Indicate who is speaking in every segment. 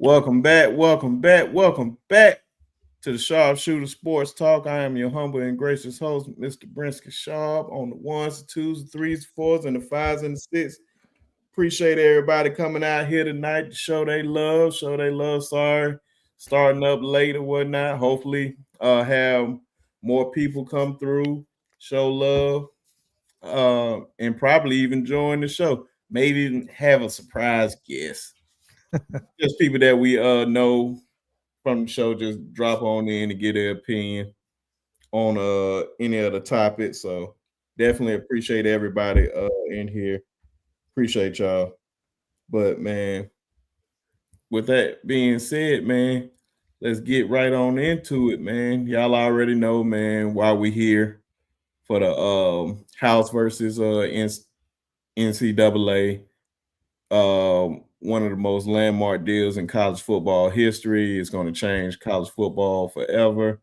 Speaker 1: Welcome back to the Sharpshooter Sports Talk. I am your humble and gracious host, Mr. Brinsky Sharp, on the ones, the twos, the threes, the fours, and the fives and the six. Appreciate everybody coming out here tonight to show they love. Sorry, starting up late or whatnot. Hopefully, have more people come through, show love, and probably even join the show. Maybe even have a surprise guest. Just people that we know from the show, just drop on in and get their opinion on any other topic. So definitely appreciate everybody in here. Appreciate y'all. But man, with that being said, man, let's get right on into it, man. Y'all already know, man, why we here for the House versus NCAA. One of the most landmark deals in college football history. It's going to change college football forever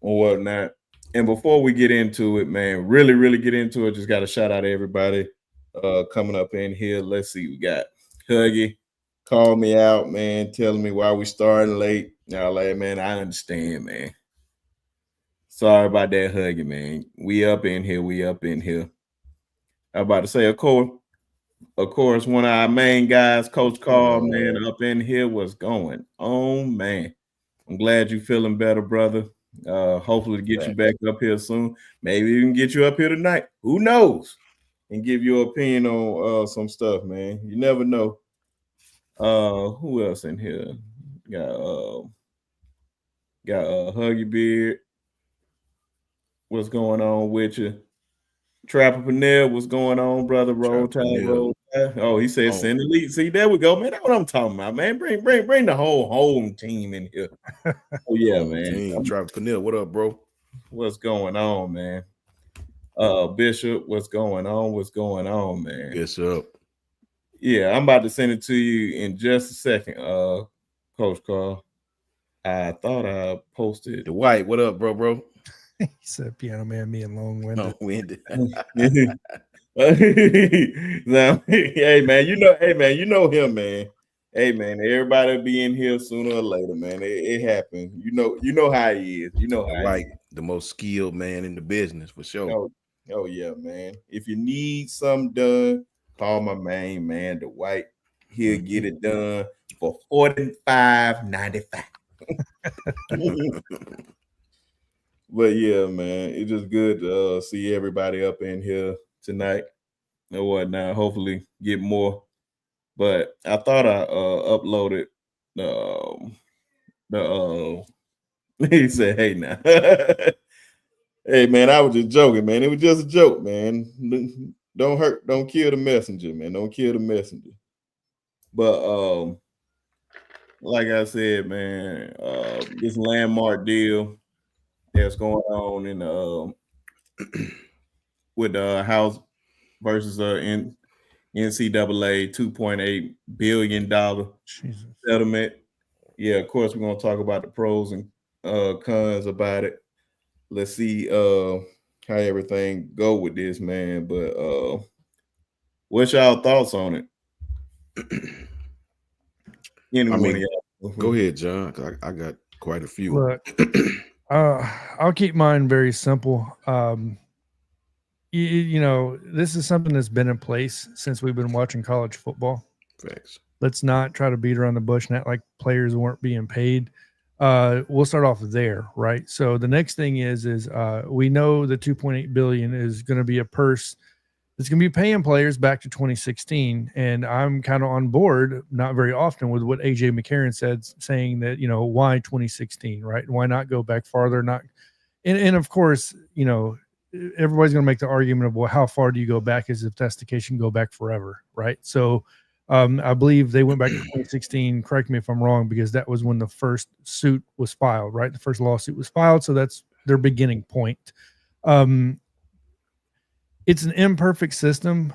Speaker 1: or whatnot. And before we get into it, man, really get into it, just got to shout out to everybody coming up in here. Let's see, we got Huggy called me out, man, telling me why we starting late. Y'all like, man, I understand, man. Sorry about that, Huggy, man. We up in here. I'm about to say, of course, one of our main guys, Coach Carl, man, up in here. What's going on, man? I'm glad you're feeling better, brother. Hopefully to get you back up here soon. Maybe even get you up here tonight. Who knows? And give your opinion on some stuff, man. You never know. Who else in here? Got Huggy Beard. What's going on with you? Trapper Panel, what's going on, brother? Roll Tide. Oh, he said send the lead. See, there we go, man. That's what I'm talking about, man. Bring the whole home team in here. Oh yeah, man.
Speaker 2: Trapper Panel, what up, bro?
Speaker 1: What's going on, man? Bishop, what's going on? What's going on, man?
Speaker 2: Bishop.
Speaker 1: Yeah, I'm about to send it to you in just a second, Coach Carl. I thought I posted.
Speaker 2: The White, what up, bro?
Speaker 3: He said piano man being long-winded.
Speaker 1: Hey man, you know him, man. Hey man, everybody will be in here sooner or later, man. It happens. You know how he is. You know how
Speaker 2: White, the most skilled man in the business for sure.
Speaker 1: Oh yeah, man. If you need something done, call my main man, the White. He'll get it done for $45.95. But yeah, man, it's just good to see everybody up in here tonight and whatnot. Hopefully, get more. But I thought I uploaded he said, "Hey now, hey man, I was just joking, man. It was just a joke, man. Don't kill the messenger, man. Don't kill the messenger." But like I said, man, this landmark deal that's going on in with the House versus NCAA $2.8 billion settlement. Yeah, of course, we're gonna talk about the pros and cons about it. Let's see how everything go with this, man. But what's y'all thoughts on it?
Speaker 2: Go ahead, John. I got quite a few.
Speaker 3: Look, I'll keep mine very simple. You know, this is something that's been in place since we've been watching college football.
Speaker 2: Facts.
Speaker 3: Let's not try to beat around the bush and act like players weren't being paid. We'll start off there, right? So the next thing is we know the 2.8 billion is going to be a purse that's going to be paying players back to 2016, and I'm kind of on board, not very often, with what AJ McCarron said, saying that, you know, why 2016, right? Why not go back farther? And of course, you know, everybody's going to make the argument of, well, how far do you go back? As if that's the case, you can go back forever, right? So I believe they went back to 2016. Correct me if I'm wrong, because that was when the first suit was filed, right? The first lawsuit was filed, so that's their beginning point. It's an imperfect system.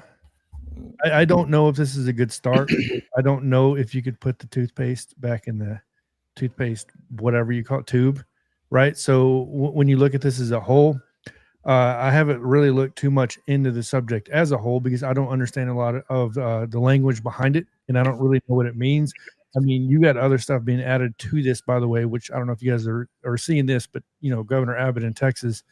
Speaker 3: I don't know if this is a good start. I don't know if you could put the toothpaste back in the toothpaste, whatever you call it, tube, right? So when you look at this as a whole, I haven't really looked too much into the subject as a whole because I don't understand a lot of the language behind it, and I don't really know what it means. I mean, you got other stuff being added to this, by the way, which I don't know if you guys are seeing this, but Governor Abbott in Texas,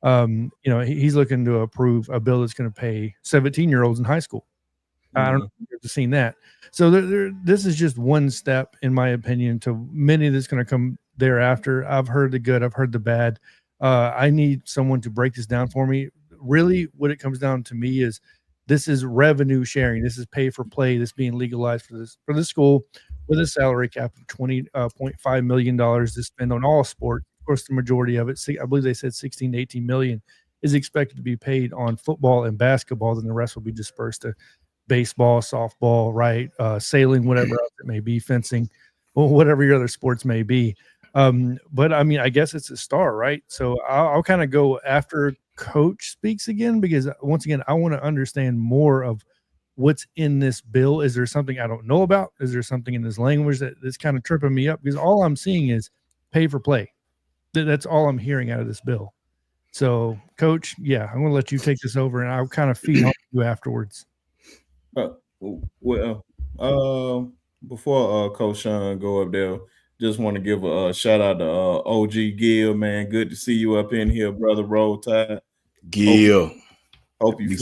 Speaker 3: he's looking to approve a bill that's going to pay 17-year-olds in high school. I don't know if you've seen that. So this is just one step, in my opinion, to many that's going to come thereafter. I've heard the good, I've heard the bad. I need someone to break this down for me. Really, what it comes down to me is this is revenue sharing. This is pay for play. This being legalized for the school with a salary cap of $20.5 million to spend on all sports. Of course, the majority of it, I believe they said 16 to 18 million, is expected to be paid on football and basketball. Then the rest will be dispersed to baseball, softball, right? Sailing, whatever else it may be, fencing, or whatever your other sports may be. But I mean, I guess it's a star, right? So I'll kind of go after Coach speaks again, because once again, I want to understand more of what's in this bill. Is there something I don't know about? Is there something in this language that's kind of tripping me up? Because all I'm seeing is pay for play. That's all I'm hearing out of this bill. So, Coach, yeah, I'm going to let you take this over, and I'll kind of feed on you afterwards.
Speaker 1: Before Coach Sean go up there, just want to give a shout out to OG Gil, man. Good to see you up in here, brother. Roll Tide.
Speaker 2: Gil.
Speaker 1: Hope you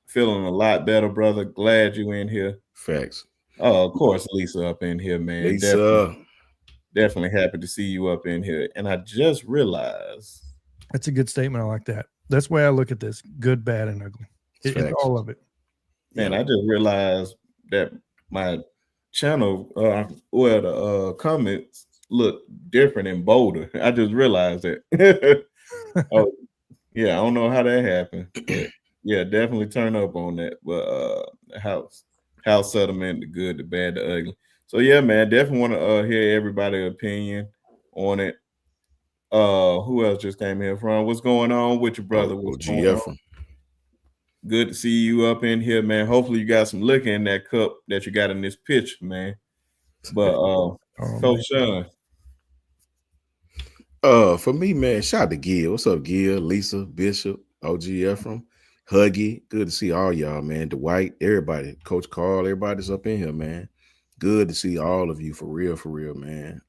Speaker 1: feeling a lot better, brother. Glad you in here.
Speaker 2: Facts.
Speaker 1: Of course, Lisa up in here, man.
Speaker 2: Lisa.
Speaker 1: Definitely happy to see you up in here. And I just realized.
Speaker 3: That's a good statement. I like that. That's the way I look at this. Good, bad, and ugly. It's all of it.
Speaker 1: Man, I just realized that my channel, the comments look different and bolder. I just realized that. Oh, yeah, I don't know how that happened. But yeah, definitely turn up on that. But house settlement, the good, the bad, the ugly. So yeah, man, definitely want to hear everybody's opinion on it. Who else just came here from? What's going on with your brother? What's going on? Good to see you up in here, man. Hopefully you got some liquor in that cup that you got in this picture, man. But Coach Sean.
Speaker 2: For me, man, shout out to Gil. What's up, Gil, Lisa, Bishop, OG Ephraim, Huggy. Good to see all y'all, man. Dwight, everybody, Coach Carl, everybody's up in here, man. Good to see all of you, for real, man.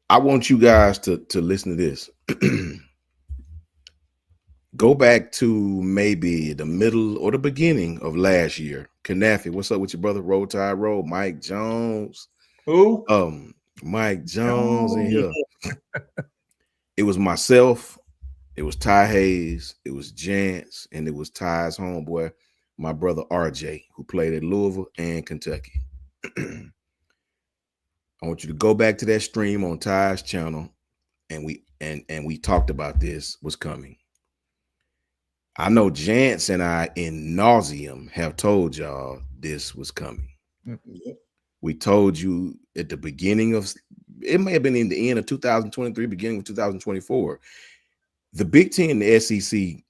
Speaker 2: I want you guys to listen to this. Go back to maybe the middle or the beginning of last year. Kanafi, what's up with your brother? Roll Tide Roll, Mike Jones.
Speaker 1: Who?
Speaker 2: Mike Jones in here. It was myself, it was Ty Hayes, it was Jance, and it was Ty's homeboy, my brother RJ, who played at Louisville and Kentucky. I want you to go back to that stream on Ty's channel, and we talked about this was coming. I know Jance and I in nauseum have told y'all this was coming. Mm-hmm. We told you at the beginning of, it may have been in the end of 2023, beginning of 2024. The Big Ten and the SEC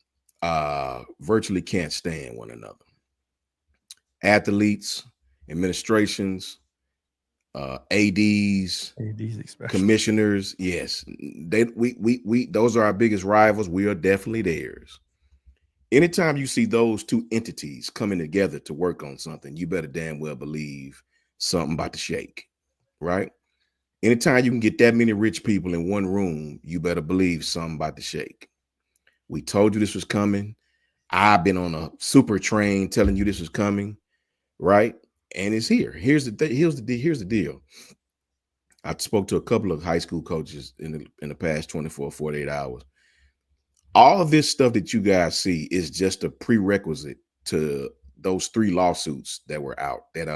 Speaker 2: virtually can't stand one another. Athletes, administrations, ADs commissioners, yes, we those are our biggest rivals. We are definitely theirs. Anytime you see those two entities coming together to work on something, you better damn well believe something about to shake, right? Anytime you can get that many rich people in one room, you better believe something about to shake. We told you this was coming. I've been on a super train telling you this was coming, right? And it's here. Here's the deal. I spoke to a couple of high school coaches in the past 24, 48 hours. All of this stuff that you guys see is just a prerequisite to those 3 lawsuits that were out. That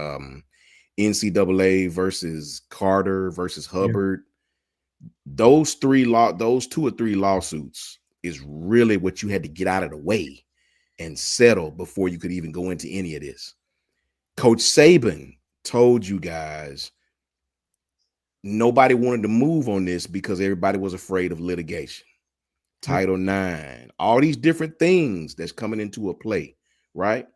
Speaker 2: NCAA versus Carter versus Hubbard. Yeah. Those 2 or 3 lawsuits is really what you had to get out of the way and settle before you could even go into any of this. Coach Saban told you guys nobody wanted to move on this because everybody was afraid of litigation. Title IX, all these different things that's coming into a play, right?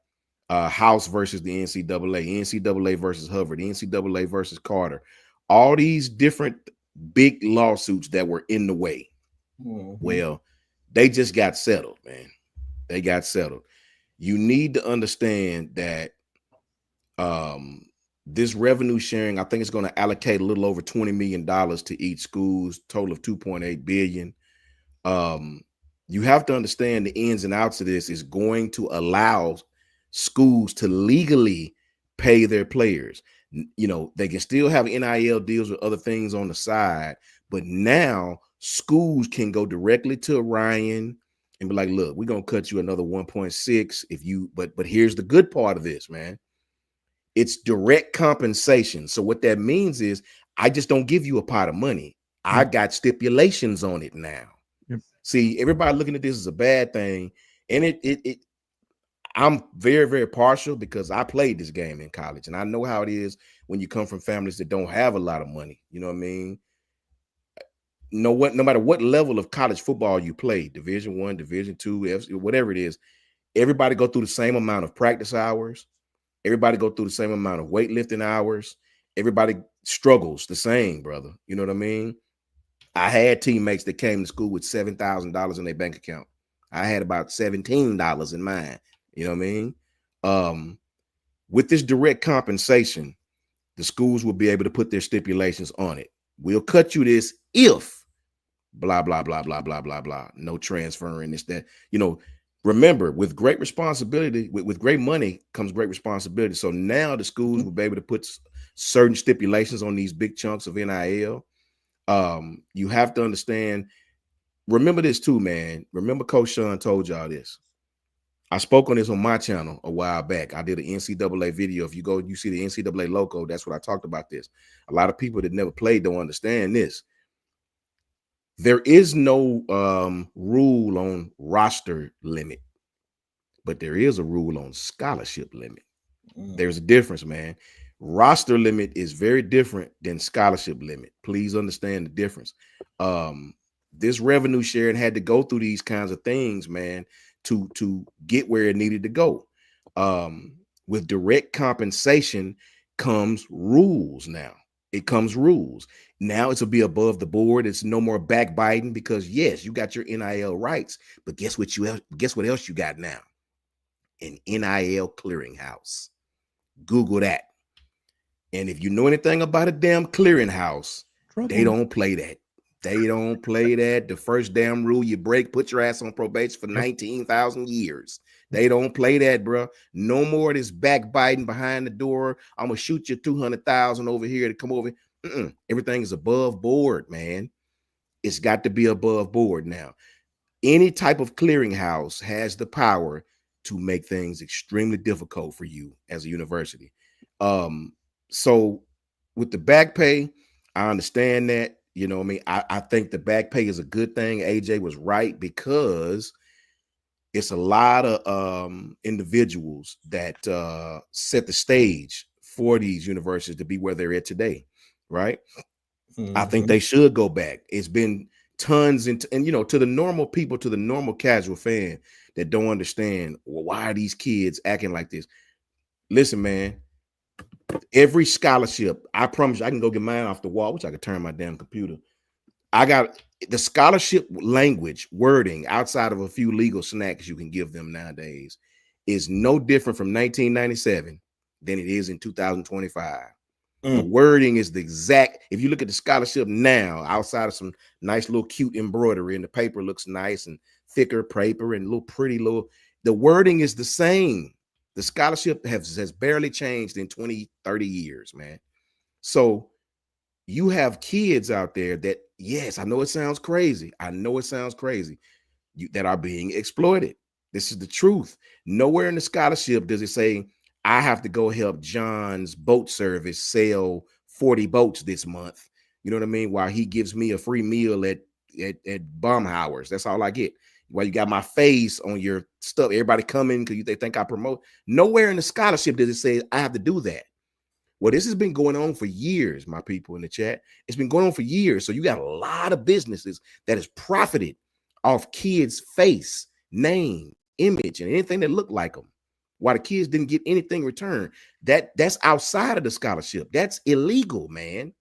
Speaker 2: House versus the NCAA versus Hubbard, NCAA versus Carter, all these different big lawsuits that were in the way. Mm-hmm. Well, they just got settled, man. They got settled. You need to understand that This revenue sharing, I think it's going to allocate a little over $20 million to each school's total of 2.8 billion. You have to understand the ins and outs of this is going to allow schools to legally pay their players. You know, they can still have NIL deals with other things on the side, but now schools can go directly to Ryan and be like, look, we're going to cut you another 1.6 if you, but here's the good part of this, man. It's direct compensation. So what that means is I just don't give you a pot of money. I got stipulations on it now.
Speaker 3: Yep.
Speaker 2: See, everybody looking at this as a bad thing. And I'm very, very partial because I played this game in college and I know how it is when you come from families that don't have a lot of money. You know what I mean? No matter what level of college football you play, Division I, Division II, whatever it is, everybody go through the same amount of practice hours. Everybody go through the same amount of weightlifting hours. Everybody struggles the same, brother. You know what I mean? I had teammates that came to school with $7,000 in their bank account. I had about $17 in mine. You know what I mean? With this direct compensation, the schools will be able to put their stipulations on it. We'll cut you this if blah, blah, blah, blah, blah, blah, blah. No transferring this, that, you know. Remember, with great responsibility, with great money comes great responsibility. So now the schools will be able to put certain stipulations on these big chunks of NIL. You have to understand, remember this too, man. Remember Coach Sean told y'all this. I spoke on this on my channel a while back. I did an NCAA video. If you go, you see the NCAA logo, that's what I talked about this. A lot of people that never played don't understand this. There is no rule on roster limit, but there is a rule on scholarship limit. There's a difference, man. Roster limit is very different than scholarship limit. Please understand the difference. This revenue sharing had to go through these kinds of things, man, to get where it needed to go. With direct compensation comes rules now. It comes rules. Now it's to be above the board. It's no more backbiting because yes, you got your NIL rights, but guess what else you got now? An NIL clearinghouse. Google that. And if you know anything about a damn clearinghouse, they don't play that. They don't play that. The first damn rule you break, put your ass on probation for 19,000 years. They don't play that, bro. No more of this backbiting behind the door. I'm gonna shoot you 200,000 over here to come over. Everything is above board, man. It's got to be above board now. Any type of clearinghouse has the power to make things extremely difficult for you as a university. So with the back pay, I understand that. You know what I mean? I think the back pay is a good thing. AJ was right because it's a lot of individuals that set the stage for these universities to be where they're at today, right? I think they should go back. It's been tons and you know, to the normal people, to the normal casual fan that don't understand, well, why are these kids acting like this? Listen, man, every scholarship, I promise you, I can go get mine off the wall, which I could turn my damn computer. I got the scholarship language, wording, outside of a few legal snacks you can give them nowadays, is no different from 1997 than it is in 2025. The wording is the exact. If you look at the scholarship now, outside of some nice little cute embroidery and the paper looks nice and thicker paper and little pretty little, the wording is the same. The scholarship has barely changed in 20, 30 years, man. So you have kids out there that, yes, I know it sounds crazy. I know it sounds crazy that are being exploited. This is the truth. Nowhere in the scholarship does it say, I have to go help John's boat service sell 40 boats this month. You know what I mean? While he gives me a free meal at Baumhauer's. That's all I get. While you got my face on your stuff, everybody coming because they think I promote. Nowhere in the scholarship does it say I have to do that. Well, this has been going on for years, my people in the chat. It's been going on for years. So you got a lot of businesses that has profited off kids' face, name, image, and anything that looked like them. Why the kids didn't get anything returned. That's outside of the scholarship. That's illegal, man.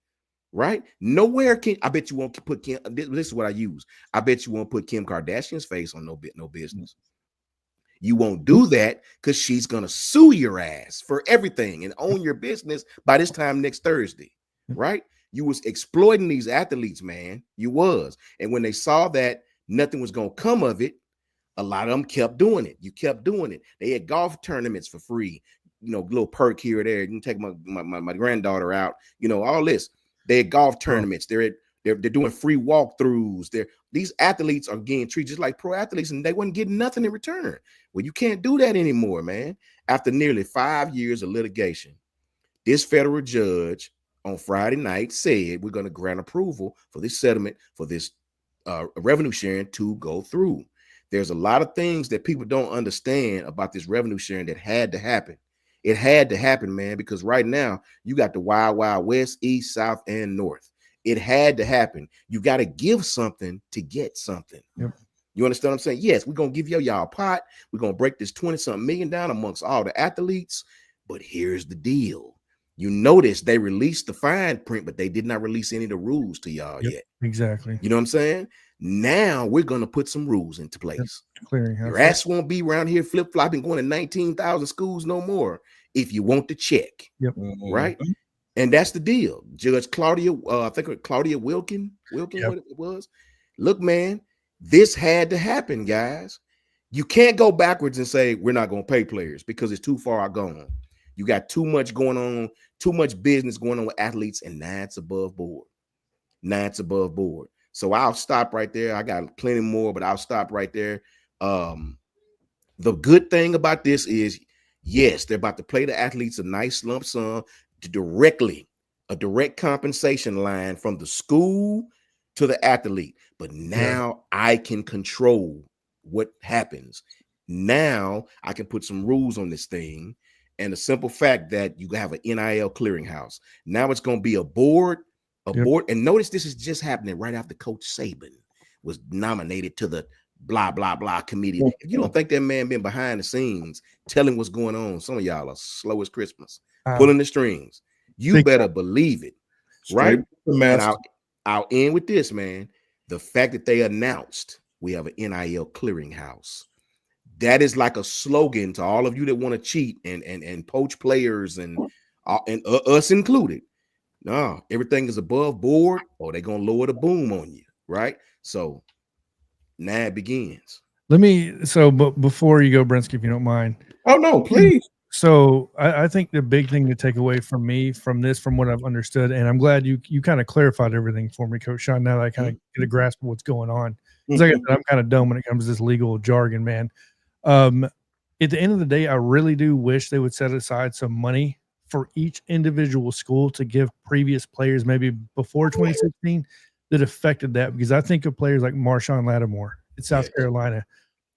Speaker 2: Right? Nowhere can I bet you won't put Kim. This is what I use. I bet you won't put Kim Kardashian's face on no business. You won't do that because she's going to sue your ass for everything and own your business by this time next Thursday, right? You was exploiting these athletes, man. You was. And when they saw that nothing was going to come of it, a lot of them kept doing it. You kept doing it. They had golf tournaments for free, little perk here or there. You can take my granddaughter out, all this. They had golf tournaments. They're doing free walkthroughs. These athletes are getting treated just like pro athletes, and they wasn't getting nothing in return. Well, you can't do that anymore, man. After nearly 5 years of litigation, this federal judge on Friday night said we're going to grant approval for this settlement, for this revenue sharing to go through. There's a lot of things that people don't understand about this revenue sharing that had to happen. It had to happen, man, because right now you got the wild, wild west, east, south, and north. It had to happen. You got to give something to get something.
Speaker 3: Yep.
Speaker 2: You understand what I'm saying? Yes, we're going to give y'all a pot. We're going to break this 20-something million down amongst all the athletes. But here's the deal. You notice they released the fine print, but they did not release any of the rules to y'all yet.
Speaker 3: Exactly.
Speaker 2: You know what I'm saying? Now we're going to put some rules into place.
Speaker 3: Clearinghouse.
Speaker 2: Your ass won't be around here flip-flopping, going to 19,000 schools no more if you want the check.
Speaker 3: Yep.
Speaker 2: Right? And that's the deal. Judge Claudia, I think Claudia Wilkin, what it was. Look, man, this had to happen, guys. You can't go backwards and say we're not going to pay players because it's too far gone. You got too much going on, too much business going on with athletes, and now it's above board. So I'll stop right there. I got plenty more, but I'll stop right there. The good thing about this is, yes, they're about to pay the athletes a nice lump sum a direct compensation line from the school to the athlete. But now I can control what happens. Now I can put some rules on this thing. And the simple fact that you have an NIL clearinghouse. Now it's going to be a board. And notice this is just happening right after Coach Saban was nominated to the blah, blah, blah committee. If you don't think that man been behind the scenes telling what's going on, some of y'all are slow as Christmas, pulling the strings. You better believe it, right? And I'll end with this, man. The fact that they announced we have an NIL clearinghouse. That is like a slogan to all of you that want to cheat and poach players and us included. No, everything is above board, or they're gonna lower the boom on you, right? So now it begins.
Speaker 3: But before you go, Brinsky, if you don't mind.
Speaker 1: Oh no, please.
Speaker 3: So I think the big thing to take away from me from what I've understood, and I'm glad you kind of clarified everything for me, Coach Sean. Now that I kind of get a grasp of what's going on, because like I said, I'm kind of dumb when it comes to this legal jargon, man. At the end of the day, I really do wish they would set aside some money for each individual school to give previous players, maybe before 2016, that affected that. Because I think of players like Marshawn Lattimore in South Carolina,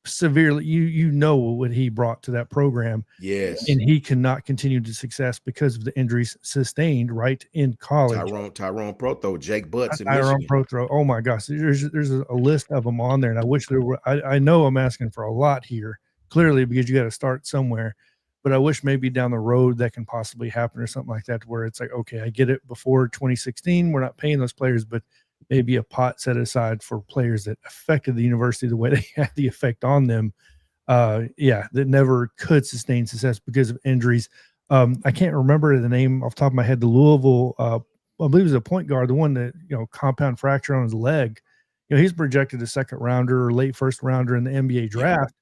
Speaker 3: severely, you know what he brought to that program.
Speaker 2: Yes.
Speaker 3: And he cannot continue to success because of the injuries sustained right in college.
Speaker 2: Tyrone Prothro, Jake Butts in
Speaker 3: Tyrone
Speaker 2: Michigan.
Speaker 3: Prothro. Oh my gosh. There's a list of them on there. And I wish there were, I know I'm asking for a lot here, clearly, because you got to start somewhere. But I wish maybe down the road that can possibly happen or something like that, where it's like, okay, I get it before 2016, we're not paying those players, but maybe a pot set aside for players that affected the university the way they had the effect on them. That never could sustain success because of injuries. I can't remember the name off the top of my head. The Louisville, I believe it was a point guard, the one that, compound fracture on his leg. He's projected a second rounder or late first rounder in the NBA draft.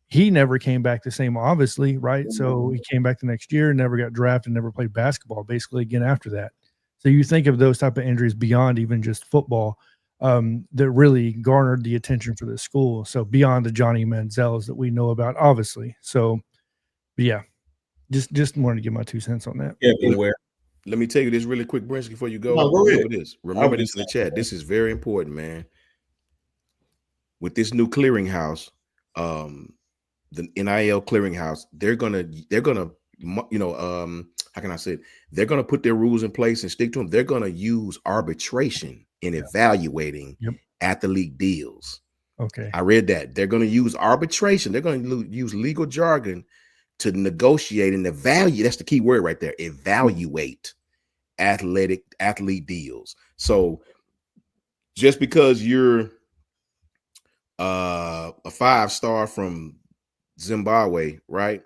Speaker 3: He never came back the same, obviously, right? So he came back the next year, never got drafted, never played basketball basically again after that. So you think of those type of injuries beyond even just football that really garnered the attention for the school. So beyond the Johnny Manziels that we know about, obviously. So, just wanted to give my 2 cents on that.
Speaker 1: Yeah, beware.
Speaker 2: Let me tell you this really quick, Brinsky, before you go.
Speaker 1: No, go ahead.
Speaker 2: Remember this in the chat. This is very important, man. With this new clearinghouse, the NIL clearinghouse, they're gonna, how can I say it? They're gonna put their rules in place and stick to them. They're gonna use arbitration in evaluating athlete deals.
Speaker 3: Okay,
Speaker 2: I read that. They're gonna use arbitration. They're gonna use legal jargon to negotiate and evaluate. That's the key word right there. Evaluate athlete deals. So just because you're a 5-star from Zimbabwe, right,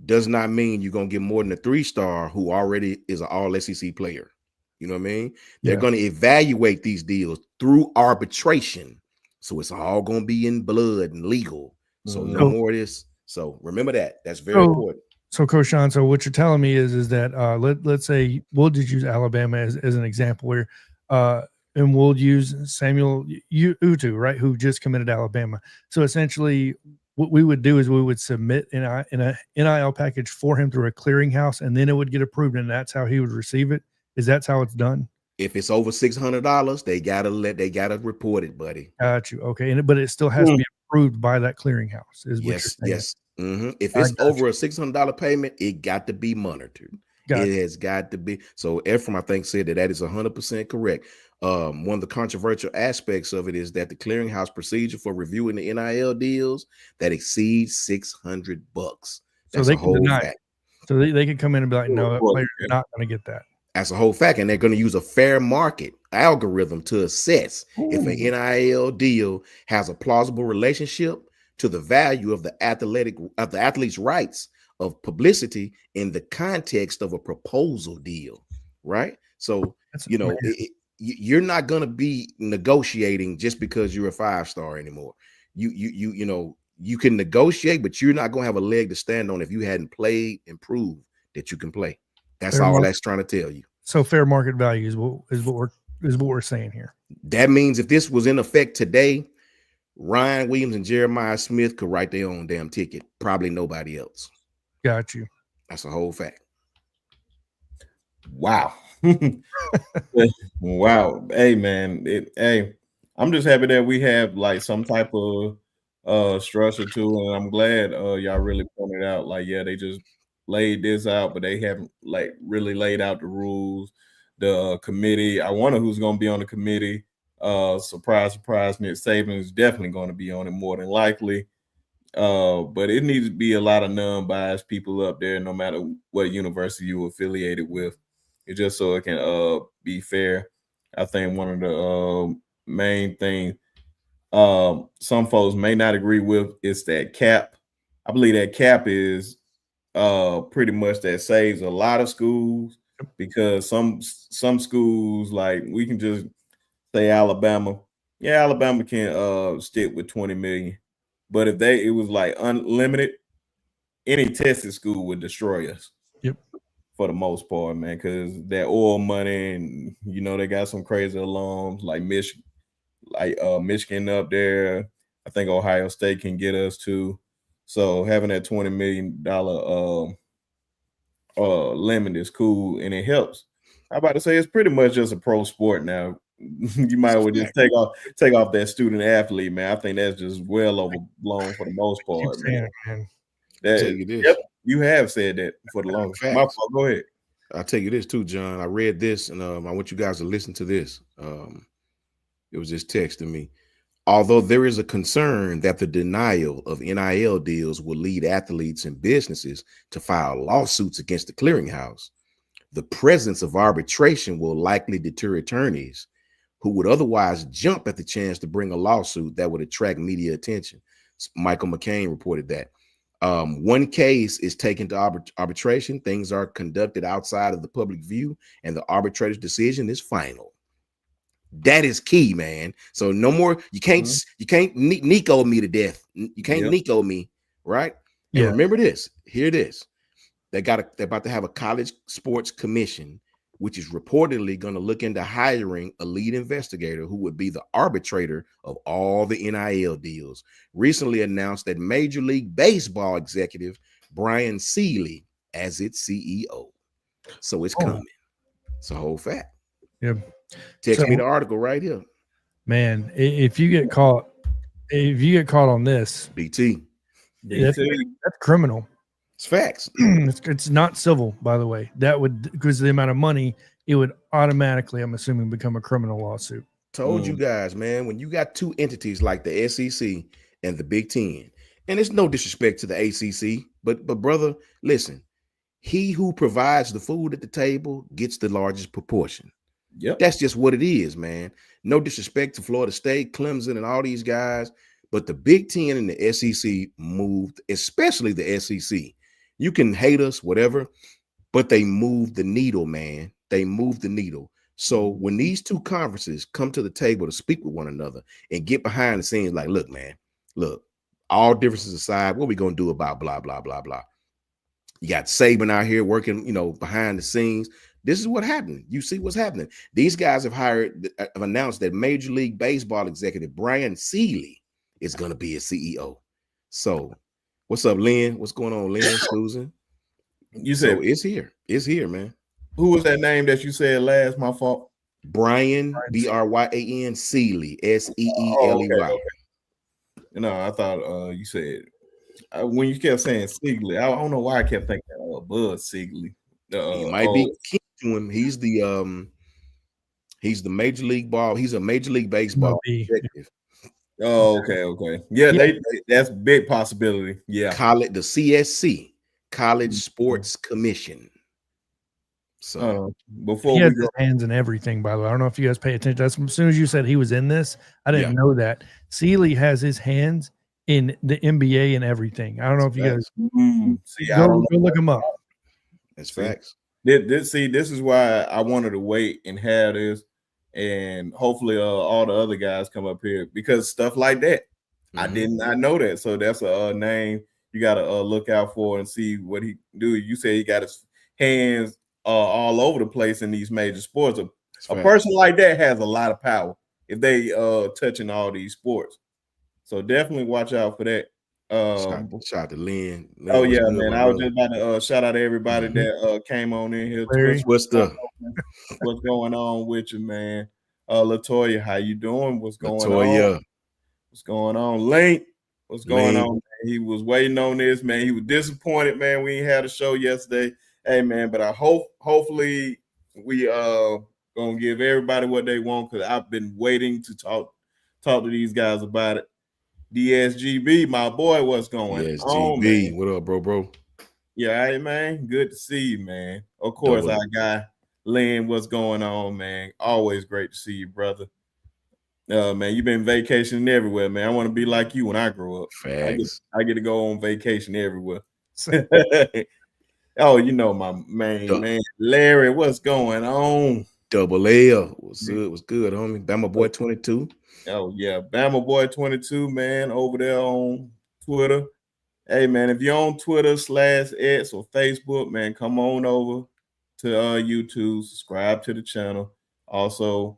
Speaker 2: does not mean you're going to get more than a 3-star who already is an all SEC player. You know what I mean? They're going to evaluate these deals through arbitration. So it's all going to be in blood and legal. So no more of this. So remember that. That's very important.
Speaker 3: So Coach Sean, so what you're telling me is that let's say we'll just use Alabama as an example where and we'll use Samuel Utu, right, who just committed to Alabama. So essentially what we would do is we would submit in a NIL package for him through a clearinghouse, and then it would get approved, and that's how he would receive it. That's how it's done?
Speaker 2: If it's over $600, they gotta report it, buddy.
Speaker 3: Got you. Okay, but it still has to be approved by that clearinghouse. Is what you're saying?
Speaker 2: Yes. If it's over a $600 payment, it got to be monitored. It has got to be. So Ephraim, I think, said that is 100% correct. One of the controversial aspects of it is that the clearinghouse procedure for reviewing the NIL deals that exceeds $600. That's a whole fact.
Speaker 3: So they could come in and be like, no, that player's not going to get that.
Speaker 2: That's a whole fact, and they're going to use a fair market algorithm to assess if an NIL deal has a plausible relationship to the value of the athlete's rights of publicity in the context of a proposal deal, right? So you're not going to be negotiating just because you're a 5-star anymore. You can negotiate, but you're not going to have a leg to stand on if you hadn't played and proved that you can play. That's all that's trying to tell you.
Speaker 3: So fair market value is what we're saying here.
Speaker 2: That means if this was in effect today, Ryan Williams and Jeremiah Smith could write their own damn ticket. Probably nobody else.
Speaker 3: Got you.
Speaker 2: That's a whole fact.
Speaker 1: Wow. Wow. Hey, man. I'm just happy that we have like some type of structure too, and I'm glad y'all really pointed out they just laid this out, but they haven't really laid out the rules. The committee, I wonder who's going to be on the committee. Surprise, Nick Saban is definitely going to be on it more than likely. But it needs to be a lot of non-biased people up there, no matter what university you're affiliated with. It's just so it can be fair. I think one of the main things some folks may not agree with is that cap. I believe that cap is pretty much that saves a lot of schools, because some schools, like we can just say Alabama. Yeah, Alabama can stick with 20 million. But if it was like unlimited, any Texas school would destroy us.
Speaker 3: Yep.
Speaker 1: For the most part, man, because that oil money, and they got some crazy alums like Michigan up there. I think Ohio State can get us too. So having that $20 million limit is cool, and it helps. I'm about to say it's pretty much just a pro sport now. You might well just take off that student athlete, man. I think that's just well overblown for the most part, man. You have said that for the longest. My fault. Go ahead.
Speaker 2: I'll tell you this too, John. I read this, and I want you guys to listen to this. It was just text to me. Although there is a concern that the denial of NIL deals will lead athletes and businesses to file lawsuits against the clearinghouse, the presence of arbitration will likely deter attorneys who would otherwise jump at the chance to bring a lawsuit that would attract media attention. Michael McCain reported that. One case is taken to arbitration. Things are conducted outside of the public view, and the arbitrator's decision is final. That is key, man. So no more. You can't Nico me to death. You can't Nico me, right? And remember this. Hear this. They're about to have a college sports commission, which is reportedly going to look into hiring a lead investigator who would be the arbitrator of all the NIL deals. Recently announced that Major League Baseball executive Brian Seeley as its CEO. So it's coming. It's a whole fact.
Speaker 3: Yep.
Speaker 2: Text me the article right here.
Speaker 3: Man, if you get caught on this,
Speaker 2: BT.
Speaker 3: That's criminal.
Speaker 2: It's facts.
Speaker 3: It's not civil, by the way. That would, because of the amount of money, it would automatically, I'm assuming, become a criminal lawsuit.
Speaker 2: Told you guys, man, when you got two entities like the SEC and the Big Ten, and it's no disrespect to the ACC, but brother, listen, he who provides the food at the table gets the largest proportion. Yep. That's just what it is, man. No disrespect to Florida State, Clemson, and all these guys, But the Big Ten and the SEC moved, especially the SEC. You can hate us, whatever, but they moved the needle, man. They moved the needle. So when these two conferences come to the table to speak with one another and get behind the scenes, like, look, man, look, all differences aside, what we gonna do about blah, blah, blah, blah. You got Saban out here working, behind the scenes. This is what happened. You see what's happening. These guys have announced that Major League Baseball executive Brian Seeley is going to be a CEO. So what's up, Lynn? What's going on, Lynn, Susan?
Speaker 1: You said
Speaker 2: it's here. It's here, man.
Speaker 1: Who was that name that you said last? My fault.
Speaker 2: Brian, Bryan Seeley, Seeley.
Speaker 1: Okay. No, I thought you said when you kept saying Sigley. I don't know why I kept thinking Bud Sigley.
Speaker 2: He might be kin to him. He's the Major League Ball. He's a Major League Baseball executive.
Speaker 1: Oh, okay. Yeah, that's a big possibility. Yeah.
Speaker 2: College, the CSC, College Sports Commission. So
Speaker 3: before he has his hands in everything, by the way. I don't know if you guys pay attention. That's as soon as you said he was in this, I didn't know that. Seeley has his hands in the NBA and everything. I don't know if you guys go look him up.
Speaker 2: That's facts.
Speaker 1: This is why I wanted to wait and have this, and hopefully all the other guys come up here, because stuff like that, I did not know that. So that's a name you got to look out for and see what he do. You say he got his hands all over the place in these major sports. A person like that has a lot of power if they touching all these sports. So definitely watch out for that.
Speaker 2: Shout out to Lynn.
Speaker 1: Oh yeah, man. I was just about to shout out to everybody that came on in here.
Speaker 2: What's
Speaker 1: going on with you, man? Latoya, how you doing? What's going on? What's going on? Link, what's going on? Man? He was waiting on this, man. He was disappointed, man. We ain't had a show yesterday. Hey, man, but I hopefully we gonna give everybody what they want, because I've been waiting to talk to these guys about it. DSGB, my boy, what's going on, man?
Speaker 2: What up, bro?
Speaker 1: Yeah, hey, man. Good to see you, man. Of course, our guy, Lynn, what's going on, man? Always great to see you, brother. Man, you've been vacationing everywhere, man. I want to be like you when I grow up.
Speaker 2: Facts.
Speaker 1: I get to go on vacation everywhere. Oh, my main man, Larry, what's going on?
Speaker 2: Double L. What's good, homie? Bama Boy 22.
Speaker 1: Oh, yeah. Bama Boy 22, man, over there on Twitter. Hey, man, if you're on Twitter /X or Facebook, man, come on over to YouTube, subscribe to the channel. Also,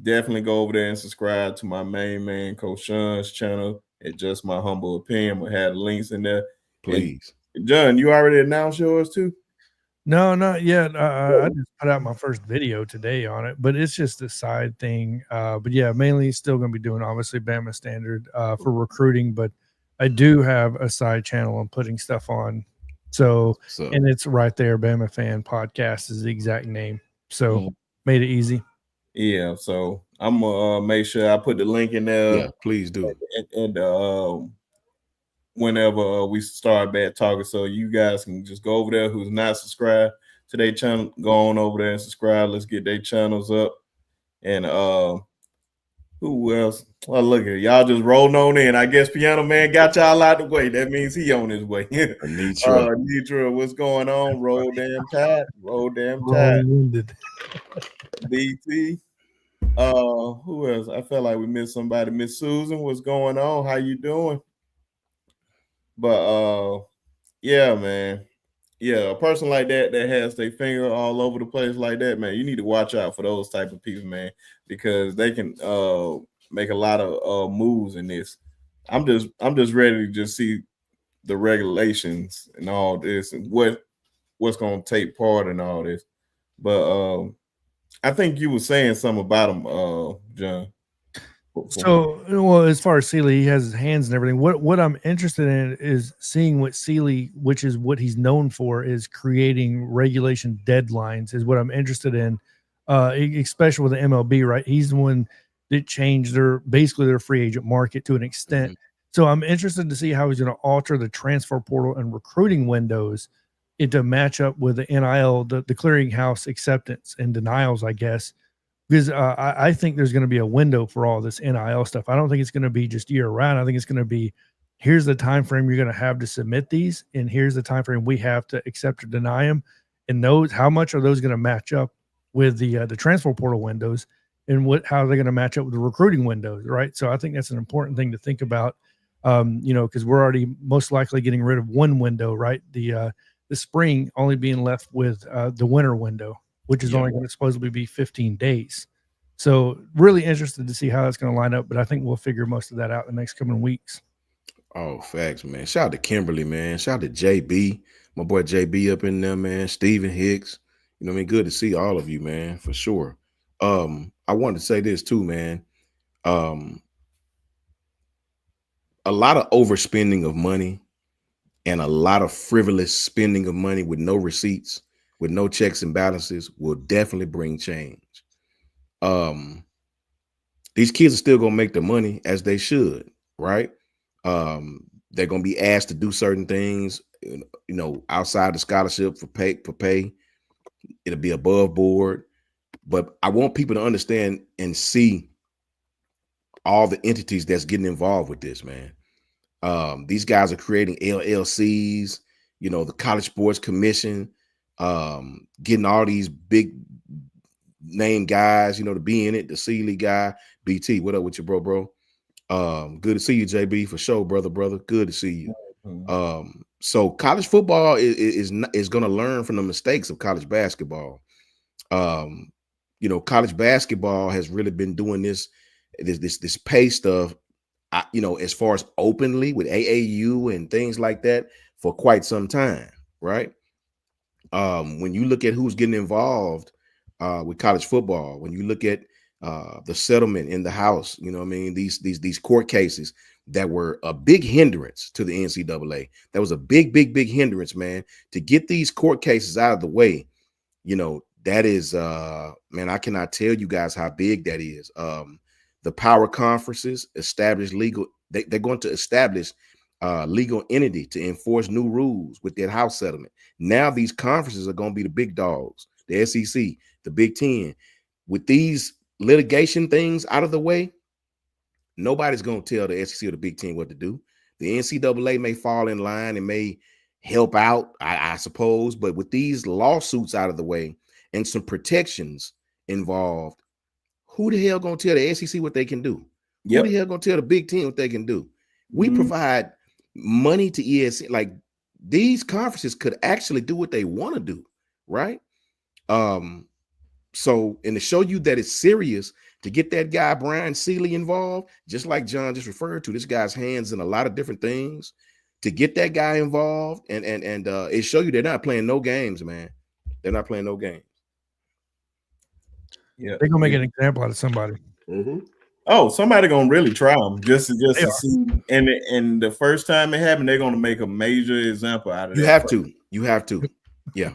Speaker 1: definitely go over there and subscribe to my main man, Coach Sean's channel. It's Just My Humble Opinion. We'll have the links in there.
Speaker 2: Please.
Speaker 1: And John, you already announced yours too?
Speaker 3: No, not yet. I just put out my first video today on it, but it's just a side thing. But yeah, mainly still going to be doing obviously Bama Standard for recruiting, but I do have a side channel I'm putting stuff on. So and it's right there. Bama Fan Podcast is the exact name. So made it easy.
Speaker 1: Yeah. So I'm gonna make sure I put the link in there.
Speaker 2: Yeah, please do.
Speaker 1: And whenever we start Bad Talking, so you guys can just go over there. Who's not subscribed to their channel, go on over there and subscribe. Let's get their channels up. And who else? Well, look at y'all just rolling on in. I guess Piano Man got y'all out the way. That means he on his way. Nitra, what's going on? Roll damn tide. BT. Who else? I felt like we missed somebody. Miss Susan, what's going on? How you doing? But yeah, man. Yeah, a person like that has their finger all over the place like that, man, you need to watch out for those type of people, man, because they can make a lot of moves in this. I'm just ready to just see the regulations and all this and what's going to take part in all this. But I think you were saying something about him, John.
Speaker 3: So, well, as far as Seeley, he has his hands and everything. What I'm interested in is seeing what Seeley, which is what he's known for, is creating regulation deadlines, is what I'm interested in, especially with the MLB, right? He's the one that changed their free agent market to an extent. Mm-hmm. So I'm interested to see how he's going to alter the transfer portal and recruiting windows to match up with the NIL, the clearinghouse acceptance and denials, I guess, because I think there's going to be a window for all this NIL stuff. I don't think it's going to be just year round. I think it's going to be, here's the time frame you're going to have to submit these, and here's the time frame we have to accept or deny them, and those, how much are those going to match up with the transfer portal windows, and how they're going to match up with the recruiting windows, right? So I think that's an important thing to think about, because we're already most likely getting rid of one window, right? The spring only being left with the winter window, which is only going to supposedly be 15 days. So really interested to see how that's going to line up, but I think we'll figure most of that out in the next coming weeks.
Speaker 2: Oh, facts, man. Shout out to Kimberly, man. Shout out to JB, my boy JB up in there, man. Steven Hicks. You know what I mean? Good to see all of you, man, for sure. I wanted to say this too, man. A lot of overspending of money and a lot of frivolous spending of money with no receipts, with no checks and balances will definitely bring change. These kids are still going to make the money as they should, right? They're going to be asked to do certain things, outside the scholarship for pay. It'll be above board, but I want people to understand and see all the entities that's getting involved with this, man. These guys are creating LLCs, the College Sports Commission, getting all these big name guys, to be in it. The Sealy guy, BT, what up with you, bro? Good to see you, JB, for sure, brother. Good to see you. So college football is going to learn from the mistakes of college basketball. College basketball has really been doing this pay stuff, as far as openly with AAU and things like that for quite some time, right? When you look at who's getting involved with college football, when you look at the settlement in the House, these court cases that were a big hindrance to the NCAA. That was a big hindrance, man, to get these court cases out of the way. That is, man, I cannot tell you guys how big that is. The power conferences establish legal. They're going to establish legal entity to enforce new rules with that House settlement. Now these conferences are going to be the big dogs, the SEC, the Big Ten. With these litigation things out of the way, nobody's going to tell the SEC or the Big Ten what to do. The NCAA may fall in line and may help out, I suppose, but with these lawsuits out of the way and some protections involved, who the hell going to tell the SEC what they can do? Who the hell going to tell the Big Ten what they can do? We provide money to ESC. Like, these conferences could actually do what they want to do, right? So, and to show you that it's serious, to get that guy Brian Sealy involved, just like John just referred to, this guy's hands in a lot of different things. To get that guy involved and it show you they're not playing no games, man. They're not playing no games.
Speaker 3: Yeah, they're gonna make an example out of somebody.
Speaker 1: Oh, somebody gonna really try them just to see. And the first time it happened, they're gonna make a major example out of it.
Speaker 2: You have to. Yeah.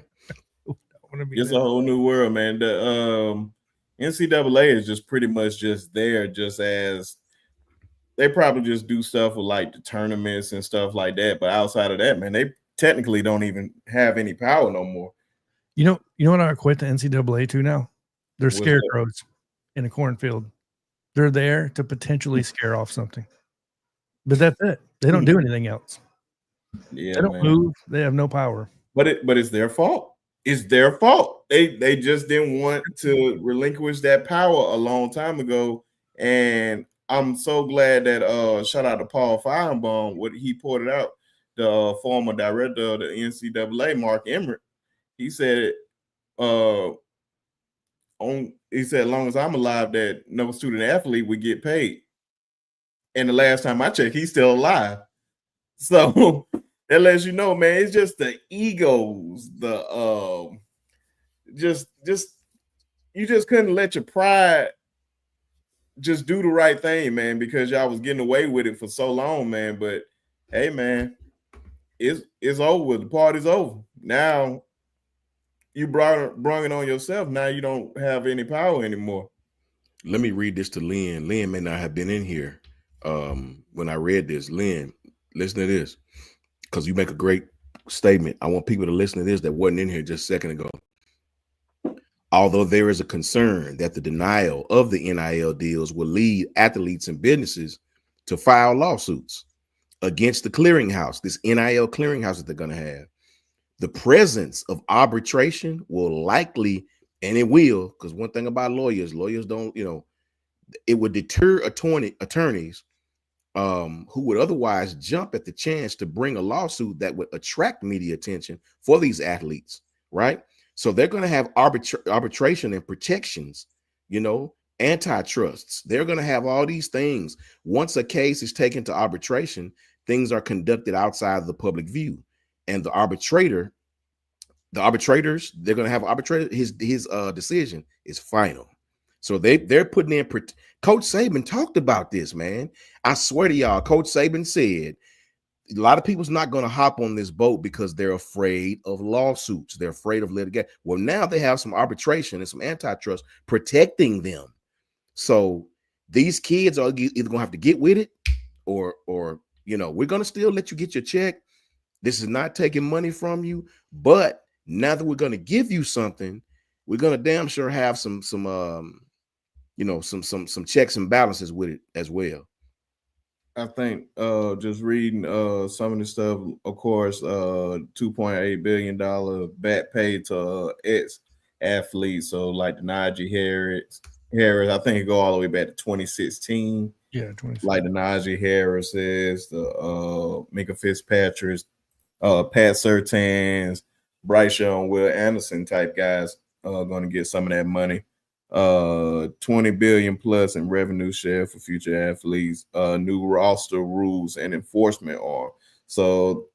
Speaker 1: It's a whole new world, man. The NCAA is just pretty much just there, just as they probably just do stuff with like the tournaments and stuff like that. But outside of that, man, they technically don't even have any power no more.
Speaker 3: You know what I quit the NCAA to now? They're scarecrows in a cornfield. They're there to potentially scare off something. But that's it. They don't do anything else.
Speaker 1: Yeah,
Speaker 3: they don't move. They have no power.
Speaker 1: But it's their fault. It's their fault. They just didn't want to relinquish that power a long time ago. And I'm so glad that shout out to Paul Feinbaum, what he pointed out, the former director of the NCAA, Mark Emmert. He said, as long as I'm alive, that no student athlete would get paid. And the last time I checked, he's still alive. So that lets you know, man, it's just the egos, the just you just couldn't let your pride just do the right thing, man, because y'all was getting away with it for so long, man. But hey, man, it's over. The party's over. Now you brought it on yourself. Now you don't have any power anymore.
Speaker 2: Let me read this to Lynn. Lynn may not have been in here when I read this. Lynn, listen to this, because you make a great statement. I want people to listen to this that wasn't in here just a second ago. Although there is a concern that the denial of the NIL deals will lead athletes and businesses to file lawsuits against the clearinghouse, this NIL clearinghouse that they're going to have. The presence of arbitration will likely, and it will, because one thing about lawyers don't, it would deter attorneys who would otherwise jump at the chance to bring a lawsuit that would attract media attention for these athletes, right? So they're going to have arbitration and protections, antitrusts. They're going to have all these things. Once a case is taken to arbitration, things are conducted outside of the public view. And the arbitrators, they're going to have arbitrator. His decision is final. So they're putting in. Coach Saban talked about this, man. I swear to y'all, Coach Saban said a lot of people's not going to hop on this boat because they're afraid of lawsuits. They're afraid of litigation. Well, now they have some arbitration and some antitrust protecting them. So these kids are either going to have to get with it, or we're going to still let you get your check. This is not taking money from you, but now that we're going to give you something, we're going to damn sure have some checks and balances with it as well.
Speaker 1: I think just reading some of the stuff, of course, $2.8 billion back pay to ex-athletes. So like the Najee Harris, I think it go all the way back to 2016.
Speaker 3: Yeah, 2016.
Speaker 1: Like the Najee Harris's, the Minka Fitzpatrick's, Pat Surtain's, Bryce Young, Will Anderson type guys going to get some of that money. 20 billion plus in revenue share for future athletes, new roster rules and enforcement arm. So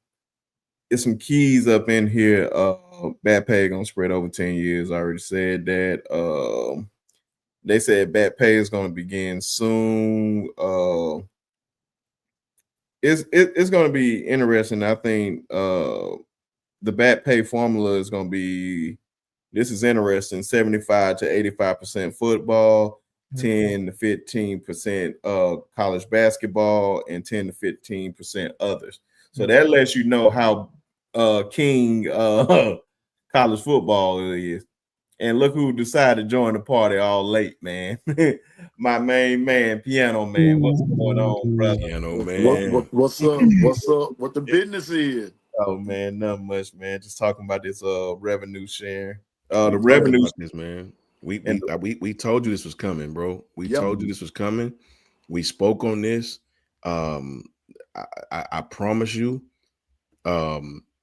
Speaker 1: it's some keys up in here. Back pay gonna spread over 10 years. I already said that. They said back pay is gonna begin soon. It's gonna be interesting. I think the back pay formula is gonna be. This is interesting. 75 to 85% football, 10 to 15% college basketball, and 10 to 15% others. So that lets you know how king college football is. And look who decided to join the party all late, man. My main man, Piano Man. What's going on, brother?
Speaker 2: Piano Man.
Speaker 4: What's up? What's up? What the business is?
Speaker 1: Oh man, nothing much, man. Just talking about this revenue sharing. The revenue,
Speaker 2: this, man. We told you this was coming, bro. We told you this was coming. We spoke on this. I promise you,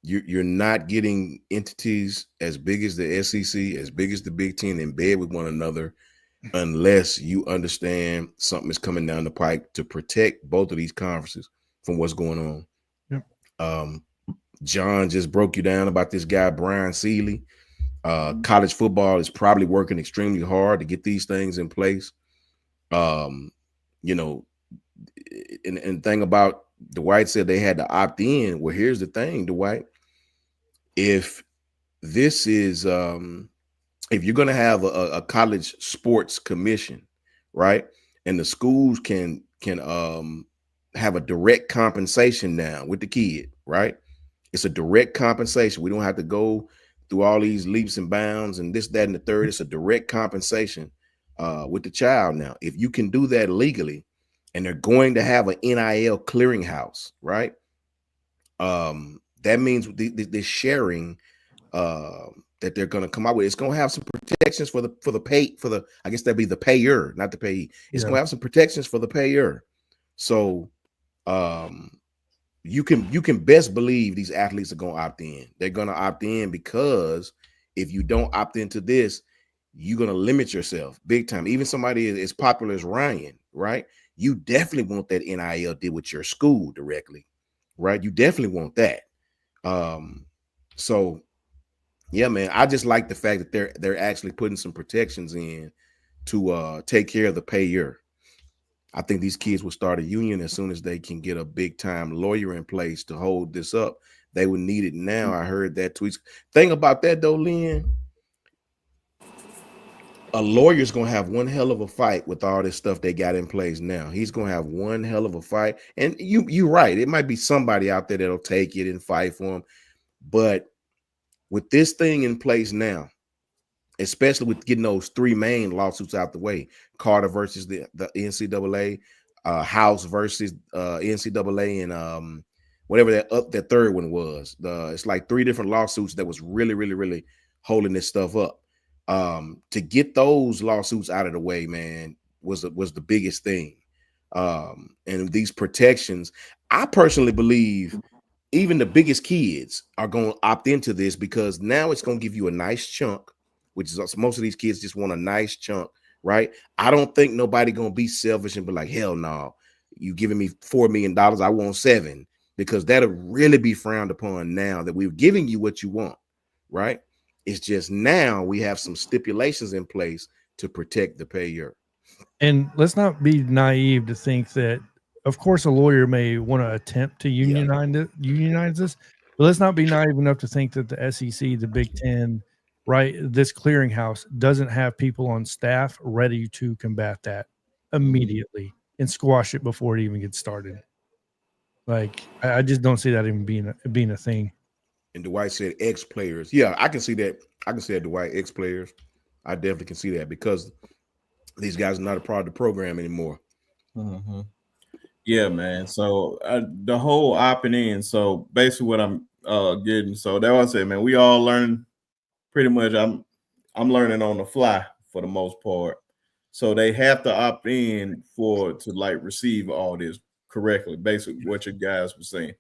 Speaker 2: you're not getting entities as big as the SEC, as big as the Big Ten in bed with one another, unless you understand something is coming down the pike to protect both of these conferences from what's going on. Yep. John just broke you down about this guy, Brian Seeley. College football is probably working extremely hard to get these things in place. And thing about Dwight said they had to opt in. Well, here's the thing, Dwight. If this is if you're going to have a college sports commission, right, and the schools can have a direct compensation now with the kid, right? It's a direct compensation. We don't have to go through all these leaps and bounds and this, that, and the third. It's a direct compensation with the child now. If you can do that legally, and they're going to have an NIL clearinghouse, right? That means the sharing that they're going to come out with, it's going to have some protections for the I guess that'd be the payer, not the payee. It's going to have some protections for the payer. So you can best believe these athletes are going to opt in. They're going to opt in because if you don't opt into this, you're going to limit yourself big time. Even somebody as popular as Ryan, right? You definitely want that NIL deal with your school directly, right? You definitely want that. So yeah, man, I just like the fact that they're actually putting some protections in to take care of the payer. I think these kids will start a union as soon as they can get a big time lawyer in place to hold this up. They would need it now. I heard that tweet. Thing about that though, Lynn, a lawyer's going to have one hell of a fight with all this stuff they got in place now. He's going to have one hell of a fight. And you're right. It might be somebody out there that'll take it and fight for him. But with this thing in place now, especially with getting those three main lawsuits out the way: Carter versus the NCAA, House versus NCAA, and whatever that third one was. It's like three different lawsuits that was really holding this stuff up. To get those lawsuits out of the way, man, was the biggest thing. And these protections, I personally believe even the biggest kids are going to opt into this, because now it's going to give you a nice chunk, which is most of these kids just want a nice chunk, right? I don't think nobody going to be selfish and be like, hell no, you giving me $4 million, I want 7, because that'll really be frowned upon now that we're giving you what you want, right? It's just now we have some stipulations in place to protect the payer.
Speaker 3: And let's not be naive to think that, of course, a lawyer may want to attempt to unionize this, but let's not be naive enough to think that the SEC, the Big Ten, right, this clearinghouse doesn't have people on staff ready to combat that immediately and squash it before it even gets started. Like, I just don't see that even being a thing.
Speaker 2: And Dwight said ex-players. Yeah, I can see that. I can say that, Dwight, ex-players. I definitely can see that, because these guys are not a part of the program anymore.
Speaker 1: Mm-hmm. Yeah, man. So the whole opting in. So basically, what I'm getting. So that was it, man. We all learn pretty much. I'm learning on the fly for the most part. So they have to opt in to like receive all this correctly. Basically, what your guys were saying.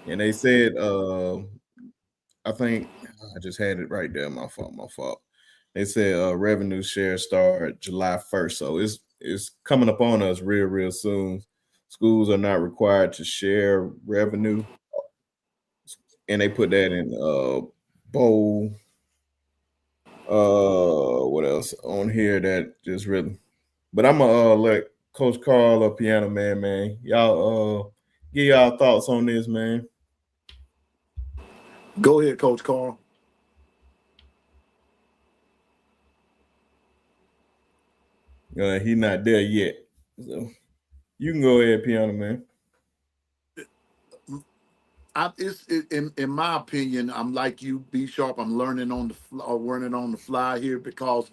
Speaker 1: And they said, I think I just had it right there. My fault. They said revenue share start July 1st. So it's coming up on us real soon. Schools are not required to share revenue. And they put that in bold. What else on here that just really, but I'm gonna let Coach Carl or Piano Man, y'all give y'all thoughts on this, man.
Speaker 4: Go ahead, Coach Carl.
Speaker 1: He's not there yet, so you can go ahead, Piano Man.
Speaker 4: In my opinion, I'm like you, B Sharp. I'm learning on the fly here, because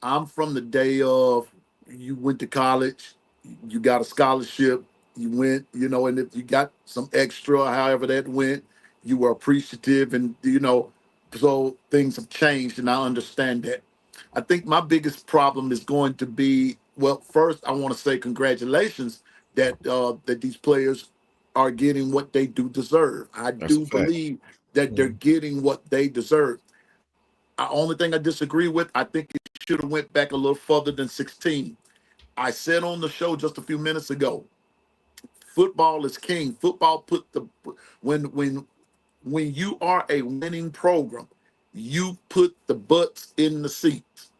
Speaker 4: I'm from the day of you went to college, you got a scholarship, you went, and if you got some extra, however that went, you were appreciative, and so things have changed, and I understand that. I think my biggest problem is going to be, well, first I want to say congratulations that these players are getting what they do deserve. I
Speaker 2: That's a
Speaker 4: do
Speaker 2: fact.
Speaker 4: believe that they're getting what they deserve. The only thing I disagree with, I think it should have went back a little further than 16. I said on the show just a few minutes ago, football is king. Football put the when you are a winning program, you put the butts in the seats.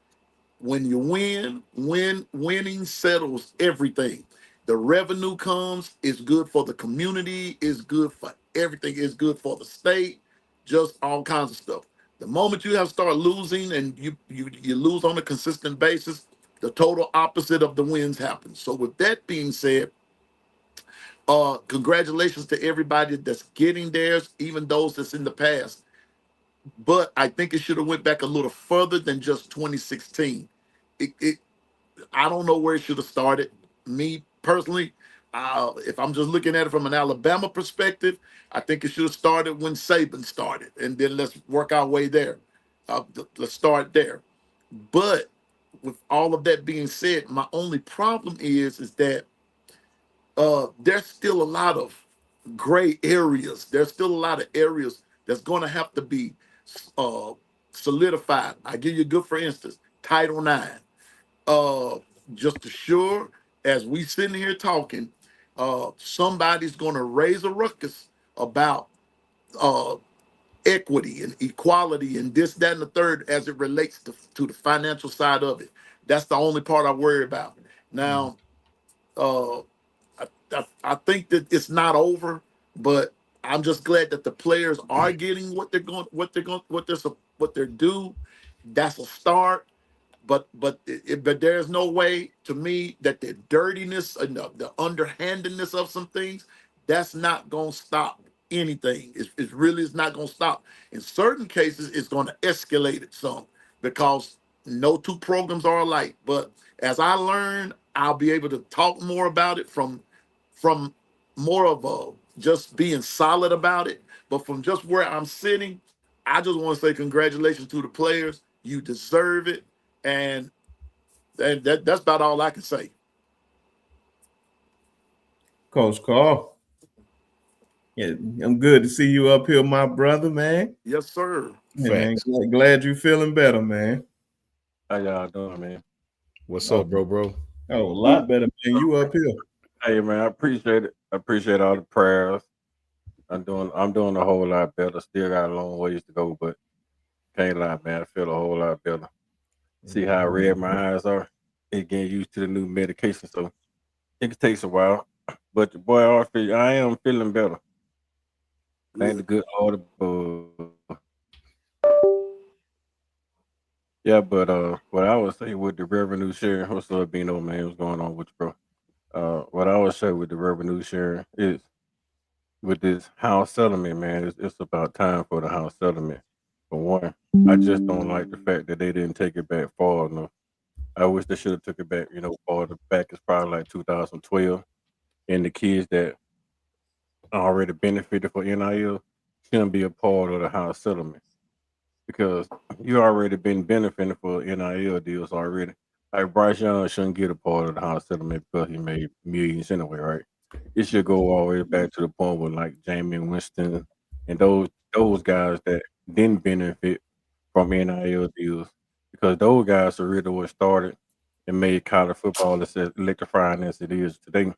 Speaker 4: When you winning settles everything. The revenue comes, it's good for the community, it's good for everything, it's good for the state, just all kinds of stuff. The moment you have start losing, and you lose on a consistent basis, the total opposite of the wins happens. So with that being said, congratulations to everybody that's getting theirs, even those that's in the past. But I think it should have went back a little further than just 2016. It I don't know where it should have started. Me personally, if I'm just looking at it from an Alabama perspective, I think it should have started when Saban started, and then let's work our way there. Let's start there. But with all of that being said, my only problem is that there's still a lot of gray areas. There's still a lot of areas that's going to have to be uh, solidified. I give you a good, for instance, Title IX. Just assure, as we sitting here talking, somebody's going to raise a ruckus about uh, equity and equality and this, that, and the third as it relates to the financial side of it. That's the only part I worry about. Now, uh, I think that it's not over, but I'm just glad that the players are getting what they're due. That's a start. But there's no way to me that the dirtiness and the underhandedness of some things, that's not gonna stop anything. It really is not gonna stop. In certain cases, it's gonna escalate it some. because no two programs are alike. But as I learn, I'll be able to talk more about it from more of a just being solid about it. But from just where I'm sitting, I just want to say congratulations to the players. You deserve it, and that's about all I can say.
Speaker 1: Coach Carl. Yeah, I'm good to see you up here, my brother, man.
Speaker 4: Yes, sir.
Speaker 1: Yeah, man.
Speaker 2: Facts.
Speaker 1: Glad you feeling better, man.
Speaker 5: How y'all doing, man?
Speaker 2: What's
Speaker 1: Oh,
Speaker 2: up, bro?
Speaker 1: oh, a lot better, man. You up here.
Speaker 5: Hey, man, I appreciate it. I appreciate all the prayers. I'm doing a whole lot better. Still got a long ways to go, but can't lie, man. I feel a whole lot better. See how red my eyes are? It getting used to the new medication, so it takes a while. But your boy, I am feeling better. Thank the good Lord above. Yeah, but what I would say with the revenue sharing, what's up, Bino, man? What's going on with you, bro? What I would say with the revenue sharing is with this house settlement, man, it's about time for the house settlement. For one, I just don't like the fact that they didn't take it back far enough. I wish they should have took it back, farther back. It's probably like 2012, and the kids that already benefited for NIL shouldn't be a part of the house settlement because you already been benefiting for NIL deals already. Like Bryce Young shouldn't get a part of the house settlement because he made millions anyway, right? It should go all the way back to the point with like Jamie Winston and those guys that didn't benefit from NIL deals because those guys are really what started and made college football as electrifying as it is today.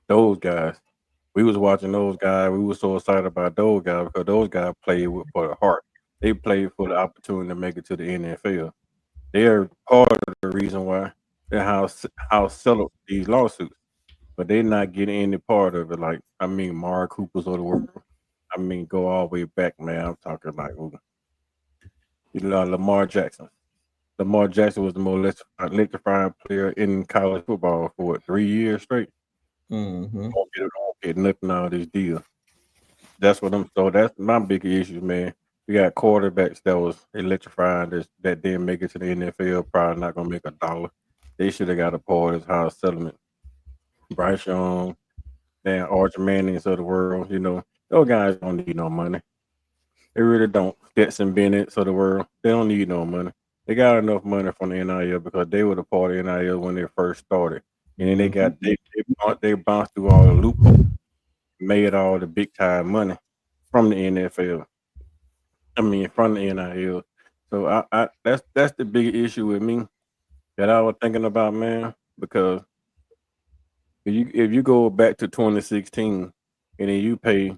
Speaker 5: Those guys, we was watching those guys. We were so excited about those guys because those guys played for the heart. They played for the opportunity to make it to the NFL. They're part of the reason why the house settled these lawsuits, but they're not getting any part of it. Like I mean, Mark Cooper's of the world. I mean, go all the way back, man. I'm talking like Lamar Jackson. Lamar Jackson was the most electrifying player in college football for 3 years straight.
Speaker 1: Mm-hmm.
Speaker 5: Don't get nothing out of this deal. That's what I'm. So that's my big issue, man. We got quarterbacks that was electrifying that didn't make it to the NFL. Probably not gonna make a dollar. They should have got a part of this house settlement. Bryce Young, and Arch Mannings of the world. Those guys don't need no money. They really don't. Stetson Bennett's of the world. They don't need no money. They got enough money from the NIL because they were the part of NIL when they first started, and then they bounced through all the loopholes, made all the big time money from the NFL. I mean, from the NIL. So I that's the big issue with me that I was thinking about, man. Because if you go back to 2016 and then you pay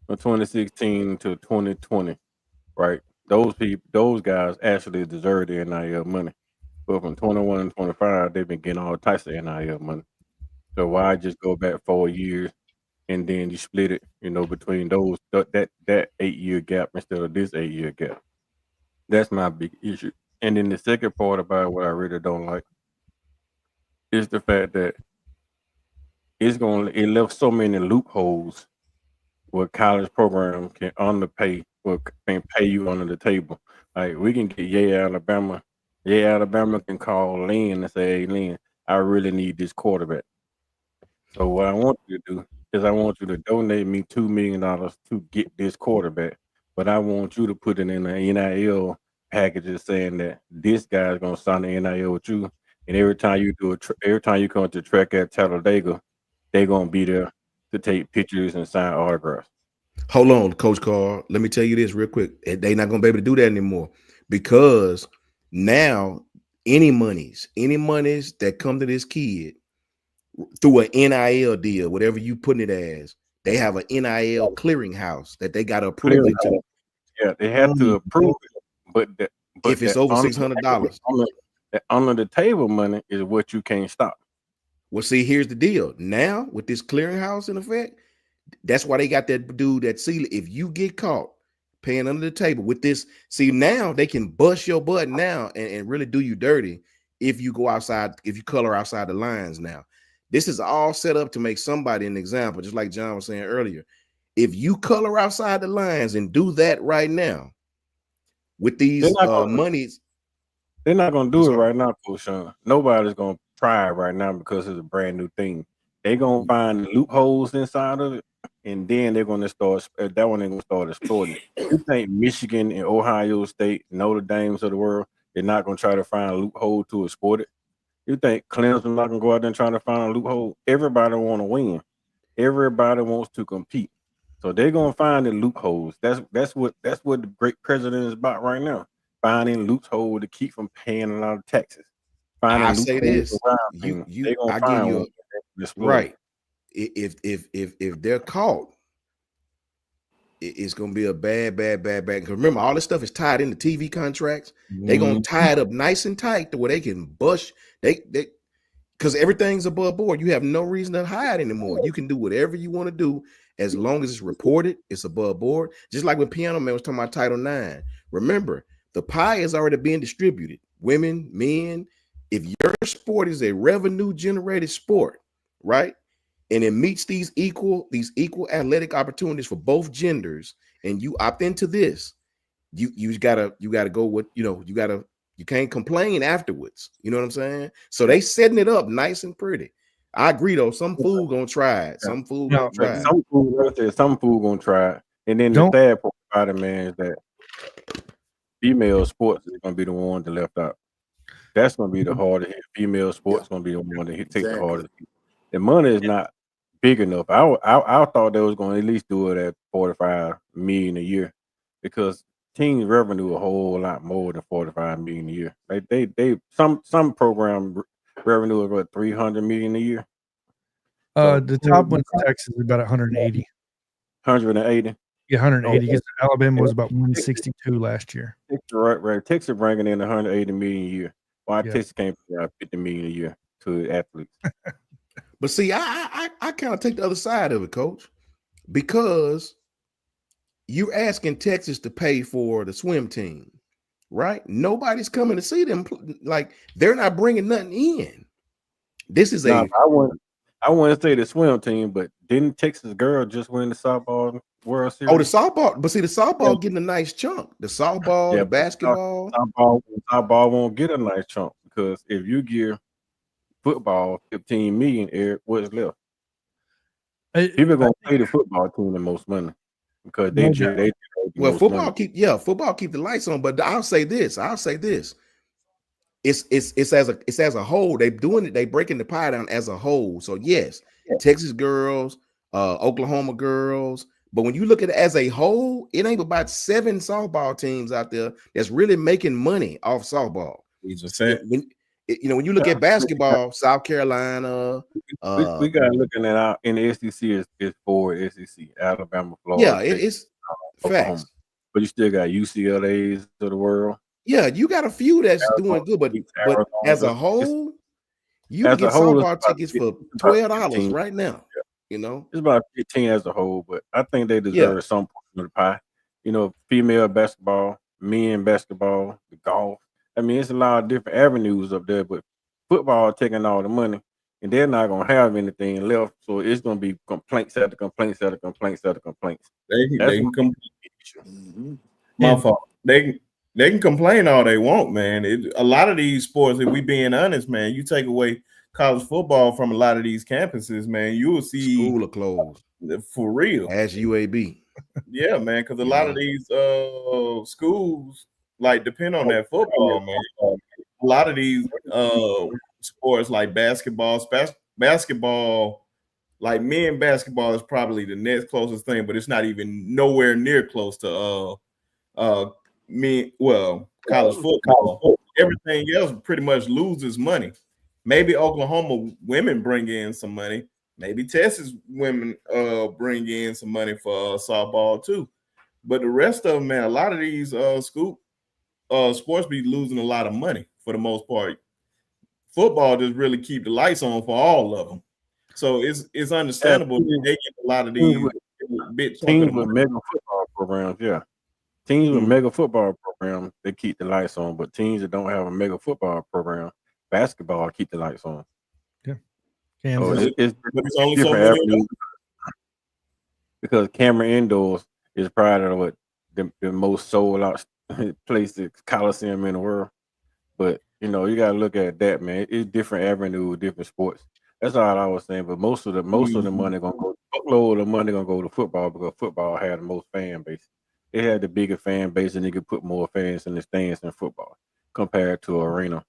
Speaker 5: from 2016 to 2020, right? Those guys actually deserve the NIL money. But from 21 and 25, they've been getting all types of NIL money. So why just go back 4 years and then you split it, between that 8 year gap instead of this 8 year gap? That's my big issue. And then the second part about what I really don't like is the fact that it left so many loopholes where college programs can underpay or can pay you under the table. Like we can get Alabama. Alabama can call Lynn and say, "Hey, Lynn, I really need this quarterback." So what I want you to do is I want you to donate me $2 million to get this quarterback, but I want you to put it in the NIL packages saying that this guy's gonna sign the NIL with you, and every time you every time you come to track at Talladega, they're gonna be there to take pictures and sign autographs.
Speaker 2: Hold on, Coach Carl. Let me tell you this real quick. They're not gonna be able to do that anymore because now any monies that come to this kid through an NIL deal, whatever you putting it as, they have an NIL clearinghouse that they got to approve it to.
Speaker 5: Yeah, they have to approve it, but
Speaker 2: if it's over $600,
Speaker 5: the under the table money is what you can't stop.
Speaker 2: Well, see, here's the deal. Now with this clearinghouse in effect, that's why they got that dude that seal. If you get caught paying under the table with this, see, now they can bust your butt now and really do you dirty if you go outside, if you color outside the lines. Now this is all set up to make somebody an example, just like John was saying earlier. If you color outside the lines and do that right now, with these monies.
Speaker 5: They're not gonna do it right now, Coach Sean. Nobody's gonna try it right now because it's a brand new thing. They're gonna find loopholes inside of it, and then they're gonna start that one. They're gonna start exploiting it. You think Michigan and Ohio State, Notre Dames of the world, they're not gonna try to find a loophole to exploit it? You think Clemson not gonna go out there and try to find a loophole? Everybody want to win. Everybody wants to compete. So they're gonna find the loopholes. That's what the great president is about right now. Finding loopholes to keep from paying a lot of taxes.
Speaker 2: I say this,
Speaker 5: they gonna find one.
Speaker 2: Right. If they're caught, it's gonna be a bad. Because remember, all this stuff is tied into TV contracts. They're gonna tie it up nice and tight to where they can bust. They because everything's above board. You have no reason to hide anymore. You can do whatever you want to do as long as it's reported. It's above board. Just like when Piano Man was talking about Title IX. Remember, the pie is already being distributed. Women, men. If your sport is a revenue generated sport, right, and it meets these equal athletic opportunities for both genders, and you opt into this, you gotta go with, you can't complain afterwards. You know what I'm saying? So they setting it up nice and pretty. I agree though. Some fool gonna try it. Some fool gonna try it.
Speaker 5: Some fool gonna try it. And then the sad part about it, man, is that female sports is gonna be the one that left out. That's gonna be the hardest hit. Female sports gonna be the one that take the hardest hit. The money is not big enough. I thought they was gonna at least do it at 45 million a year, because teams revenue a whole lot more than 45 million a year. They some program revenue is what, 300 million a year.
Speaker 3: The top one in Texas is about 180.
Speaker 5: 180.
Speaker 3: Yeah, 180. Because Alabama was about 162 last year.
Speaker 5: Right. Texas bringing in 180 million a year. Why Texas can't pay out 50 million a year to athletes?
Speaker 2: But see, I kind of take the other side of it, Coach, because you're asking Texas to pay for the swim team, right? Nobody's coming to see them. Like, they're not bringing nothing in. This is I
Speaker 5: wouldn't say the swim team, but didn't Texas girl just win the softball World Series?
Speaker 2: Oh, the softball. But see, the softball getting a nice chunk. The softball, the basketball.
Speaker 5: Softball won't get a nice chunk, because if you give football 15 million, Eric, what's left? People are gonna pay the football team the most money, because they
Speaker 2: football keep the lights on. But I'll say this. It's as a whole. They breaking the pie down as a whole. So yes, Texas girls, Oklahoma girls. But when you look at it as a whole, it ain't about 7 softball teams out there that's really making money off softball. When you look at basketball, South Carolina,
Speaker 5: we got looking at out in the SEC is 4 SEC, Alabama, Florida.
Speaker 2: Yeah, it's
Speaker 5: Oklahoma.
Speaker 2: facts.
Speaker 5: But you still got UCLA's of the world.
Speaker 2: Yeah, you got a few that's doing good, but as a whole, you can get softball tickets for $12 right now.
Speaker 5: It's about 15 as a whole, but I think they deserve some portion of the pie. Female basketball, men basketball, the golf. I mean, it's a lot of different avenues up there, but football taking all the money, and they're not gonna have anything left. So it's gonna be complaints after complaints after complaints after complaints.
Speaker 1: My fault. They can complain all they want, man. A lot of these sports, if we being honest, man, you take away college football from a lot of these campuses, man, you will see
Speaker 2: school are closed
Speaker 1: for real.
Speaker 2: As UAB.
Speaker 1: Yeah, man, because a lot of these schools like depend on that football, man. A lot of these sports like basketball, like men basketball is probably the next closest thing, but it's not even nowhere near close to college football. Everything else pretty much loses money. Maybe Oklahoma women bring in some money. Maybe Texas women bring in some money for softball too. But the rest of them, man, a lot of these sports be losing a lot of money for the most part. Football just really keep the lights on for all of them. So it's understandable that they get a lot of these
Speaker 5: teams with mega football programs. Yeah, teams with mega football programs, they keep the lights on. But teams that don't have a mega football program, basketball keep the lights on.
Speaker 3: Yeah,
Speaker 5: it's only different avenues, because Cameron Indoors is probably the most sold out place, the Coliseum in the world. But you gotta look at that, man. It's different avenue, different sports. That's all I was saying. But most of the money gonna go, fuckload of money gonna go to football because football had the most fan base. It had the bigger fan base, and they could put more fans in the stands than football compared to arena.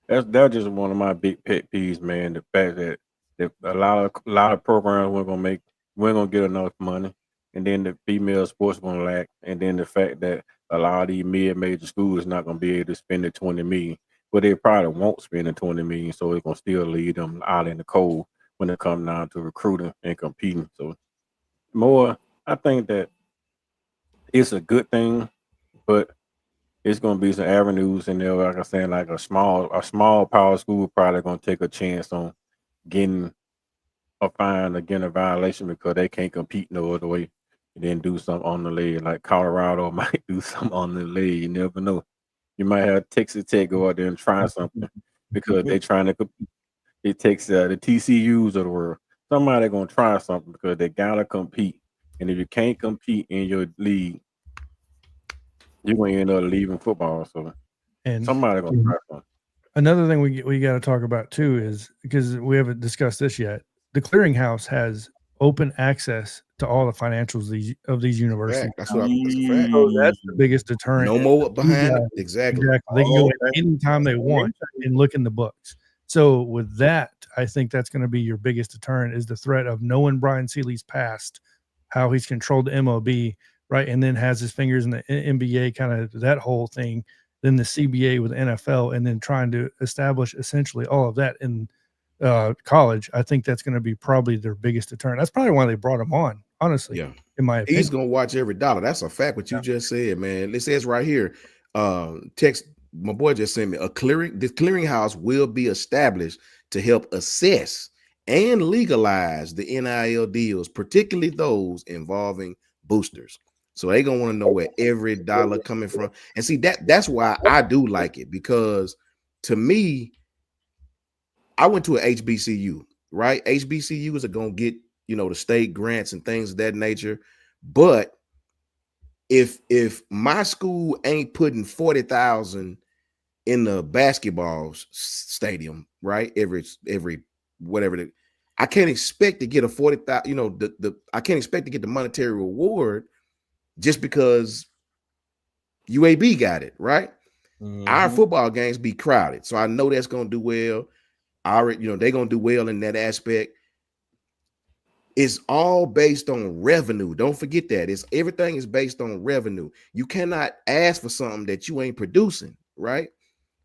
Speaker 5: That's just one of my big pet peeves, man. The fact that a lot of programs we're gonna get enough money, and then the female sports gonna lack, and then the fact that a lot of these mid-major schools not gonna be able to spend the 20 million, but they probably won't spend the 20 million, so it's gonna still leave them out in the cold when it comes down to recruiting and competing. So more, I think that it's a good thing, but it's gonna be some avenues in there. Like I said, like a small power school probably gonna take a chance on getting a fine or getting a violation because they can't compete no other way. And then do something on the leg. Like Colorado might do something on the leg. You never know. You might have Texas Tech go out there and try something because they trying to compete. It takes the TCUs of the world. Somebody gonna try something because they gotta compete. And if you can't compete in your league, you're gonna end up leaving football. So
Speaker 3: And
Speaker 5: somebody gonna try something.
Speaker 3: another thing we got to talk about too is, because we haven't discussed this yet, the clearinghouse has open access to all the financials of these universities.
Speaker 2: Fact. That's a fact.
Speaker 3: So that's the biggest deterrent.
Speaker 2: No more behind it. Exactly.
Speaker 3: Exactly. They can go
Speaker 1: Okay.
Speaker 3: anytime they want and look in the books. So with that, I think that's going to be your biggest deterrent, is the threat of knowing Brian Seeley's past, how he's controlled the MLB, right? And then has his fingers in the NBA, kind of that whole thing, then the CBA with NFL, and then trying to establish essentially all of that in college. I think that's going to be probably their biggest deterrent. That's probably why they brought him on, honestly,
Speaker 2: Yeah.
Speaker 3: in my opinion.
Speaker 2: He's gonna watch every dollar. That's a fact. What you just said, man. It says right here. Text my boy just sent me this clearinghouse will be established to help assess and legalize the NIL deals, particularly those involving boosters. So they gonna want to know where every dollar coming from. And see, that's why I do like it, because to me, I went to an HBCU, right? HBCUs are gonna get, the state grants and things of that nature. But if my school ain't putting 40,000 in the basketball stadium, right? Every whatever, I can't expect to get a 40,000. I can't expect to get the monetary reward just because UAB got it, right? Our football games be crowded, so I know that's gonna do well. I already, they're gonna do well in that aspect. It's all based on revenue. Don't forget that. Everything is based on revenue. You cannot ask for something that you ain't producing, right?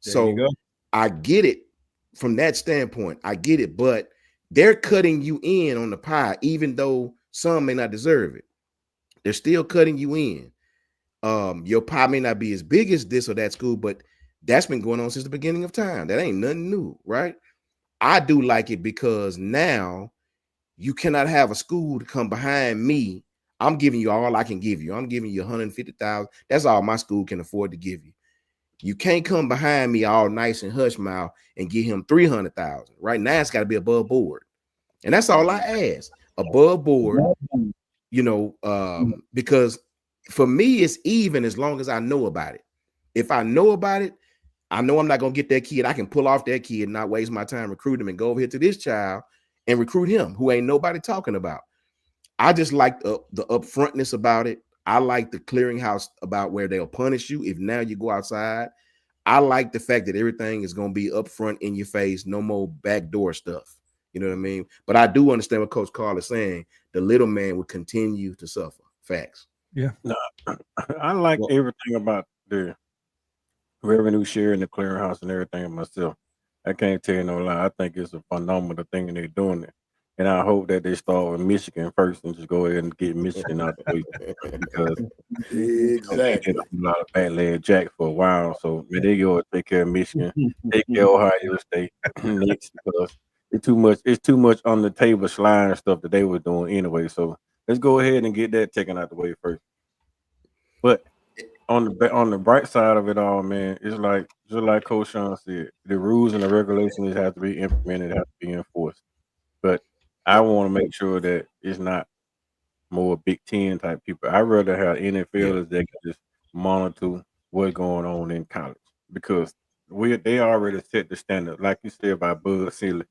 Speaker 1: There you go.
Speaker 2: I get it from that standpoint. I get it, but they're cutting you in on the pie, even though some may not deserve it. They're still cutting you in. Your pie may not be as big as this or that school, but that's been going on since the beginning of time. That ain't nothing new, right? I do like it because now you cannot have a school to come behind me. I'm giving you all I can give you. I'm giving you 150,000. That's all my school can afford to give you. You can't come behind me all nice and hush mouth and give him 300,000. Right now, it's got to be above board, and that's all I ask. Above board, because for me, it's even as long as I know about it. If I know about it, I know I'm not gonna get that kid. I can pull off that kid and not waste my time recruiting him and go over here to this child and recruit him, who ain't nobody talking about. I just like the upfrontness about it. I like the clearinghouse about where they'll punish you if now you go outside. I like the fact that everything is going to be upfront in your face, no more backdoor stuff. You know what I mean? But I do understand what Coach Carl is saying. The little man will continue to suffer. Facts.
Speaker 3: Yeah.
Speaker 5: No, I like everything about the revenue share and the clearinghouse and everything myself. I can't tell you no lie. I think it's a phenomenal thing and they're doing it. And I hope that they start with Michigan first and just go ahead and get Michigan out the way, because they
Speaker 4: Exactly.
Speaker 5: did a lot of bad Jack for a while. So they go and take care of Michigan, take care of Ohio State next, because it's too much on the table slime stuff that they were doing anyway. So let's go ahead and get that taken out the way first. But on the bright side of it all, man, it's like just like Coach Sean said, the rules and the regulations have to be implemented, have to be enforced. But I want to make sure that it's not more Big Ten type people. I'd rather have
Speaker 2: Yeah.
Speaker 5: NFLers that can just monitor what's going on in college because they already set the standard, like you said by Bud Selig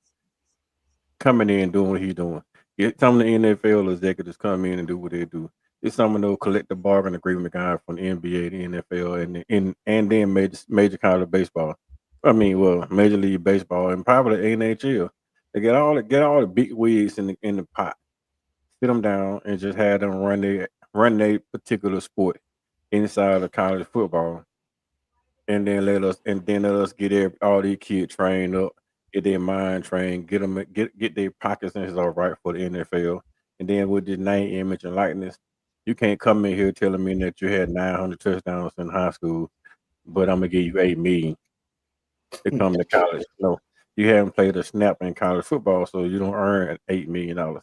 Speaker 5: coming in doing what he's doing. Get some of the NFL executives come in and do what they do. It's some of those collective bargaining agreement guys from the NBA, the NFL, and then major college baseball. I mean, well, Major League Baseball and probably NHL. They get all the big wigs in the pot, sit them down, and just have them run their particular sport inside of college football, and then let us get all these kids trained up, get their mind trained, get their pockets and all right for the NFL, and then with the name, image, and likeness, you can't come in here telling me that you had 900 touchdowns in high school, but I'm gonna give you 8 million to come to college. No, you haven't played a snap in college football, so you don't earn $8 million.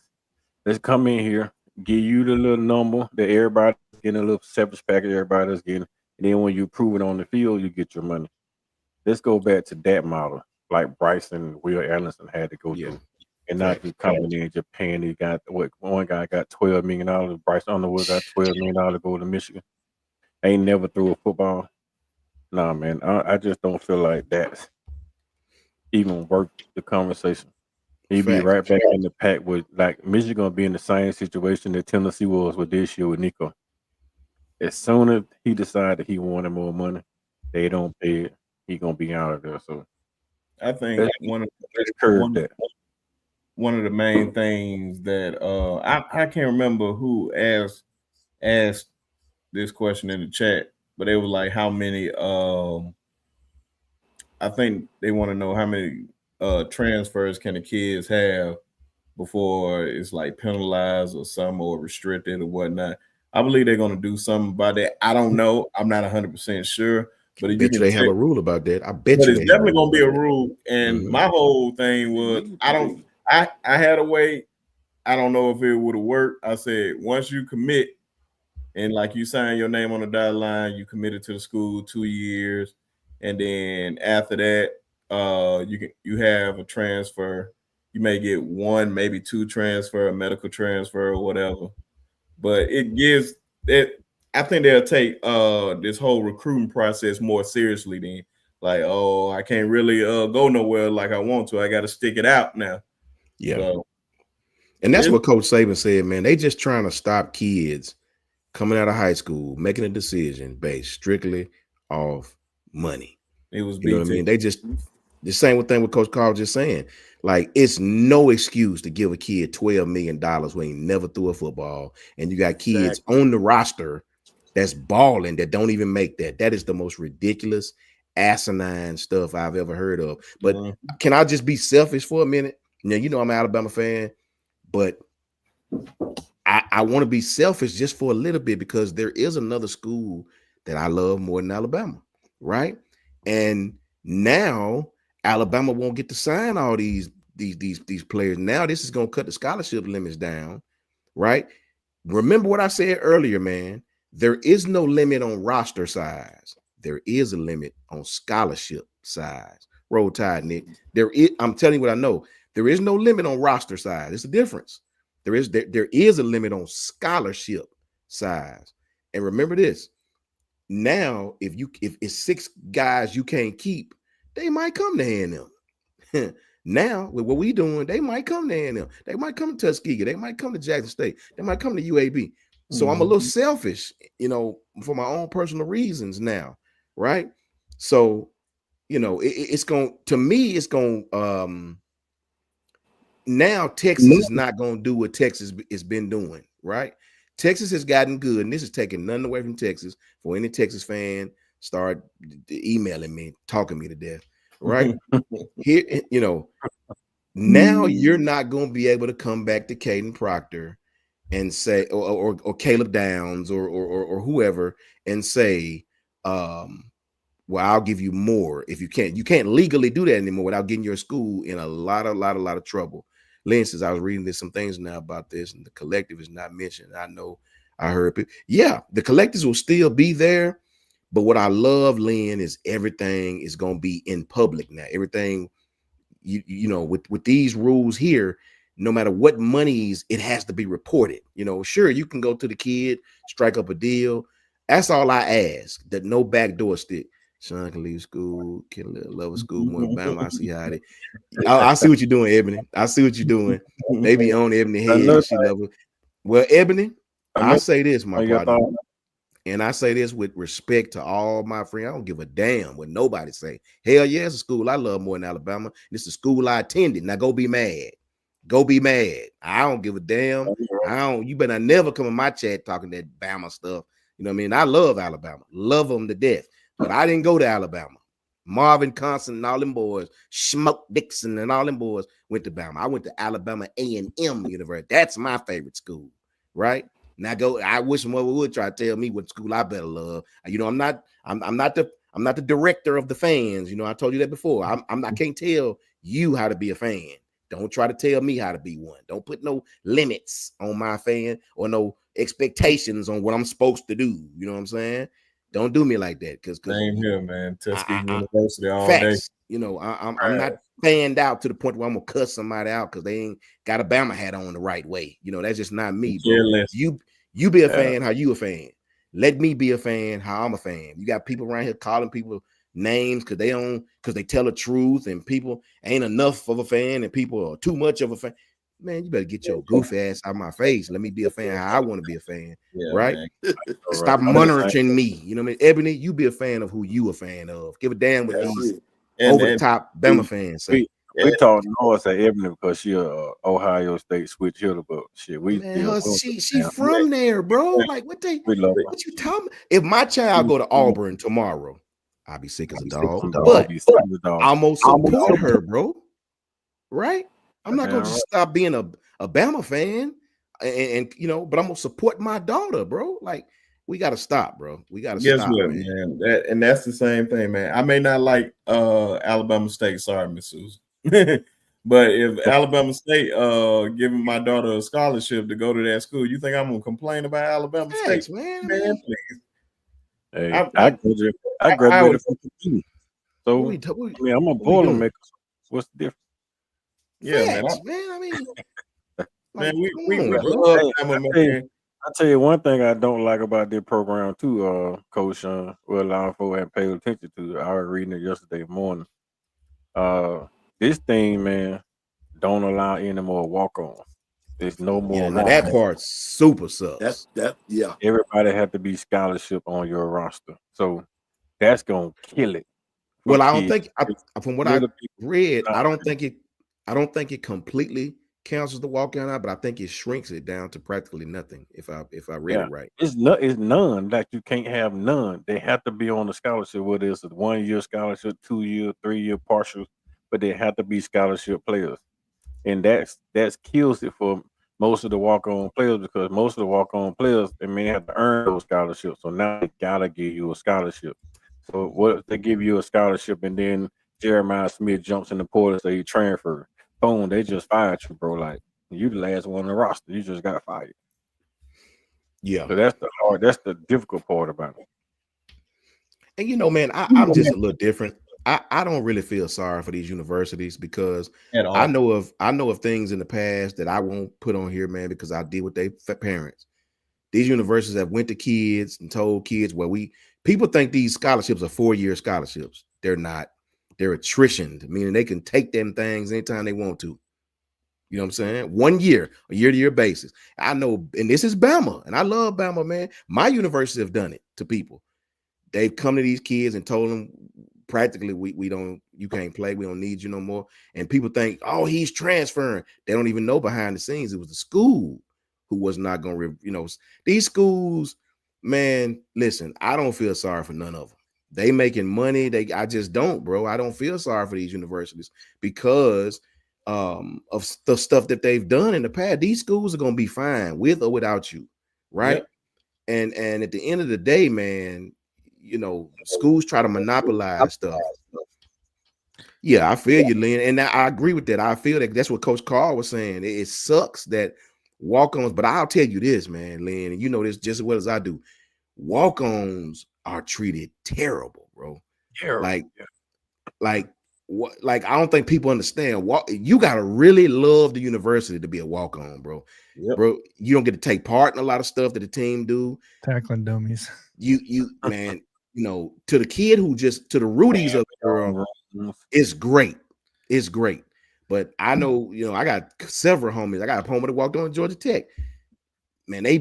Speaker 5: Let's come in here, give you the little number that everybody's getting, a little separate package everybody's getting, and then when you prove it on the field, you get your money. Let's go back to that model, like Bryson and Will Anderson had to go
Speaker 2: Yeah.
Speaker 5: through, and not just coming in Japan. He got what one guy got $12 million. Bryce Underwood got $12 million to go to Michigan. Ain't never threw a football. Nah, man, I just don't feel like that's even worth the conversation. He'd be
Speaker 2: Facts.
Speaker 5: right back in the pack with like Michigan gonna be in the same situation that Tennessee was with this year with Nico. As soon as he decided he wanted more money, they don't pay it. He gonna be out of there. So
Speaker 1: I think
Speaker 5: let's, let's curve that.
Speaker 1: one of the main things that I can't remember who asked this question in the chat, but it was like how many I think they want to know how many transfers can the kids have before it's like penalized or some or restricted or whatnot. I believe they're going to do something about that. I don't know. I'm not 100% sure, but
Speaker 2: Bet you they have a rule about that. I bet
Speaker 1: but
Speaker 2: you
Speaker 1: it's
Speaker 2: they
Speaker 1: definitely going to be a rule. And
Speaker 2: Mhm.
Speaker 1: my whole thing was I had a way. I don't know if it would have worked. I said once you commit and like you sign your name on the dotted line, you committed to the school 2 years, and then after that, you have a transfer. You may get one, maybe two transfer, a medical transfer or whatever. But it gives it. I think they'll take this whole recruiting process more seriously than like, oh, I can't really go nowhere like I want to. I got to stick it out now.
Speaker 2: Yeah.
Speaker 1: So,
Speaker 2: And that's what Coach Saban said, man. They just trying to stop kids coming out of high school, making a decision based strictly off money.
Speaker 1: it was
Speaker 2: You know what I
Speaker 1: BT.
Speaker 2: mean? They just the same thing with Coach Carl just saying. Like, it's no excuse to give a kid $12 million when he never threw a football, and you got kids on the roster that's balling that don't even make that. That is the most ridiculous, asinine stuff I've ever heard of. But can I just be selfish for a minute? Now, you know I'm an Alabama fan, but I want to be selfish just for a little bit because there is another school that I love more than Alabama, right? And now Alabama won't get to sign all these players. Now this is going to cut the scholarship limits down, right? Remember what I said earlier, man. There is no limit on roster size. There is a limit on scholarship size. Roll Tide, Nick. I'm telling you what I know. There is no limit on roster size. It's a difference. There is a limit on scholarship size. And remember this. Now, if it's 6 guys you can't keep, they might come to A&M. Now, with what we doing, they might come to A&M. They might come to Tuskegee. They might come to Jackson State. They might come to UAB. So I'm a little selfish, for my own personal reasons now, right? So, it's going to me, it's going now Texas is not going to do what Texas has been doing, right? Texas has gotten good, and this is taking nothing away from Texas. For any Texas fan, start emailing me, talking me to death, right? Here, now you're not going to be able to come back to Caden Proctor and say, or Caleb Downs or whoever, and say, well, I'll give you more if you can't. You can't legally do that anymore without getting your school in a lot of trouble. Lynn says, I was reading some things now about this, and the collective is not mentioned. I know I heard people. Yeah, the collectives will still be there. But what I love, Lynn, is everything is going to be in public now. Everything, with these rules here, no matter what monies, it has to be reported. Sure, you can go to the kid, strike up a deal. That's all I ask. That no backdoor stick. Sean can leave school, can love a school more than Bama. I see how they. I see what you're doing, Ebony. I see what you're doing. They be on Ebony head
Speaker 5: Another
Speaker 2: and she love it. Well, Ebony, I
Speaker 5: Another
Speaker 2: say this, my
Speaker 5: thing your
Speaker 2: partner,
Speaker 5: thought?
Speaker 2: and I say this with respect to all my friends. I don't give a damn what nobody say. Hell yeah, it's a school I love more than Alabama. It's a school I attended. Now go be mad. Go be mad. I don't give a damn. I don't. You better never come in my chat talking that Bama stuff. You know what I mean? I love Alabama, love them to death, but I didn't go to Alabama. Marvin Constant and all them boys, Smoke Dixon and all them boys went to Bama. I went to Alabama A&M University. That's my favorite school, right? Now go. I wish someone would try to tell me what school I better love. You know, I'm not the director of the fans. You know, I told you that before. I can't tell you how to be a fan. Don't try to tell me how to be one. Don't put no limits on my fan or no expectations on what I'm supposed to do. You know what I'm saying? Don't do me like that. Because
Speaker 1: same here, man. Tuskegee
Speaker 2: I,
Speaker 1: University all
Speaker 2: facts.
Speaker 1: day.
Speaker 2: You know, I'm not fanned out to the point where I'm gonna cuss somebody out because they ain't got a Bama hat on the right way. You know, that's just not me, bro. You be a fan how you a fan. Let me be a fan how I'm a fan. You got people around here calling people names because they tell the truth, and people ain't enough of a fan, and people are too much of a fan. Man, you better get your goof ass out of my face. Let me be a fan how I want to be a fan, right? Stop monitoring me. You know what I mean? Ebony, you be a fan of who you a fan of. Give a damn what these over the top Bama fans say.
Speaker 5: We talk North at Ebony because she a Ohio State switch hitter, but shit, we
Speaker 2: man, she from there, bro. Like what you talking? If my child go to Auburn tomorrow, I'll be sick as a dog. But I'm gonna support her, bro. Right? I'm not gonna just stop being a Bama fan, and you know, but I'm gonna support my daughter, bro. Like we gotta stop, bro. We gotta stop,
Speaker 1: what,
Speaker 2: man.
Speaker 1: And that's the same thing, man. I may not like Alabama State. Sorry, Miss Susan. But if Alabama State giving my daughter a scholarship to go to that school, you think I'm gonna complain about Alabama State?
Speaker 2: Man,
Speaker 1: please.
Speaker 5: Hey, I graduated from Kentucky. So I'm a Boilermaker. What's the difference?
Speaker 1: Yeah,
Speaker 2: man. I mean,
Speaker 5: I tell you one thing I don't like about this program too, Coach Sean. Well, a lot of folks haven't paid attention to. I was reading it yesterday morning. This thing, man, don't allow any more walk-ons. There's no more.
Speaker 2: Yeah, now that part super sucks.
Speaker 5: Everybody have to be scholarship on your roster, so that's gonna kill it.
Speaker 2: Well, I don't think from what I read, I don't think it completely cancels the walk-on out, but I think it shrinks it down to practically nothing. If I read it right,
Speaker 5: it's none. Like you can't have none. They have to be on the scholarship. Whether it's a 1 year scholarship, 2 year, 3 year partial, but they have to be scholarship players, and that's kills it for most of the walk-on players because most of the walk-on players they may have to earn those scholarships. So now they gotta give you a scholarship. So what if they give you a scholarship and then Jeremiah Smith jumps in the portal and say you transfer? Boom, they just fired you, bro. Like you the last one on the roster. You just got fired.
Speaker 2: Yeah.
Speaker 5: So that's the difficult part about it.
Speaker 2: And you know, man, I'm just a little different. I don't really feel sorry for these universities because I know of things in the past that I won't put on here, man, because I deal with their parents. These universities have went to kids and told kids people think these scholarships are 4-year scholarships. They're not. They're attrition, meaning they can take them things anytime they want to. You know what I'm saying? 1 year, a year-to-year basis. I know, and this is Bama, and I love Bama, man. My university have done it to people. They've come to these kids and told them practically you can't play, we don't need you no more. And people think, oh, he's transferring. They don't even know behind the scenes it was the school who was not going to, these schools, man, listen, I don't feel sorry for none of them. They making money. I just don't, bro. I don't feel sorry for these universities because of the stuff that they've done in the past. These schools are going to be fine with or without you, right? Yep. And at the end of the day, man, schools try to monopolize stuff. Yeah, I feel you, Lynn, and I agree with that. I feel that's what Coach Carl was saying. It sucks that walk-ons, but I'll tell you this, man, Lynn, and you know this just as well as I do. Walk-ons are treated terrible, bro. Terrible. Like I don't think people understand. You gotta really love the university to be a walk-on, bro. Yep. Bro, you don't get to take part in a lot of stuff that the team do.
Speaker 3: Tackling dummies.
Speaker 2: man, to the kid to the Rudies of the world, it's great. It's great. But I know, I got several homies. I got a homie that walked on Georgia Tech. Man, they I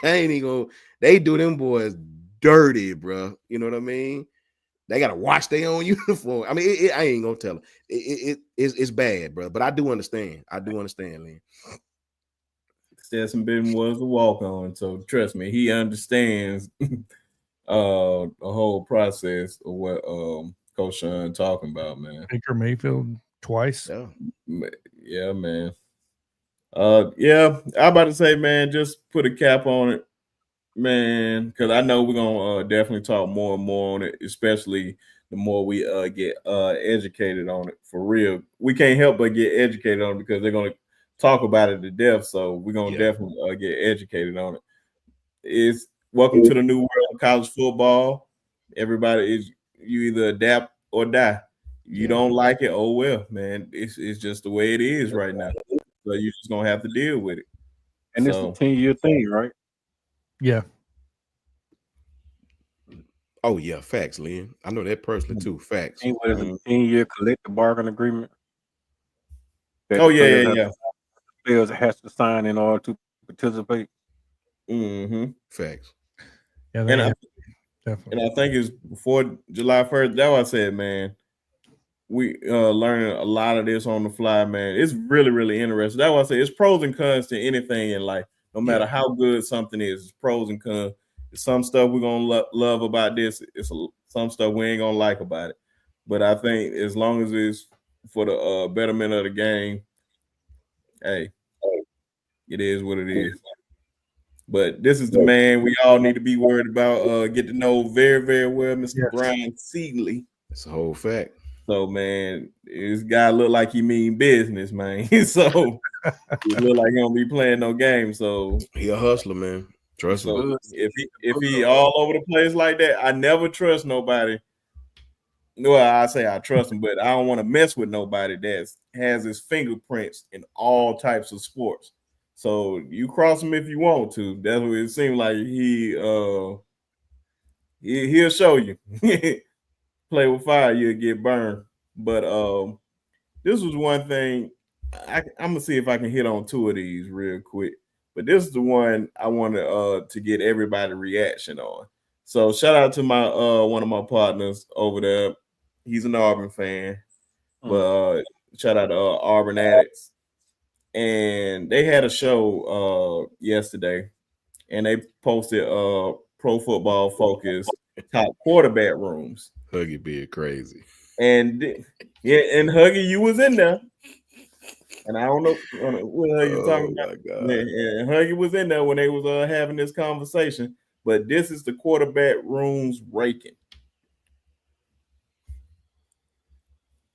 Speaker 2: ain't even gonna, they do them boys dirty, bro. You know what I mean? They gotta wash their own uniform. I mean, I ain't gonna tell them. It's bad, bro. But I do understand. Lynn.
Speaker 1: Stetson Bennett was a walk on, so trust me, he understands the whole process of what Coach Sean talking about, man.
Speaker 3: Baker Mayfield twice.
Speaker 1: Yeah, man. Yeah, I'm about to say, man, just put a cap on it, man, because I know we're gonna definitely talk more and more on it, especially the more we get educated on it. For real, we can't help but get educated on it because they're gonna talk about it to death. So we're gonna definitely get educated on it. It's welcome to the new world of college football. Everybody is, you either adapt or die. You don't like it, oh well, man. It's just the way it is right now. So you're just gonna have to deal with it.
Speaker 5: And it's a 10-year thing, right?
Speaker 3: Yeah.
Speaker 2: Oh yeah, facts, Lynn. I know that personally too. Facts.
Speaker 5: What is a 10-year collective bargain agreement?
Speaker 1: Oh yeah.
Speaker 5: Players has to sign in order to participate.
Speaker 2: Facts.
Speaker 3: Yeah,
Speaker 1: definitely. And I think it's before July 1st. That's what I said, man. We learning a lot of this on the fly, man. It's really, really interesting. That's why I say it's pros and cons to anything in life. No matter how good something is, it's pros and cons. There's some stuff we're gonna love about this. Some stuff we ain't gonna like about it. But I think as long as it's for the betterment of the game, hey, it is what it is. But this is the man we all need to be worried about. Get to know very, very well, Mr. Brian Seedley.
Speaker 2: That's a whole fact.
Speaker 1: So, man, this guy look like he mean business, man. So he look like he don't be playing no games. So
Speaker 2: he a hustler, man. Trust me.
Speaker 1: If he all over the place like that, I never trust nobody. Well, I say I trust him, but I don't want to mess with nobody that has his fingerprints in all types of sports. So you cross him if you want to. That's what it seems like. He'll show you. Play with fire, you'll get burned. But this was one thing. I'm gonna see if I can hit on two of these real quick. But this is the one I wanted to get everybody's reaction on. So shout out to my one of my partners over there. He's an Auburn fan, but shout out to Auburn Addicts. And they had a show yesterday, and they posted Pro Football Focus top quarterback rooms.
Speaker 2: Huggy being crazy.
Speaker 1: And and Huggy, you was in there. And I don't know what Huggy talking about. And Huggy was in there when they was having this conversation. But this is the quarterback rooms ranking.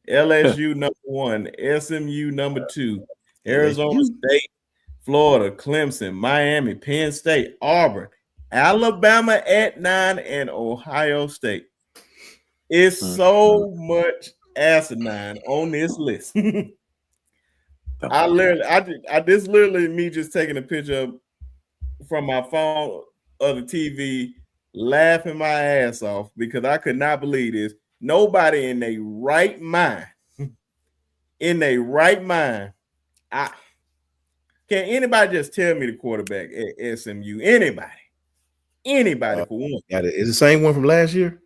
Speaker 1: LSU number 1, SMU number 2, Arizona State, Florida, Clemson, Miami, Penn State, Auburn, Alabama at 9, and Ohio State. It's so much asinine on this list. This literally me just taking a picture from my phone of the TV, laughing my ass off because I could not believe this. Nobody in their right mind, can anybody just tell me the quarterback at SMU? Anybody for one?
Speaker 2: Is the same one from last year?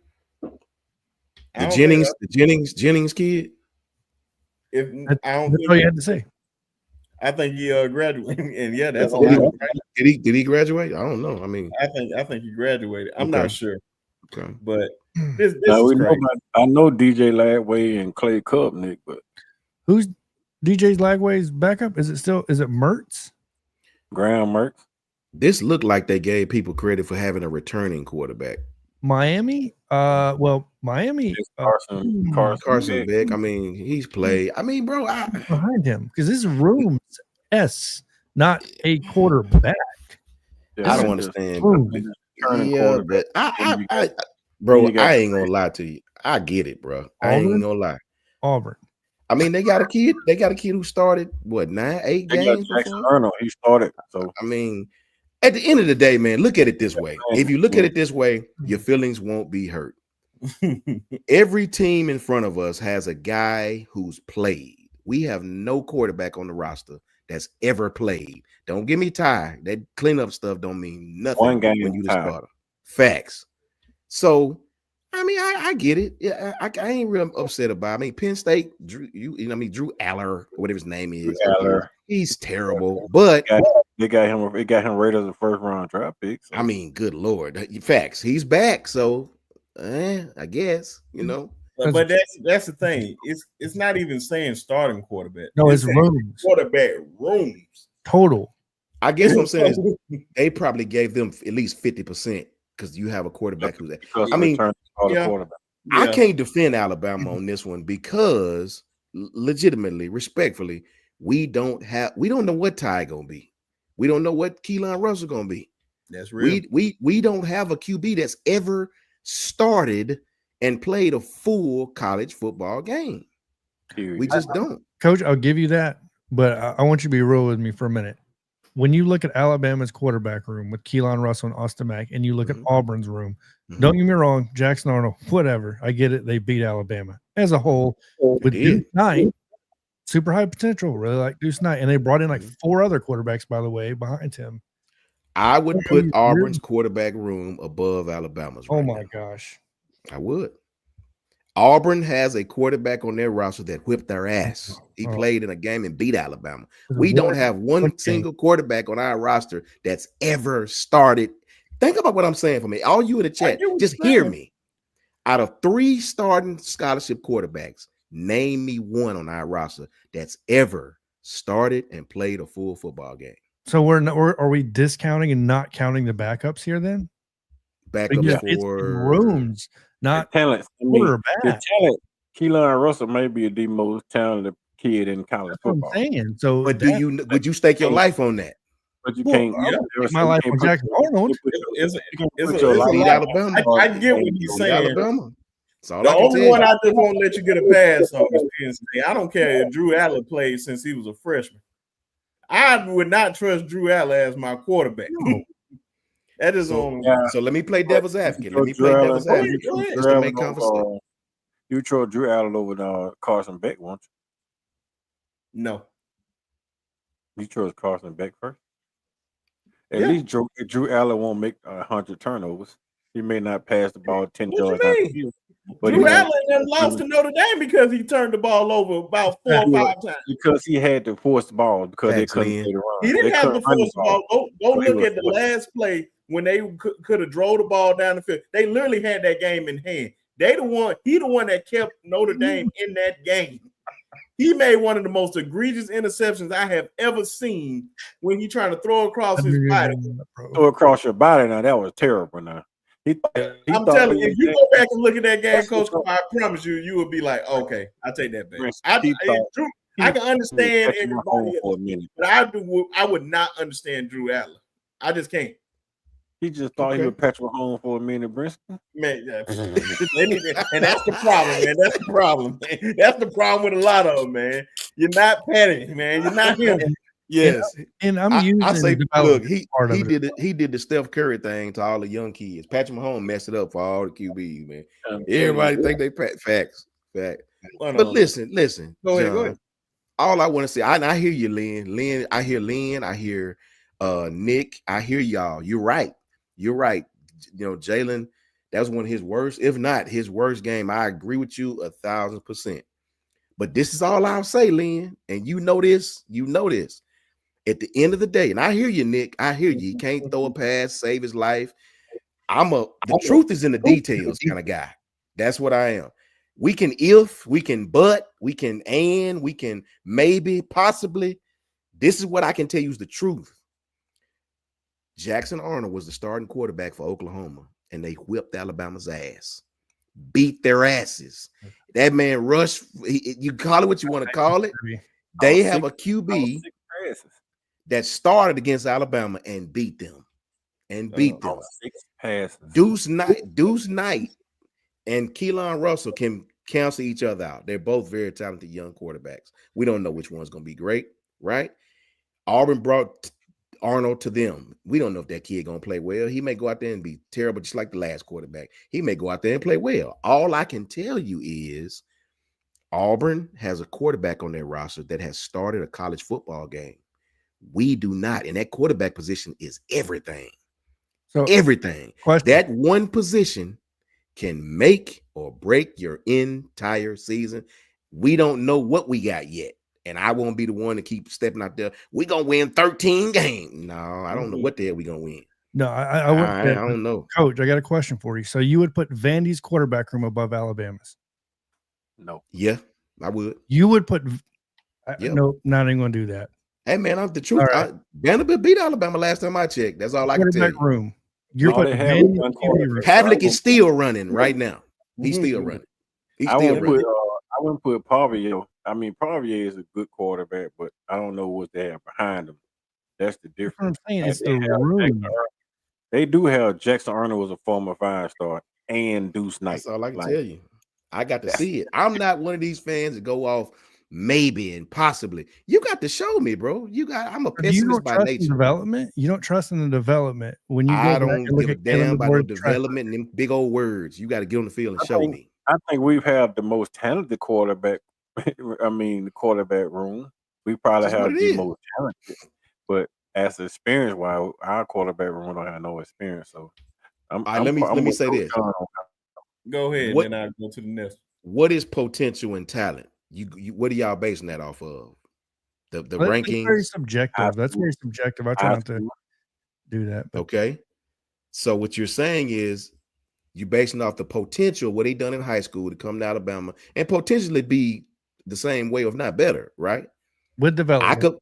Speaker 2: The Jennings kid.
Speaker 3: That's all you had to say.
Speaker 1: I think he graduated, and that's a lot.
Speaker 2: Did he graduate? I don't know. I mean,
Speaker 1: I think he graduated. I'm not sure.
Speaker 2: Okay,
Speaker 1: but this is crazy.
Speaker 5: I know DJ Lagway and Clay Cupnick, but
Speaker 3: who's DJ Lagway's backup? Is it Mertz?
Speaker 5: Graham Mertz.
Speaker 2: This looked like they gave people credit for having a returning quarterback.
Speaker 3: Miami? Miami.
Speaker 2: Carson Beck. I mean, he's played. I mean, bro,
Speaker 3: behind him because this is rooms S, not a quarterback.
Speaker 2: I don't understand. But bro, I ain't gonna lie to you. I get it, bro. I ain't gonna lie.
Speaker 3: Auburn.
Speaker 2: I mean, they got a kid. They got a kid who started what 9, 8 games.
Speaker 5: Jackson Arnold, he started. So
Speaker 2: I mean, At the end of the day, man, look at it this way. If you look at it this way, your feelings won't be hurt. Every team in front of us has a guy who's played. We have no quarterback on the roster that's ever played. Don't give me Ty. That cleanup stuff don't mean nothing
Speaker 5: One game
Speaker 2: when you the
Speaker 5: time.
Speaker 2: starter. Facts. So, I mean, I get it. Yeah, I ain't real upset about it. I mean, Penn State, Drew Aller, or whatever his name is.
Speaker 5: Aller.
Speaker 2: He's terrible, but
Speaker 5: They got him rated as a first round draft pick. So.
Speaker 2: I mean, good Lord. Facts. He's back. So I guess, you know.
Speaker 1: But that's the thing. It's not even saying starting quarterback.
Speaker 3: No, it's rooms.
Speaker 1: Quarterback rooms.
Speaker 3: Total.
Speaker 2: I guess what I'm saying is they probably gave them at least 50% because you have a quarterback who's that. I mean, I can't defend Alabama on this one because legitimately, respectfully, we don't know what Ty gonna be. We don't know what Keelan Russell gonna be.
Speaker 1: That's real.
Speaker 2: We don't have a QB that's ever started and played a full college football game. We just don't.
Speaker 3: Coach, I'll give you that, but I want you to be real with me for a minute. When you look at Alabama's quarterback room with Keelan Russell and Austin Mack, and you look at Auburn's room, don't get me wrong, Jackson Arnold, whatever. I get it. They beat Alabama as a whole with Deuce Knight, super high potential, really like Deuce Knight. And they brought in like 4 other quarterbacks, by the way, behind him.
Speaker 2: I would put Auburn's quarterback room above Alabama's.
Speaker 3: Oh my gosh.
Speaker 2: I would. Auburn has a quarterback on their roster that whipped their ass. He played in a game and beat Alabama. We don't have one single quarterback on our roster that's ever started. Think about what I'm saying for me. All you in the chat, just hear me. Out of 3 starting scholarship quarterbacks, name me one on our roster that's ever started and played a full football game.
Speaker 3: So are we discounting and not counting the backups here then?
Speaker 2: Backups
Speaker 3: for rooms, not
Speaker 5: talent. The talent. Keelan Russell may be the most talented kid in college football.
Speaker 3: What I'm saying. So,
Speaker 2: but would you stake your life on that?
Speaker 5: But you can't.
Speaker 3: My life on Jackson Arnold.
Speaker 2: Alabama.
Speaker 1: I get what he's saying.
Speaker 2: Alabama.
Speaker 1: The only one I just won't let you get a pass on is Penn State. I don't care if Drew Aller played since he was a freshman. I would not trust Drew Aller as my quarterback. That is on.
Speaker 2: So let me play devil's advocate. Let me play devil's advocate just to make conversation.
Speaker 5: You throw Drew Aller over Carson Beck, won't you?
Speaker 1: No.
Speaker 5: You chose Carson Beck first. At least Drew Aller won't make 100 turnovers. He may not pass the ball 10 yards.
Speaker 1: But Drew Aller lost to Notre Dame because he turned the ball over about 4 or 5 times.
Speaker 5: Because he had to force the ball because they couldn't get it around.
Speaker 1: He didn't have to force the ball. Go look at the last play when they could have drove the ball down the field. They literally had that game in hand. He the one that kept Notre Dame in that game. He made one of the most egregious interceptions I have ever seen when he trying to throw across his body.
Speaker 5: Throw across your body now. That was terrible now.
Speaker 1: I'm telling you, if you go back and look at that game, Coach, I promise you will be like, okay, I'll take that back. I can understand everybody else, but I would not understand Drew Aller. I just can't.
Speaker 5: He just thought he was Patrick Mahomes for a minute, Briscoe.
Speaker 1: Man, and that's the problem, man. That's the problem, man. That's the problem with a lot of them, man. You're not Patty, man. You're not him.
Speaker 2: Yes,
Speaker 3: and I
Speaker 2: say, look, he did the Steph Curry thing to all the young kids. Patrick Mahomes messed it up for all the QBs, man. Everybody think they facts. But listen.
Speaker 1: Go ahead.
Speaker 2: All I want to say, I hear you, Lynn. I hear Nick. I hear y'all. You're right. You know, Jalen, that was one of his worst, if not his worst game. I agree with you 1,000%. But this is all I'll say, Lynn. And you know this. At the end of the day, and I hear you, Nick. I hear you. He can't throw a pass, save his life. The truth is in the details kind of guy. That's what I am. We can we can we can maybe, possibly. This is what I can tell you is the truth. Jackson Arnold was the starting quarterback for Oklahoma, and they whipped Alabama's ass, beat their asses. That man rushed. You call it what you want to call it. They have a QB that started against Alabama and beat them.
Speaker 5: 6 passes.
Speaker 2: Deuce Knight and Keelan Russell can cancel each other out. They're both very talented young quarterbacks. We don't know which one's going to be great, right? Auburn brought Arnold to them. We don't know if that kid gonna play well. He may go out there and be terrible, just like the last quarterback. He may go out there and play well. All I can tell you is Auburn has a quarterback on their roster that has started a college football game. We do not, and that quarterback position is everything.
Speaker 3: So
Speaker 2: Everything.
Speaker 3: question.
Speaker 2: That one position can make or break your entire season. We don't know what we got yet. And I won't be the one to keep stepping out there. We're going to win 13 games. No, I don't know what the hell we're going to win.
Speaker 3: No, I
Speaker 2: don't know.
Speaker 3: Coach, I got a question for you. So you would put Vandy's quarterback room above Alabama's?
Speaker 5: No.
Speaker 2: Yeah, I would.
Speaker 3: You would put
Speaker 2: Yep.
Speaker 3: no, not even going to do that.
Speaker 2: Hey, man, I'm the truth.
Speaker 3: Right.
Speaker 2: Vanderbilt beat Alabama last time I checked. That's all I can tell you.
Speaker 3: Room. You're
Speaker 5: All
Speaker 3: putting
Speaker 5: they have
Speaker 3: Vandy's
Speaker 5: is one
Speaker 3: QB
Speaker 5: quarterback.
Speaker 3: room.
Speaker 2: Pavlik is still running right now. He's still running. He's
Speaker 5: I
Speaker 2: still
Speaker 5: wouldn't
Speaker 2: running.
Speaker 5: put Poirier. I mean, Poirier is a good quarterback, but I don't know what they have behind him. That's the
Speaker 3: That's what I'm
Speaker 5: difference.
Speaker 3: saying.
Speaker 5: Like,
Speaker 3: It's the room.
Speaker 5: They do have Jackson Arnold was a former 5-star and Deuce Knight.
Speaker 2: That's all I can
Speaker 5: Like,
Speaker 2: tell you. I got to see it. I'm not one of these fans that go off maybe and possibly. You got to show me, bro. I'm a pessimist by nature.
Speaker 3: Development? You don't trust in the development when you
Speaker 2: I
Speaker 3: go back
Speaker 2: don't
Speaker 3: and look
Speaker 2: give a
Speaker 3: at Kalen
Speaker 2: damn about no
Speaker 3: DeBoer's track
Speaker 2: development and them big old words. You got to get on the field and show me.
Speaker 5: I think we've had the most talented quarterback. I mean, the quarterback room. We probably
Speaker 2: That's what
Speaker 5: have
Speaker 2: it
Speaker 5: the
Speaker 2: is.
Speaker 5: most talented, but as experience, wise, our quarterback room don't have no experience. So,
Speaker 2: let me say this.
Speaker 1: Go ahead,
Speaker 2: What-
Speaker 1: and then I'll go to the next.
Speaker 2: What is potential and talent? You what are y'all basing that off of? The rankings?
Speaker 3: That's very subjective. That's very subjective. I try not to do that. But
Speaker 2: Okay. So what you're saying is you basing off the potential, what he done in high school to come to Alabama and potentially be the same way, if not better, right?
Speaker 3: with development.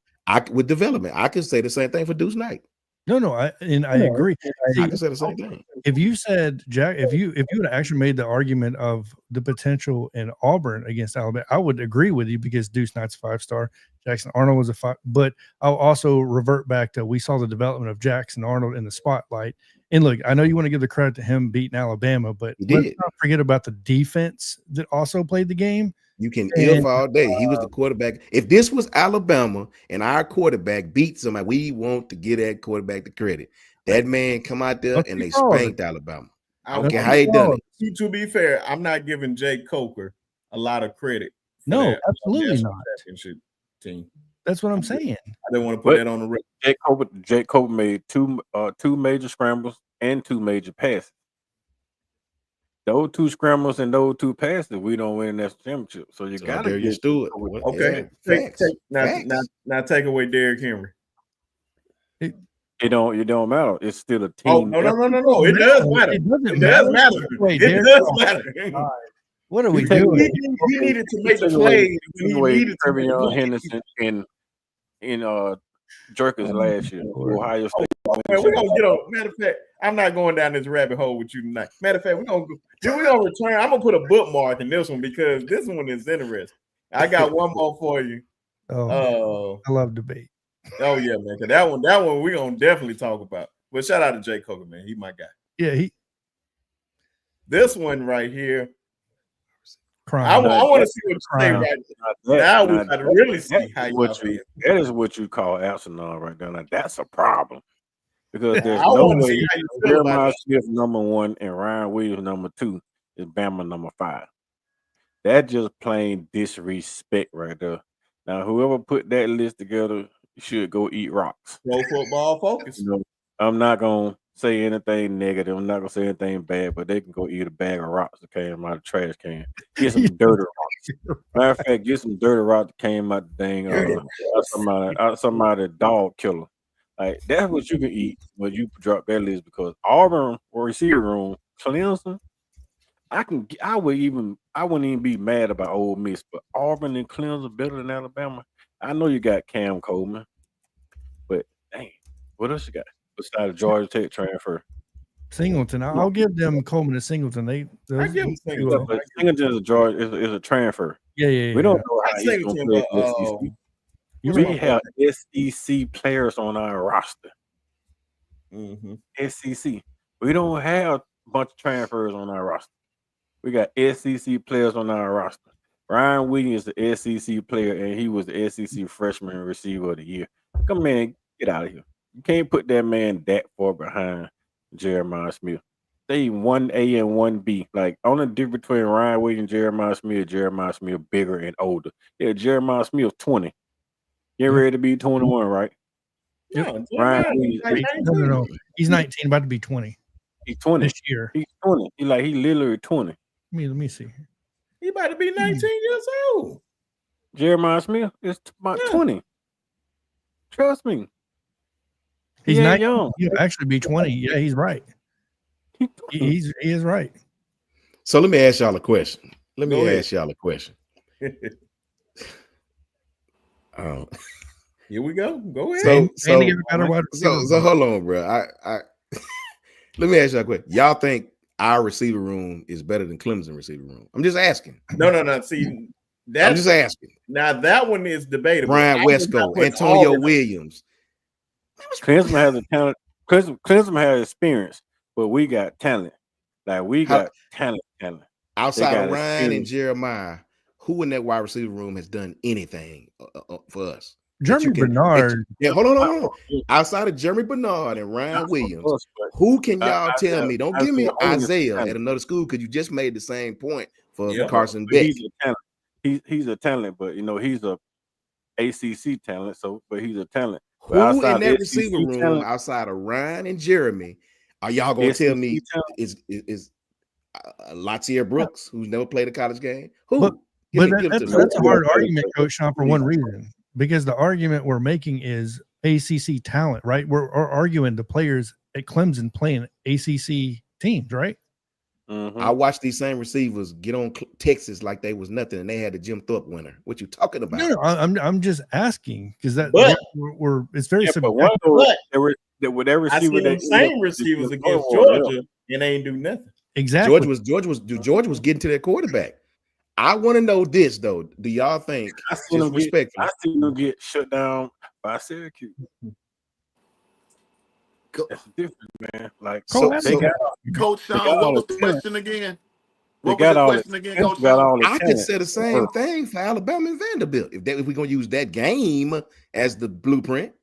Speaker 2: With development, I could say the same thing for Deuce Knight.
Speaker 3: No, I agree.
Speaker 2: I can say the same thing.
Speaker 3: If you said Jack, if you would have actually made the argument of the potential in Auburn against Alabama, I would agree with you because Deuce Knight's 5-star, Jackson Arnold was a 5. But I'll also revert back to we saw the development of Jackson Arnold in the spotlight. And look, I know you want to give the credit to him beating Alabama, but let's not forget about the defense that also played the game.
Speaker 2: You can if all day. He was the quarterback. If this was Alabama and our quarterback beat somebody, we want to give that quarterback the credit. That man come out there and they spanked Alabama. I don't care how he done it.
Speaker 1: To be fair, I'm not giving Jake Coker a lot of credit.
Speaker 3: No, absolutely not.
Speaker 1: Championship team.
Speaker 3: That's what I'm saying.
Speaker 1: I didn't want to put that on the record.
Speaker 5: Jake Coker made two major scrambles and 2 major passes. Those 2 scrambles and those 2 passes, we don't win that championship. So you got to get
Speaker 2: Stewart.
Speaker 1: Okay. Now take away Derrick Henry.
Speaker 5: It don't matter. It's still a team.
Speaker 1: Oh no! It does matter. It does matter. It does matter.
Speaker 3: What are we doing?
Speaker 1: He needed to make a play. He needed to make
Speaker 5: Trevion Henderson in Jerkers last year. Ohio State.
Speaker 1: Man, we're gonna get on. Matter of fact, I'm not going down this rabbit hole with you tonight. Matter of fact, we're gonna return. I'm gonna put a bookmark in this one because this one is interesting. I got one more for you.
Speaker 3: I love debate.
Speaker 1: Oh yeah, man. That one we're gonna definitely talk about. But shout out to Jay Coker, man. He my guy.
Speaker 3: Yeah,
Speaker 1: this one right here.
Speaker 3: Crying.
Speaker 1: I want to see what you say right now. We got to really see how
Speaker 5: that is what you call Arsenal right now. Now that's a problem because there's no way Jeremiah Smith #1 and Ryan Williams #2 is Bama #5. That just plain disrespect right there. Now whoever put that list together should go eat rocks.
Speaker 1: Pro Football Focus.
Speaker 5: I'm not gonna say anything negative. I'm not gonna say anything bad, but they can go eat a bag of rocks that came out of the trash can. Get some dirty rocks. Matter of fact, get some dirty rock that came out the dang somebody dog killer. Like that's what you can eat when you drop that list because Auburn or receiver room, Clemson. I wouldn't even be mad about Ole Miss, but Auburn and Clemson better than Alabama. I know you got Cam Coleman, but dang, what else you got besides Georgia Tech transfer?
Speaker 3: Singleton. I'll give them Coleman and Singleton. I give them
Speaker 5: Singleton. But Singleton is a transfer.
Speaker 3: Yeah.
Speaker 5: We don't know how he's going to play SEC. We have SEC players on our roster. SEC. We don't have a bunch of transfers on our roster. We got SEC players on our roster. Ryan Williams is the SEC player, and he was the SEC freshman receiver of the year. Come in, get out of here. You can't put that man that far behind Jeremiah Smith. They 1A and 1B. Like, only difference between Ryan Williams and Jeremiah Smith bigger and older. Yeah, Jeremiah Smith 20. You're ready to be 21, right?
Speaker 1: No,
Speaker 5: Ryan
Speaker 1: Jeremiah,
Speaker 5: Williams,
Speaker 1: like
Speaker 3: No.
Speaker 1: 19.
Speaker 3: He's 19, about to be 20
Speaker 5: he's 20.
Speaker 3: this year.
Speaker 5: He's 20. He literally 20.
Speaker 3: Let me see.
Speaker 1: He about to be 19 years old.
Speaker 5: Jeremiah Smith is about 20. Trust me.
Speaker 3: He's
Speaker 5: He
Speaker 3: not
Speaker 5: ain't young.
Speaker 3: He'll actually be 20. Yeah, he's right. He is right.
Speaker 2: So let me ask y'all a question.
Speaker 1: Go ahead. Here we go. Go ahead.
Speaker 2: So
Speaker 3: wide receiver.
Speaker 2: so hold on, bro. I let me ask y'all a question. Y'all think our receiver room is better than Clemson receiver room? I'm just asking.
Speaker 1: No. See,
Speaker 2: I'm
Speaker 1: that's
Speaker 2: just asking.
Speaker 1: now that one is debatable.
Speaker 2: Brian Wesco, Antonio Williams.
Speaker 5: Clemson has a talent. Clemson has experience, but we got talent. Like, we got talent.
Speaker 2: Outside
Speaker 5: got
Speaker 2: of Ryan and
Speaker 5: experience.
Speaker 2: Jeremiah, who in that wide receiver room has done anything for us?
Speaker 3: Jeremy Bernard.
Speaker 2: Hold on. Outside of Jeremy Bernard and Ryan Williams, who can y'all tell me? Don't give me Isaiah at another school, because you just made the same point for Carson Beck.
Speaker 5: He's a talent. He's a talent, but he's a ACC talent. But he's a talent.
Speaker 2: Who in that receiver room outside of Ryan and Jeremy are y'all gonna tell me is Latier Brooks, who's never played a college game? Who?
Speaker 3: But that's a hard argument, Coach Sean, for one reason. Because the argument we're making is ACC talent, right? We're arguing the players at Clemson playing ACC teams, right?
Speaker 2: I watched these same receivers get on Texas like they was nothing, and they had the Jim Thorpe winner. What you talking about?
Speaker 3: No, I'm just asking, because it's very subjective.
Speaker 1: I see them same receivers against Georgia, and they ain't do nothing.
Speaker 3: Exactly.
Speaker 2: Georgia was getting to their quarterback. I want to know this though. Do y'all think?
Speaker 5: I seen them get shut down by Syracuse. That's different, man. Like,
Speaker 4: Coach Sean, what was the question again? What was the question again, Coach Sean?
Speaker 2: I could say the same thing for Alabama and Vanderbilt. If we're gonna use that game as the blueprint,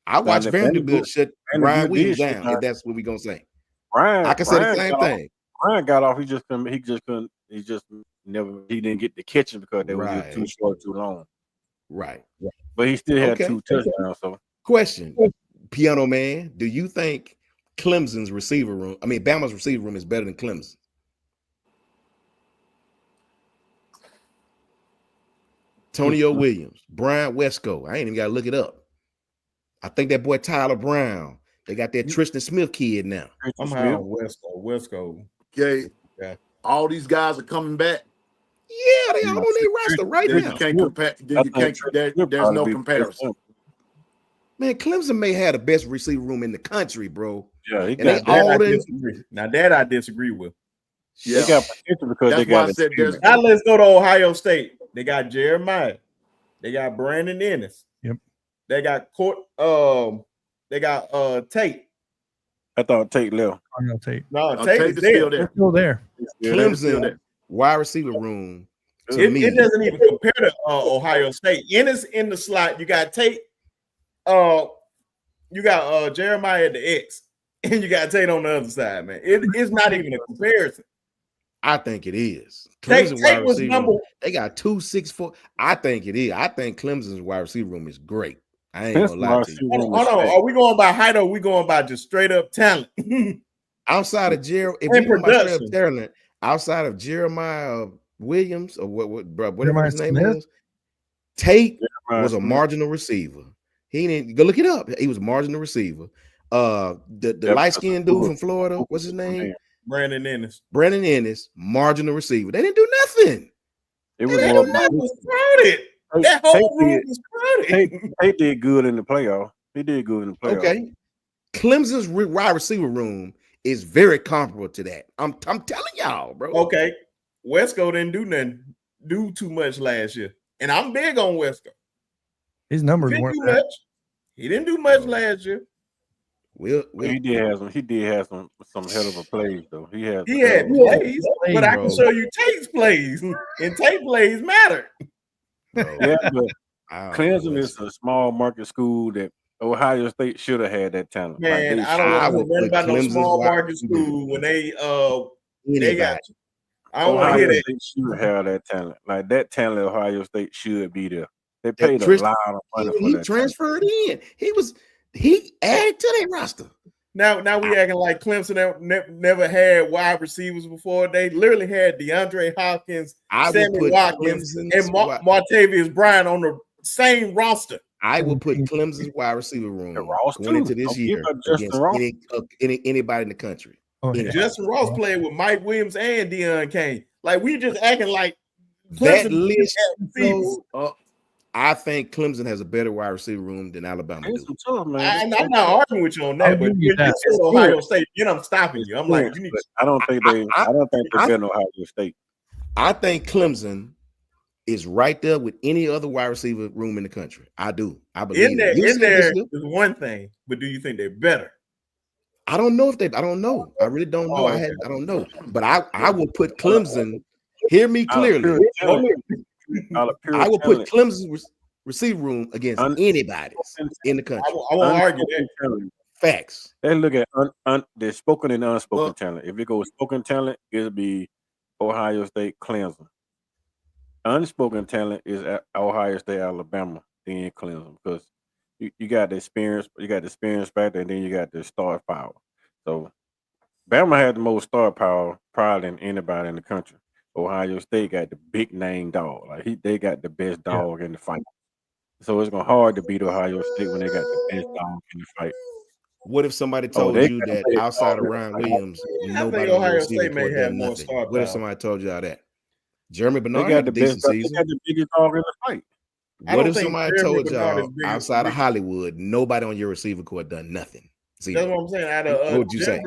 Speaker 2: I watched Vanderbilt shut Ryan Williams down. If that's what we're gonna say, I can say the same thing.
Speaker 5: Ryan got off. He just couldn't. He didn't get the catching because they were just too short, too long.
Speaker 2: Right.
Speaker 5: But he still had 2 touchdowns. So,
Speaker 2: question, Piano Man, do you think Clemson's receiver room, Bama's receiver room, is better than Clemson? Antonio Williams, Brian Wesco. I ain't even got to look it up. I think that boy Tyler Brown. They got that Tristan Smith kid now.
Speaker 1: Somehow Wesco.
Speaker 4: Okay. All these guys are coming back.
Speaker 2: Yeah, they all on their roster right now.
Speaker 4: You can't compare. There's no comparison.
Speaker 2: Man, Clemson may have the best receiver room in the country, bro.
Speaker 5: Yeah,
Speaker 1: now that I disagree with.
Speaker 4: Yeah.
Speaker 5: They got potential because
Speaker 4: That's
Speaker 5: they got.
Speaker 4: why I said there's.
Speaker 1: Now let's go to Ohio State. They got Jeremiah. They got Brandon Ennis.
Speaker 3: Yep.
Speaker 1: They got Tate.
Speaker 5: I thought Tate left.
Speaker 3: No, Tate.
Speaker 1: No, Tate is
Speaker 4: still there.
Speaker 3: Still there.
Speaker 2: Clemson wide recip room.
Speaker 1: It doesn't even compare to Ohio State. Ennis in the slot. You got Tate. You got Jeremiah at the X, and you got Tate on the other side, man. It's not even a comparison.
Speaker 2: I think it is.
Speaker 1: Tate was number.
Speaker 2: They got 2-6-4. I think it is. I think Clemson's wide receiver room is great. I ain't gonna lie to you.
Speaker 1: Hold on. Are we going by height or are we going by just straight up talent?
Speaker 2: Outside of outside of Jeremiah Williams or whatever his name is, Tate was a marginal receiver. He didn't go look it up. He was a marginal receiver. The light-skinned dude from Florida, what's his name?
Speaker 1: Brandon Ennis,
Speaker 2: marginal receiver. They didn't do nothing.
Speaker 5: It was
Speaker 1: crowded. That whole room was crowded.
Speaker 5: Tate did good in the playoff. He did good in the playoff.
Speaker 2: Okay. Clemson's wide receiver room is very comparable to that. I'm telling y'all, bro.
Speaker 1: Okay. Wesco didn't do too much last year. And I'm big on Wesco.
Speaker 3: His numbers weren't that.
Speaker 1: He didn't do much last year.
Speaker 5: He did have some hell of a plays though. He had
Speaker 1: plays, but I can show you Tate's plays, and Tate plays matter.
Speaker 5: Yeah, but Clemson is a small market school that Ohio State should have had that talent.
Speaker 1: Man,
Speaker 5: Like
Speaker 1: I don't
Speaker 2: I
Speaker 1: want to
Speaker 2: would
Speaker 1: hear nothing
Speaker 2: put
Speaker 1: about no
Speaker 2: Clemson's
Speaker 1: small
Speaker 2: wide
Speaker 1: market
Speaker 2: receiver
Speaker 1: school when they got.
Speaker 2: anybody.
Speaker 1: I don't want to
Speaker 5: Ohio
Speaker 1: hear that.
Speaker 5: State should have that talent. Like that talent, Ohio State should be there. They
Speaker 2: That
Speaker 5: paid a
Speaker 2: Tristan,
Speaker 5: lot of money for
Speaker 2: he
Speaker 5: that talent.
Speaker 2: transferred in. He added to their roster.
Speaker 1: Now we acting like Clemson never had wide receivers before. They literally had DeAndre Hopkins,
Speaker 2: I will
Speaker 1: Sammy
Speaker 2: put
Speaker 1: Watkins,
Speaker 2: Clemson's
Speaker 1: and Martavius Bryant on the same roster.
Speaker 2: I will put Clemson's wide receiver room
Speaker 5: Ross
Speaker 2: going
Speaker 5: too.
Speaker 2: into this
Speaker 5: Don't give
Speaker 2: year
Speaker 5: up Justin
Speaker 2: against
Speaker 5: Ross.
Speaker 2: anybody in the country.
Speaker 3: Oh, yeah.
Speaker 2: Anybody.
Speaker 1: Justin Ross played with Mike Williams and Deion Kane. Like we just acting like
Speaker 2: That
Speaker 1: Clemson
Speaker 2: list,
Speaker 1: had receivers.
Speaker 2: I think Clemson has a better wide receiver room than Alabama
Speaker 5: It's
Speaker 2: do.
Speaker 5: some tough, man.
Speaker 1: I'm not arguing with you on
Speaker 3: I'll
Speaker 1: that, but
Speaker 3: give
Speaker 1: when
Speaker 3: you
Speaker 1: you
Speaker 3: that.
Speaker 1: say Ohio State, I'm stopping you. I'm like, you need
Speaker 5: But I don't think they. I don't think they're better than Ohio State.
Speaker 2: I think Clemson is right there with any other wide receiver room in the country. I do. I believe
Speaker 1: in there.
Speaker 2: that.
Speaker 1: In there is one thing, but do you think they're better?
Speaker 2: I don't know if they. I don't know. I really don't know.
Speaker 1: Oh, okay.
Speaker 2: I don't know. But I will put Clemson. Hear me clearly. I will put Clemson's receiver room against anybody in the country.
Speaker 1: I won't argue that.
Speaker 2: Facts.
Speaker 5: They look at the spoken and unspoken talent. If it goes spoken talent, it'll be Ohio State, Clemson. Unspoken talent is Ohio State, Alabama, then Clemson, because you got the experience, factor, and then you got the star power. So Bama had the most star power probably than anybody in the country. Ohio State got the big name dog. Like they got the best dog in the fight. So it's gonna hard to beat Ohio State when they got the best dog in the fight.
Speaker 2: What if somebody told you that outside of Ryan Williams, nobody on your receiving court done nothing? What if somebody told you all that? Jeremy Bernard had a decent season.
Speaker 5: They got the biggest dog in the fight.
Speaker 2: What if somebody told y'all outside of Hollywood, nobody on your receiver court done nothing?
Speaker 1: That's what I'm saying. Out of
Speaker 2: what would you say?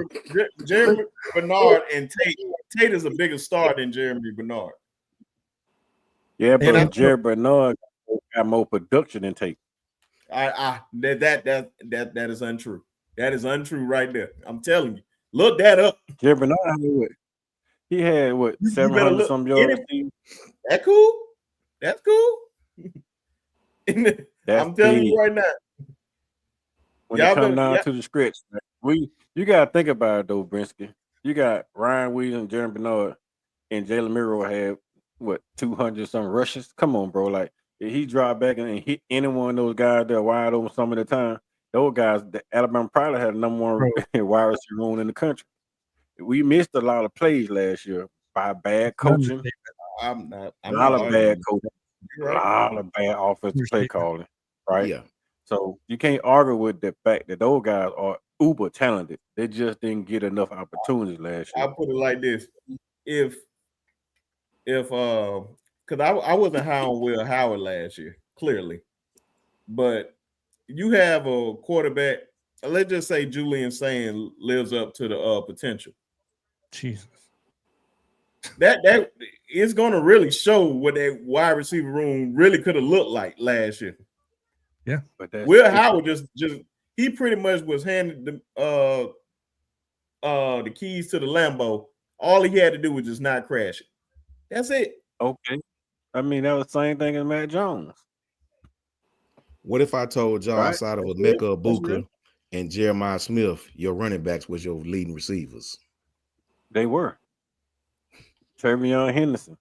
Speaker 1: Jeremy Bernard and Tate. Tate is a bigger star than Jeremy Bernard.
Speaker 5: Yeah, but Jeremy Bernard got more production than Tate.
Speaker 1: That is untrue. That is untrue right there. I'm telling you. Look that up.
Speaker 5: Jeremy Bernard had what 700 some yards.
Speaker 1: That cool? That's cool. I'm telling you right now.
Speaker 5: When it comes down to the stretch, you gotta think about it though, Brinsky. You got Ryan Williams, Jeremy Bernard, and Jalen Miro had what 200 some rushes. Come on, bro. Like if he dropped back and hit any one of those guys that are wide open some of the time, those guys, the Alabama probably had the number one wide receiver room in the country. We missed a lot of plays last year by bad coaching. A lot of bad coaching. A lot of bad offensive play calling. Right?
Speaker 2: Yeah.
Speaker 5: So you can't argue with the fact that those guys are uber talented. They just didn't get enough opportunities last year.
Speaker 1: I'll put it like this: if because I wasn't high on Will Howard last year, clearly, but you have a quarterback. Let's just say Julian Sand lives up to the potential.
Speaker 3: Jesus,
Speaker 1: that is going to really show what that wide receiver room really could have looked like last year.
Speaker 3: Yeah,
Speaker 5: but
Speaker 1: Will Howard just he pretty much was handed the keys to the Lambo. All he had to do was just not crash it. That's it.
Speaker 5: Okay. I mean, that was the same thing as Matt Jones.
Speaker 2: What if I told y'all outside of Emeka Ibuka and Jeremiah Smith, your running backs was your leading receivers?
Speaker 5: They were. Trevion Henderson.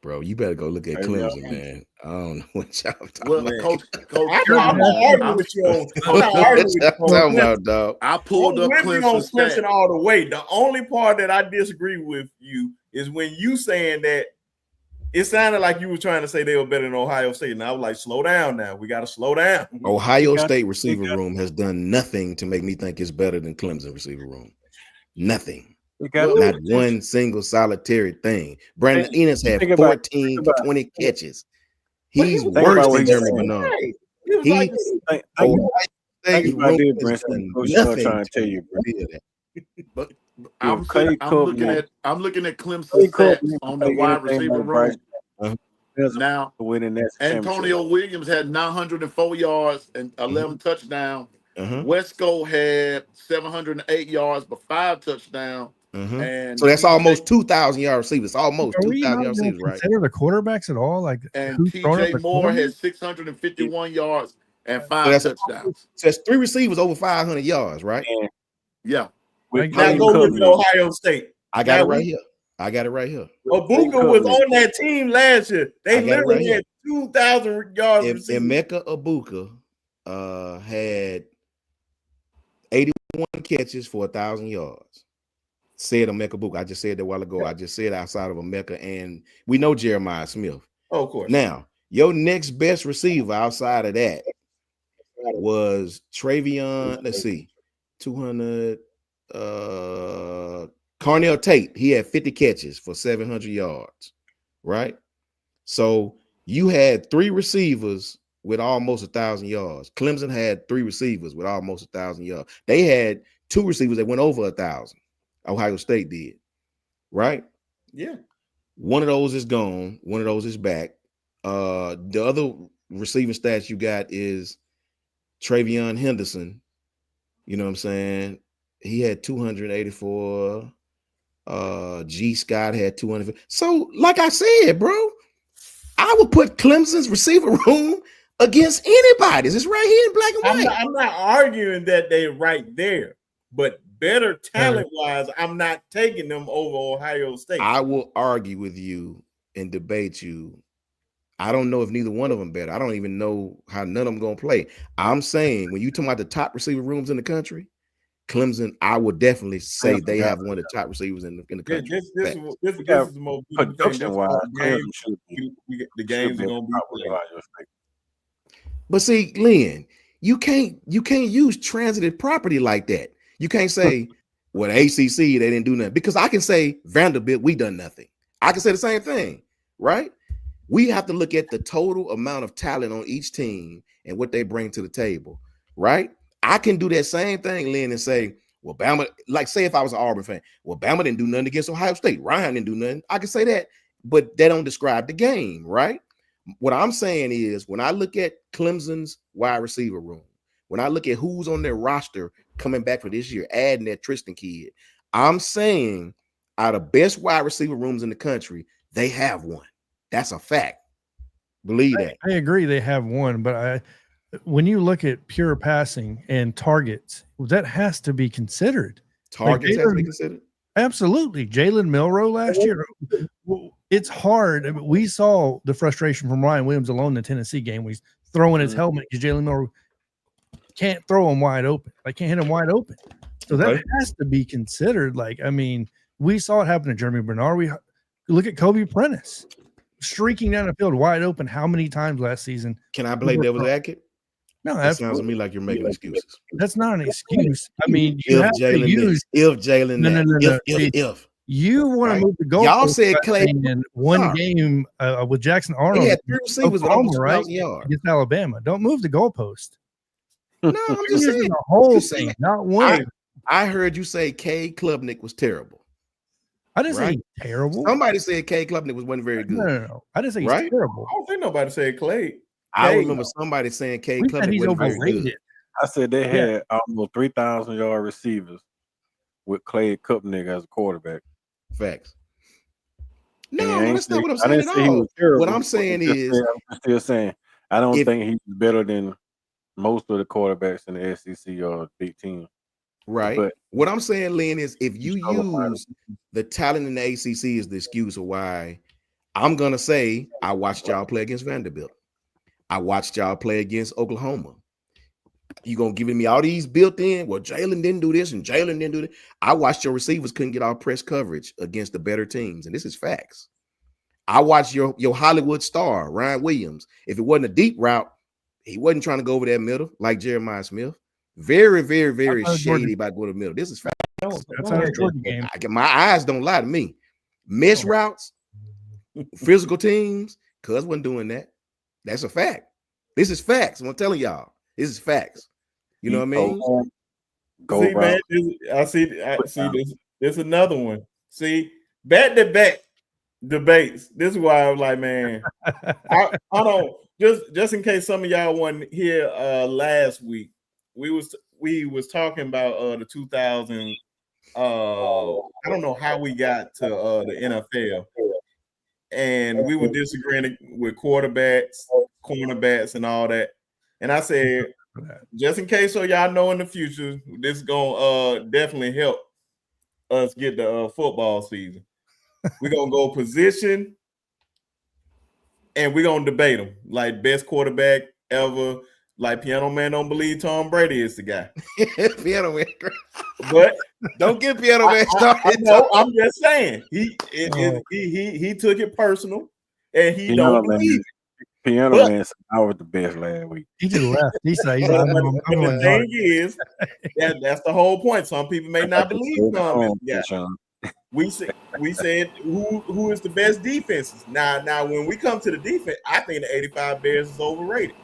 Speaker 2: Bro, you better go look at Clemson, man. I don't know what y'all talking about.
Speaker 4: Coach,
Speaker 1: I'm not arguing with you on. I'm not arguing with you on
Speaker 2: talking about, dog.
Speaker 4: I pulled up
Speaker 1: Clemson all the way. The only part that I disagree with you is when you saying that it sounded like you were trying to say they were better than Ohio State. And I was like, slow down now. We got to slow down.
Speaker 2: Ohio State receiver room has done nothing to make me think it's better than Clemson receiver room. Nothing. Not one single solitary thing. Brandon Enos had 14 to 20 catches. He's worse than Jeremy Bernard.
Speaker 1: Nothing.
Speaker 4: But I'm looking at Clemson's stats on the wide receiver room. Now, Antonio Williams had 904 yards and 11 touchdowns. Wesco had 708 yards but 5 touchdowns. And
Speaker 2: So that's almost 2,000 yard receivers. Almost
Speaker 3: Are we
Speaker 2: 2,000
Speaker 3: not
Speaker 2: yard
Speaker 3: going
Speaker 2: receivers,
Speaker 3: to
Speaker 2: right?
Speaker 3: consider the quarterbacks at all? Like,
Speaker 4: and
Speaker 3: who's throwing up
Speaker 4: TJ
Speaker 3: the
Speaker 4: Moore
Speaker 3: quarterback?
Speaker 4: had 651 yards and
Speaker 2: So
Speaker 4: 5 touchdowns.
Speaker 2: So that's 3 receivers over 500 yards, right?
Speaker 5: And
Speaker 4: Yeah.
Speaker 5: with
Speaker 1: Now
Speaker 5: Cade
Speaker 1: go with
Speaker 5: Cutler,
Speaker 1: Ohio State.
Speaker 2: I got
Speaker 1: Now
Speaker 2: it right here. I got it right here.
Speaker 1: Abuka was on that team last year. They
Speaker 2: I got it
Speaker 1: literally
Speaker 2: right
Speaker 1: had 2,000 yards receiving.
Speaker 2: Emeka Abuka had 81 catches for 1,000 yards. Said Emeka Abuka. I just said that a while ago. I just said outside of Emeka, and we know Jeremiah Smith.
Speaker 1: Oh, of course.
Speaker 2: Now, your next best receiver outside of that was Travion. Let's see, 200. Carnell Tate. He had 50 catches for 700 yards, right? So you had 3 receivers with almost 1,000 yards. Clemson had 3 receivers with almost 1,000 yards. They had 2 receivers that went over 1,000. Ohio State did, right?
Speaker 1: Yeah.
Speaker 2: One of those is gone. One of those is back. The other receiving stats you got is Travion Henderson. You know what I'm saying? He had 284. G. Scott had 200. So, like I said, bro, I would put Clemson's receiver room against anybody's. It's right here in black and white.
Speaker 1: I'm not arguing that they're right there, but better talent-wise, I'm not taking them over Ohio State.
Speaker 2: I will argue with you and debate you. I don't know if neither one of them better. I don't even know how none of them going to play. I'm saying when you talk about the top receiver rooms in the country, Clemson, I would definitely say they have one of the top receivers in the country.
Speaker 1: This is the most
Speaker 5: production-wise,
Speaker 1: the games are going to be played.
Speaker 2: But see, Lynn, you can't use transitive property like that. You can't say, well, the ACC, they didn't do nothing. Because I can say Vanderbilt, we done nothing. I can say the same thing, right? We have to look at the total amount of talent on each team and what they bring to the table, right? I can do that same thing, Lynn, and say, well, Bama, like say if I was an Auburn fan, well, Bama didn't do nothing against Ohio State. Ryan didn't do nothing. I can say that, but they don't describe the game, right? What I'm saying is when I look at Clemson's wide receiver room, when I look at who's on their roster coming back for this year, adding that Tristan kid, I'm saying out of best wide receiver rooms in the country, they have one. That's a fact. Believe that.
Speaker 3: I agree they have one, but when you look at pure passing and targets, that has to be considered.
Speaker 2: Targets have to be considered?
Speaker 3: Absolutely. Jalen Milroe last year, it's hard. I mean, we saw the frustration from Ryan Williams alone in the Tennessee game. He's throwing his helmet because Jalen Milroe can't throw him wide open. Like, can't hit him wide open. So that has to be considered. Like, I mean, we saw it happen to Jeremy Bernard. We look at Kobe Prentice streaking down the field wide open how many times last season?
Speaker 2: Can I play devil's advocate?
Speaker 3: No,
Speaker 2: that sounds to me like you're making excuses.
Speaker 3: That's not an excuse. I mean, you have to use
Speaker 2: if Jalen.
Speaker 3: No.
Speaker 2: If
Speaker 3: you want to move the goal.
Speaker 2: Y'all said Clay
Speaker 3: in one game with Jackson Arnold.
Speaker 2: He had 3 receivers with almost 1,000 yards
Speaker 3: against Alabama. Don't move the goalpost.
Speaker 2: No, I'm just saying
Speaker 3: the whole thing, not one.
Speaker 2: I heard you say Cade Klubnik was terrible.
Speaker 3: I didn't say terrible.
Speaker 2: Somebody said Cade Klubnik wasn't very good.
Speaker 3: No. I didn't say he's terrible.
Speaker 1: I don't think nobody said Clay.
Speaker 2: I remember somebody saying Cade Klubnik wasn't very good.
Speaker 5: I said they had almost 3,000 yard receivers with Clay Kupnick as a quarterback.
Speaker 2: Facts. No, that's not what I'm saying at all. What I'm saying is,
Speaker 5: I'm still saying I don't think he's better than most of the quarterbacks in the SEC or Big Ten.
Speaker 2: Right.
Speaker 5: But
Speaker 2: what I'm saying, Lynn, is if you use the talent in the ACC as the excuse of why, I'm gonna say I watched y'all play against Vanderbilt. I watched y'all play against Oklahoma. You gonna give me all these built in? Well, Jalen didn't do this and Jalen didn't do that. I watched your receivers couldn't get all press coverage against the better teams, and this is facts. I watched your Hollywood star, Ryan Williams. If it wasn't a deep route, he wasn't trying to go over that middle like Jeremiah Smith. Very, very, very shady about going to the middle. This is fact.
Speaker 3: That's how Georgia game.
Speaker 2: My eyes don't lie to me. Mesh routes, physical teams, Cuz wasn't doing that. That's a fact. This is facts. I'm telling y'all. This is facts. You know what I mean?
Speaker 1: See, man, I see this. There's another one. See, back-to-back debates. This is why I was like, man, I don't just in case some of y'all wasn't here last week. We was talking about the 2000 I don't know how we got to the NFL, and we were disagreeing with quarterbacks, cornerbacks, and all that. And I said, just in case so y'all know in the future, this is gonna definitely help us get the football season. We're gonna go position, and we're gonna debate them like best quarterback ever. Like Piano Man don't believe Tom Brady is the guy.
Speaker 2: Piano Man.
Speaker 1: But
Speaker 2: don't get Piano Man started.
Speaker 1: No, I'm just saying he took it personal, and he don't believe it.
Speaker 5: Piano Man said I was the best last week.
Speaker 3: He just left. He said,
Speaker 1: the thing is, that's the whole point. Some people may not believe Tom. We said who is the best defenses. Now when we come to the defense, I think the 85 Bears is overrated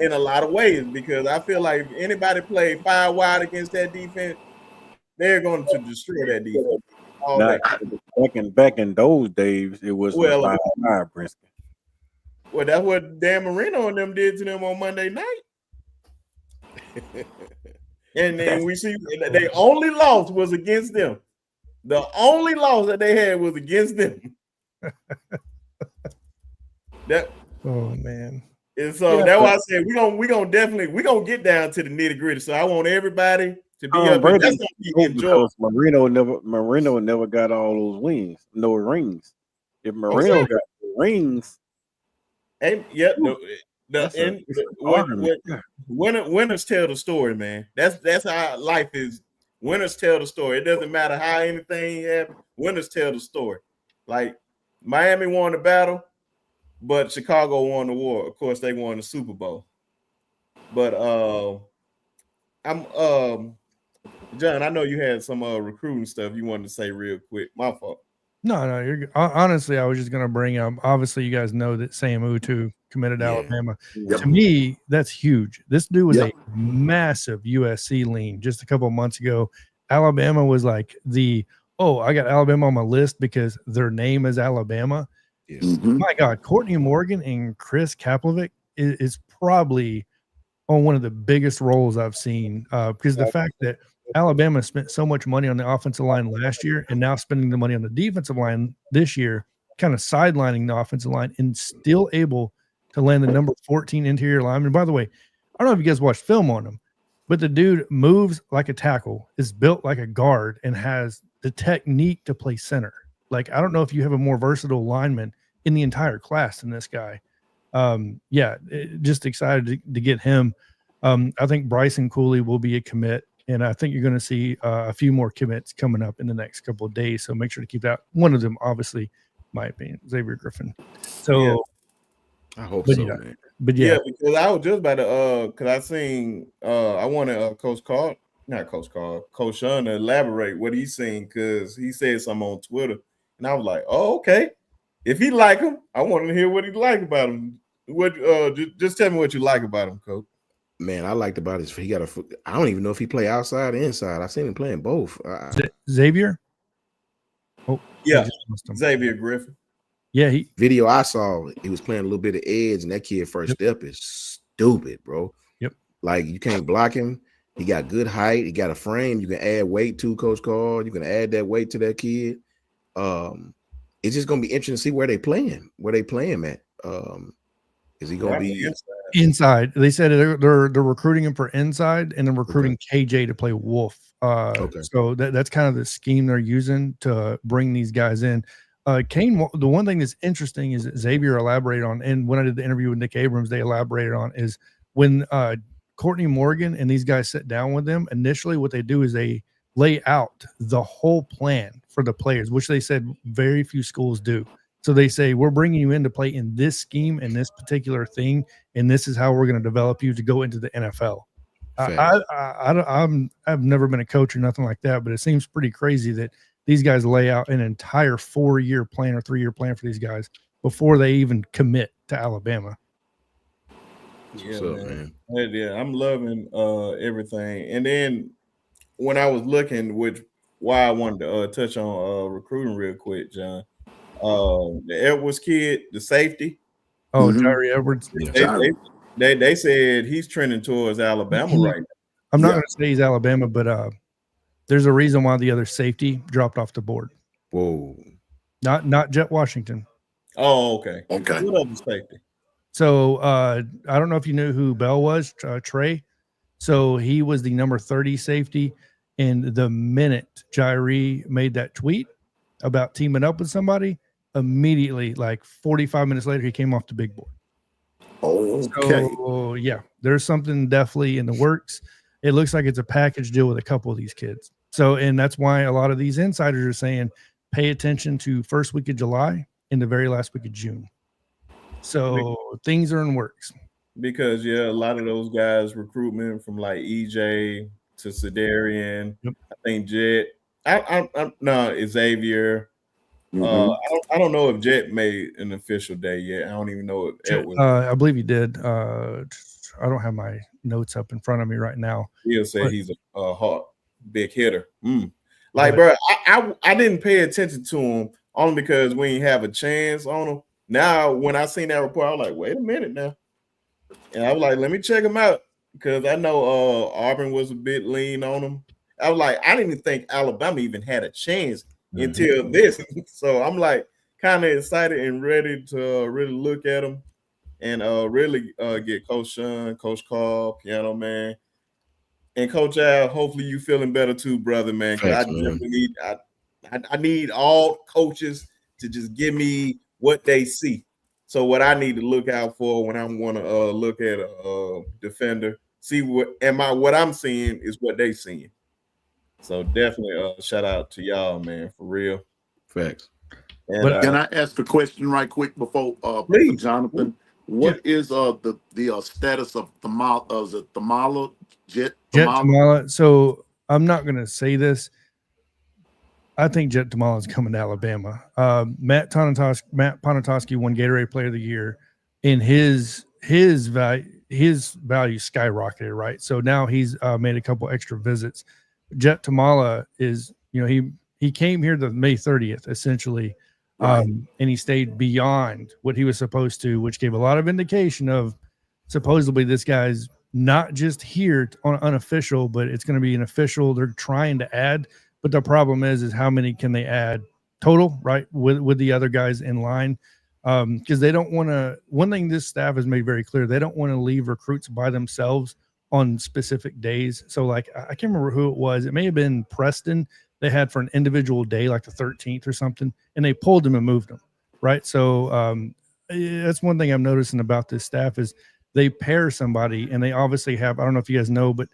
Speaker 1: in a lot of ways, because I feel like if anybody played 5 wide against that defense, they're going to destroy that defense.
Speaker 5: Back in those days, it was 5 Brisket.
Speaker 1: Well, that's what Dan Marino and them did to them on Monday night. And then we see they only loss was against them. The only loss that they had was against them.
Speaker 3: Oh man.
Speaker 1: And so that's why I said we gonna definitely get down to the nitty-gritty. So I want everybody to be up. That's gonna be enjoyable.
Speaker 5: Marino never got all those wins, no rings. If Marino got the rings,
Speaker 1: and winners tell the story, man. That's how life is. Winners tell the story. It doesn't matter how anything happens. Winners tell the story. Like Miami won the battle, but Chicago won the war. Of course, they won the Super Bowl. But John, I know you had some recruiting stuff you wanted to say real quick. My fault.
Speaker 3: No, you're good. Honestly, I was just going to bring up, obviously you guys know that Sam Utu committed to Alabama. Yep. To me, that's huge. This dude was a massive USC lean just a couple of months ago. Alabama was like I got Alabama on my list because their name is Alabama. Yes. Mm-hmm. My God, Courtney Morgan and Chris Kaplovic is probably on one of the biggest roles I've seen, because the fact that Alabama spent so much money on the offensive line last year and now spending the money on the defensive line this year, kind of sidelining the offensive line and still able to land the number 14 interior lineman. By the way, I don't know if you guys watched film on him, but the dude moves like a tackle, is built like a guard, and has the technique to play center. Like, I don't know if you have a more versatile lineman in the entire class than this guy. Just excited to get him. I think Bryson Cooley will be a commit. And I think you're going to see a few more commits coming up in the next couple of days. So make sure to keep that. One of them, obviously, my opinion, Xavier Griffin. So
Speaker 2: I hope so, man.
Speaker 1: But because I was just about to, because I seen, I wanted Coach Sean to elaborate what he's seen, because he said something on Twitter, and I was like, oh, okay. If he like him, I want to hear what he like about him. What? Just tell me what you like about him, Coach.
Speaker 2: Man, I liked about his. I don't even know if he play outside or inside. I've seen him playing both.
Speaker 3: Xavier.
Speaker 1: Oh yeah, Xavier Griffin.
Speaker 3: Yeah,
Speaker 2: video I saw, he was playing a little bit of edge, and that kid first step is stupid, bro.
Speaker 3: Yep.
Speaker 2: Like, you can't block him. He got good height. He got a frame. You can add weight to, Coach Carl. You can add that weight to that kid. It's just gonna be interesting to see where they playing at. Is he gonna be
Speaker 3: inside? They said they're recruiting him for inside, and then recruiting KJ to play Wolf. So that's kind of the scheme they're using to bring these guys in. Kane, the one thing that's interesting is that Xavier elaborated on, and when I did the interview with Nick Abrams, they elaborated on, is when Courtney Morgan and these guys sit down with them, initially what they do is they lay out the whole plan for the players, which they said very few schools do. So they say, we're bringing you in to play in this scheme and this particular thing, and this is how we're going to develop you to go into the NFL. I've never been a coach or nothing like that, but it seems pretty crazy that these guys lay out an entire 4-year plan or 3-year plan for these guys before they even commit to Alabama.
Speaker 1: Yeah, man. Yeah, I'm loving everything. And then when I was looking, why I wanted to touch on recruiting real quick, John. The Edwards kid, the safety.
Speaker 3: Oh, Jari Edwards.
Speaker 1: They said he's trending towards Alabama right now.
Speaker 3: I'm not going to say he's Alabama, but There's a reason why the other safety dropped off the board.
Speaker 2: Whoa.
Speaker 3: Not Jet Washington.
Speaker 1: Oh, okay.
Speaker 4: Okay.
Speaker 1: What other safety?
Speaker 3: So I don't know if you knew who Bell was, Trey. So he was the number 30 safety. And the minute Jairi made that tweet about teaming up with somebody, immediately, like 45 minutes later, he came off the big board.
Speaker 4: Okay.
Speaker 3: So yeah, there's something definitely in the works. It looks like it's a package deal with a couple of these kids. So, and that's why a lot of these insiders are saying, pay attention to first week of July and the very last week of June. So things are in works.
Speaker 1: Because a lot of those guys recruitment from like EJ to Sedarian,
Speaker 3: Yep.
Speaker 1: I think Jet. No, Xavier.
Speaker 4: Mhm.
Speaker 1: I don't know if Jet made an official day yet. I don't even know if Edward.
Speaker 3: I believe he did. I don't have my notes up in front of me right now.
Speaker 1: He'll say
Speaker 3: but-
Speaker 1: he's a hard, big hitter. Like, bro, I didn't pay attention to him only because we didn't have a chance on him. Now, when I seen that report, I was like, wait a minute now. And I was like, let me check him out because I know Auburn was a bit lean on him. I was like, I didn't even think Alabama even had a chance until this. So I'm like kind of excited and ready to really look at him and really get Coach Sean, Coach Carl, Piano Man, and Coach Al. Hopefully you feeling better too, brother, man. Because I definitely need I need all coaches to just give me what they see. So what I need to look out for when I'm going to look at a defender, see what I'm seeing is what they seeing. So definitely shout out to y'all, man, for real.
Speaker 2: Facts.
Speaker 1: And,
Speaker 3: But
Speaker 4: Can I ask a question right quick before
Speaker 1: please.
Speaker 4: Jonathan? What is the status of Tamala Jet
Speaker 3: Tamala? So I'm not going to say this. I think Jet Tamala is coming to Alabama. Matt Ponatoski won Gatorade Player of the Year, and his value skyrocketed, right? So now he's made a couple extra visits. Jet Tamala is, he came here the May 30th, essentially, and he stayed beyond what he was supposed to, which gave a lot of indication of supposedly this guy's not just here on unofficial, but it's going to be an official. They're trying to add. But the problem is how many can they add total, right, with the other guys in line? Because they don't want to. One thing this staff has made very clear, they don't want to leave recruits by themselves on specific days. So, like, I can't remember who it was. It may have been Preston. They had for an individual day, like the 13th or something, and they pulled him and moved him, right? So that's one thing I'm noticing about this staff is they pair somebody, and they obviously have. I don't know if you guys know, but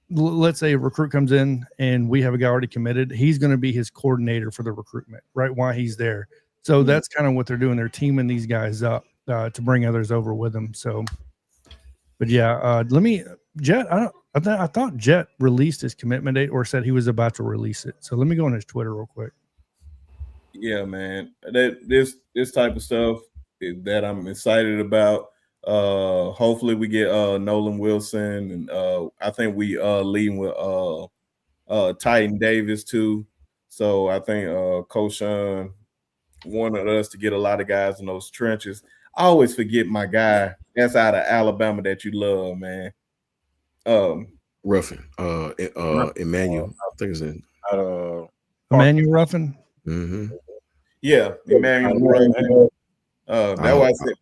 Speaker 3: let's say a recruit comes in and we have a guy already committed. He's going to be his coordinator for the recruitment, right? While he's there. So that's kind of what they're doing. They're teaming these guys up to bring others over with them. So, but yeah, Jet, I thought Jet released his commitment date or said he was about to release it. So let me go on his Twitter real quick.
Speaker 1: Yeah, man. This type of stuff that I'm excited about. Hopefully we get Nolan Wilson, and I think we leading with Titan Davis too. So I think Coach Sean wanted us to get a lot of guys in those trenches. I always forget my guy that's out of Alabama that you love, man.
Speaker 2: Ruffin, Emmanuel. I think it's in
Speaker 3: Emmanuel Ruffin.
Speaker 2: Mm-hmm.
Speaker 1: Yeah, Emmanuel Ruffin. That's why I said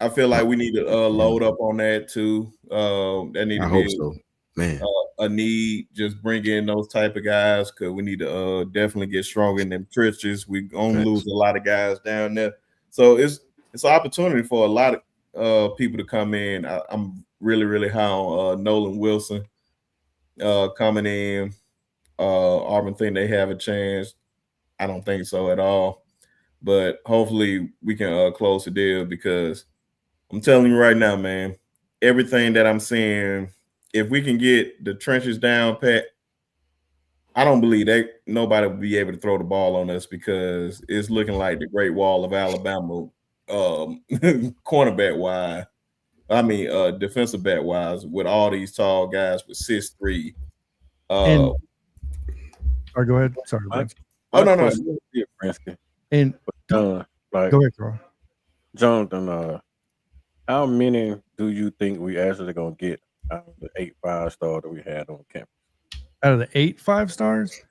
Speaker 1: I feel like we need to load up on that too. That need to
Speaker 2: I
Speaker 1: be
Speaker 2: hope so, man.
Speaker 1: A need. Just bring in those type of guys because we need to definitely get stronger in them trenches. We gonna lose a lot of guys down there, so it's an opportunity for a lot of people to come in. I'm really high on Nolan Wilson coming in. Auburn think they have a chance. I don't think so at all, but hopefully we can close the deal because I'm telling you right now, man, everything that I'm seeing, if we can get the trenches down pat, I don't believe that nobody will be able to throw the ball on us because it's looking like the Great Wall of Alabama, cornerback wise. I mean, defensive back wise, with all these tall guys with 6'3".
Speaker 3: Or go ahead. Sorry, Vince.
Speaker 1: No.
Speaker 3: And
Speaker 5: go ahead,
Speaker 3: Carl.
Speaker 5: Jonathan. How many do you think we actually gonna get out of the 8 5-star that we had on campus?
Speaker 3: out of the 8 5-stars.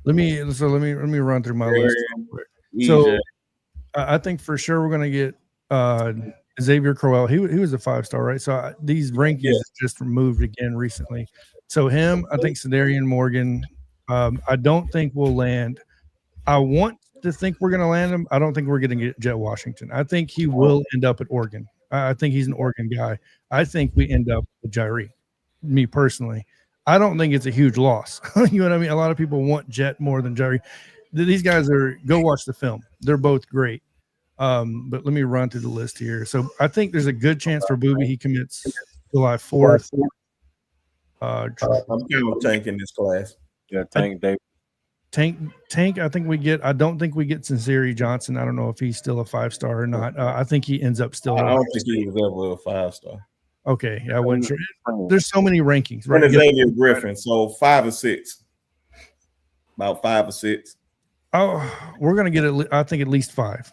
Speaker 3: Let me run through my list real quick. So I think for sure we're going to get Xavier Crowell. He was a 5-star, right? So these rankings just removed again recently. So him, I think Sedarian Morgan. I don't think we'll land. I want to think we're going to land him. I don't think we're going to get Jet Washington. I think he will end up at Oregon. I think he's an Oregon guy. I think we end up with Jairi. Me personally, I don't think it's a huge loss. You know what I mean? A lot of people want Jet more than Jairi. These guys go watch the film. They're both great. But let me run through the list here. So I think there's a good chance for Booby. He commits July 4th.
Speaker 1: I'm kind of tanking this class.
Speaker 5: Yeah, Tank Davis.
Speaker 3: Tank. I think we get. I don't think we get Sincere Johnson. I don't know if he's still a 5-star or not. I think he ends up still.
Speaker 1: I don't think he was ever a 5-star.
Speaker 3: Okay, I wasn't sure. There's so many rankings,
Speaker 1: right?
Speaker 3: Right?
Speaker 1: Xavier Griffin, so 5 or 6, about 5 or 6.
Speaker 3: Oh, we're gonna get I think at least 5.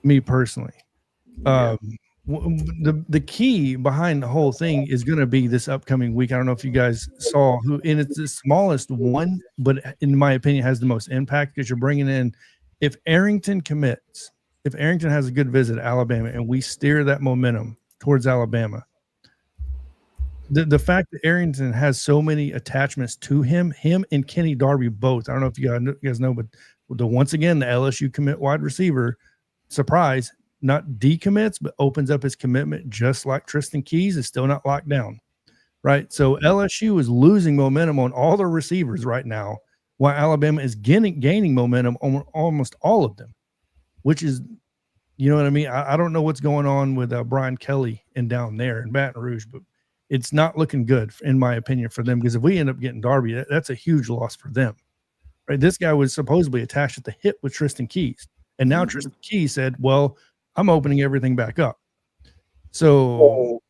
Speaker 3: Me personally, the key behind the whole thing is going to be this upcoming week. I don't know if you guys saw who, and it's the smallest one, but in my opinion has the most impact because you're bringing in, if Arrington commits, if Arrington has a good visit at Alabama and we steer that momentum towards Alabama, the fact that Arrington has so many attachments to him and Kenny Darby both. I don't know if you guys know, but once again, the LSU commit wide receiver, surprise, not decommits, but opens up his commitment just like Tristan Keys is still not locked down, right? So LSU is losing momentum on all their receivers right now, while Alabama is gaining momentum on almost all of them, which is, you know what I mean? I don't know what's going on with Brian Kelly and down there in Baton Rouge, but it's not looking good, in my opinion, for them, because if we end up getting Darby, that's a huge loss for them, right? This guy was supposedly attached at the hip with Tristan Keys, and now Tristan Keys said, well, I'm opening everything back up. So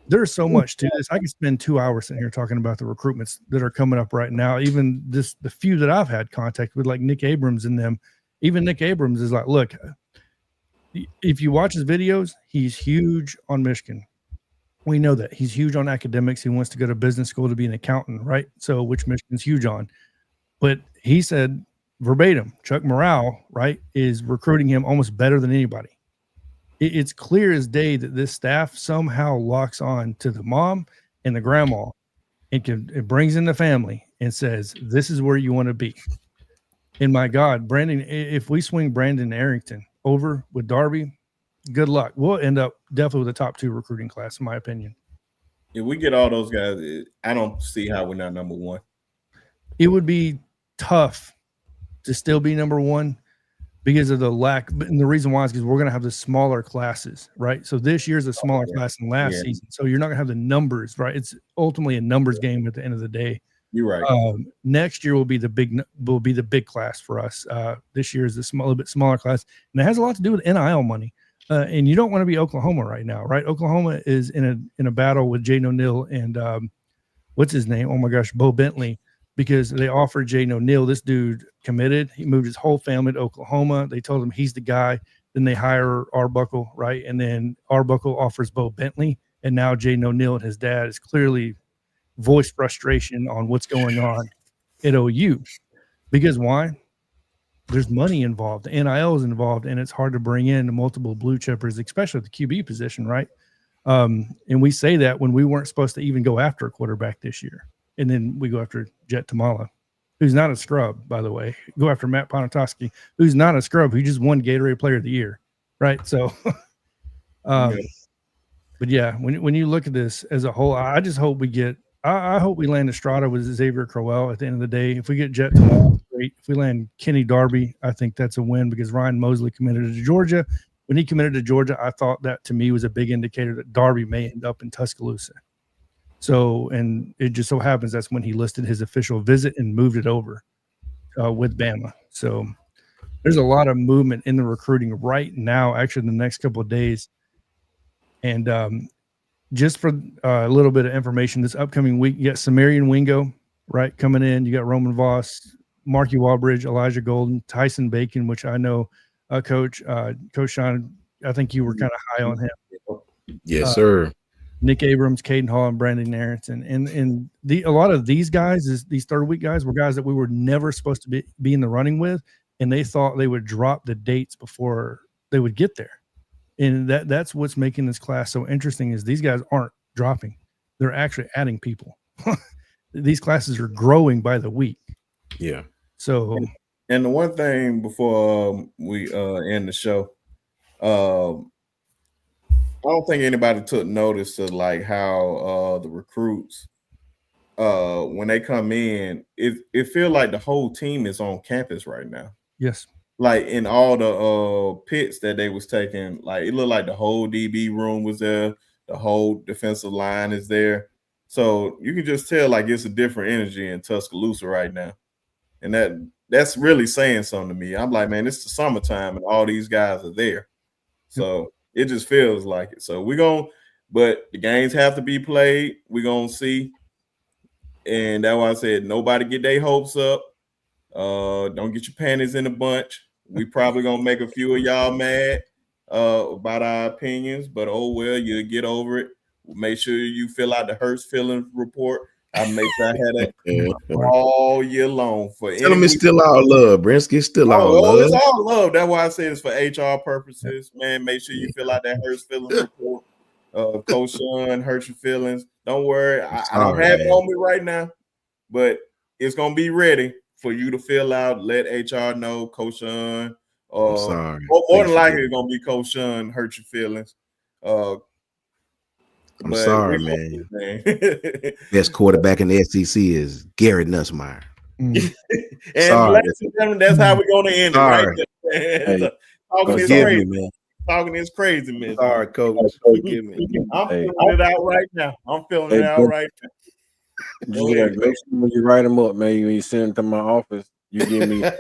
Speaker 3: there's so much to this. I can spend 2 hours sitting here talking about the recruitments that are coming up right now. Even the few that I've had contact with, like Nick Abrams and them, even Nick Abrams is like, look, if you watch his videos, he's huge on Michigan. We know that he's huge on academics. He wants to go to business school to be an accountant, right? So which Michigan's huge on. But he said verbatim, Chuck Morrell, right, is recruiting him almost better than anybody. It's clear as day that this staff somehow locks on to the mom and the grandma and it brings in the family and says, this is where you want to be. And my God, Brandon, if we swing Brandon Arrington over with Darby, good luck. We'll end up definitely with the top 2 recruiting class, in my opinion.
Speaker 1: If we get all those guys, I don't see how we're not number 1.
Speaker 3: It would be tough to still be number 1 because of the lack. And the reason why is because we're going to have the smaller classes, right? So this year's a smaller class than last season. So you're not going to have the numbers, right? It's ultimately a numbers game at the end of the day.
Speaker 1: You're right.
Speaker 3: Next year will be the big class for us. This year is a little bit smaller class, and it has a lot to do with NIL money. And you don't want to be Oklahoma right now, right? Oklahoma is in a battle with Jaden O'Neal and what's his name? Oh my gosh, Bo Bentley, because they offered Jaden O'Neal. This dude committed. He moved his whole family to Oklahoma. They told him he's the guy. Then they hire Arbuckle, right? And then Arbuckle offers Bo Bentley, and now Jaden O'Neal and his dad is clearly voiced frustration on what's going on at OU. Because why? There's money involved. The NIL is involved, and it's hard to bring in multiple blue chippers, especially at the QB position, right? And we say that when we weren't supposed to even go after a quarterback this year. And then we go after Jet Tamala, who's not a scrub, by the way. Go after Matt Ponatoski, who's not a scrub, who just won Gatorade Player of the Year, right? So, but yeah, when you look at this as a whole, I just hope we get I hope we land Estrada with Xavier Crowell at the end of the day. If we get Jet Tamala, great. If we land Kenny Darby, I think that's a win because Ryan Mosley committed to Georgia. When he committed to Georgia, I thought that to me was a big indicator that Darby may end up in Tuscaloosa. So, and it just so happens that's when he listed his official visit and moved it over with Bama. So there's a lot of movement in the recruiting right now, actually in the next couple of days. And just for a little bit of information, this upcoming week, you got Samarian Wingo, right, coming in. You got Roman Voss, Marky Walbridge, Elijah Golden, Tyson Bacon, which I know, Coach Sean, I think you were kind of high on him.
Speaker 2: Yes, sir.
Speaker 3: Nick Abrams, Caden Hall, and Brandon Aronson. And a lot of these guys, these third week guys, were guys that we were never supposed to be in the running with, and they thought they would drop the dates before they would get there. And that's what's making this class so interesting is these guys aren't dropping. They're actually adding people. These classes are growing by the week.
Speaker 2: Yeah.
Speaker 3: So,
Speaker 1: and the one thing before we end the show, I don't think anybody took notice of like how the recruits when they come in, it feels like the whole team is on campus right now.
Speaker 3: Yes.
Speaker 1: Like in all the pits that they was taking, like it looked like the whole DB room was there, the whole defensive line is there. So you can just tell like it's a different energy in Tuscaloosa right now. And that's really saying something to me. I'm like, man, it's the summertime and all these guys are there. So it just feels like it. So but the games have to be played. We're gonna see. And that's why I said nobody get their hopes up. Don't get your panties in a bunch. We probably gonna make a few of y'all mad about our opinions, but oh well, you'll get over it. Make sure you fill out the Hurts feelings report. I make sure I had that all year long for
Speaker 2: Tell them it's still all love, Brinsky. It's still all love.
Speaker 1: It's all love. That's why I said it's for HR purposes, man. Make sure you fill out that Hurts feelings report. Coach Sean, hurt your feelings. Don't worry, I don't have it on me right now, but it's gonna be ready for you to fill out. Let HR know, Coach Sean.
Speaker 2: I'm sorry.
Speaker 1: More than likely, it's gonna be Coach Sean. Hurt your feelings.
Speaker 2: I'm sorry, man. Best quarterback in the SEC is Garrett Nussmeier.
Speaker 1: And ladies and gentlemen, that's how we're gonna end it right there.
Speaker 2: Hey, forgive me, man.
Speaker 1: Talking is crazy, man.
Speaker 2: Sorry, Coach. Forgive me.
Speaker 1: I'm feeling it out right now.
Speaker 5: Make sure when you write them up, man, when you send them to my office, you give me. Man,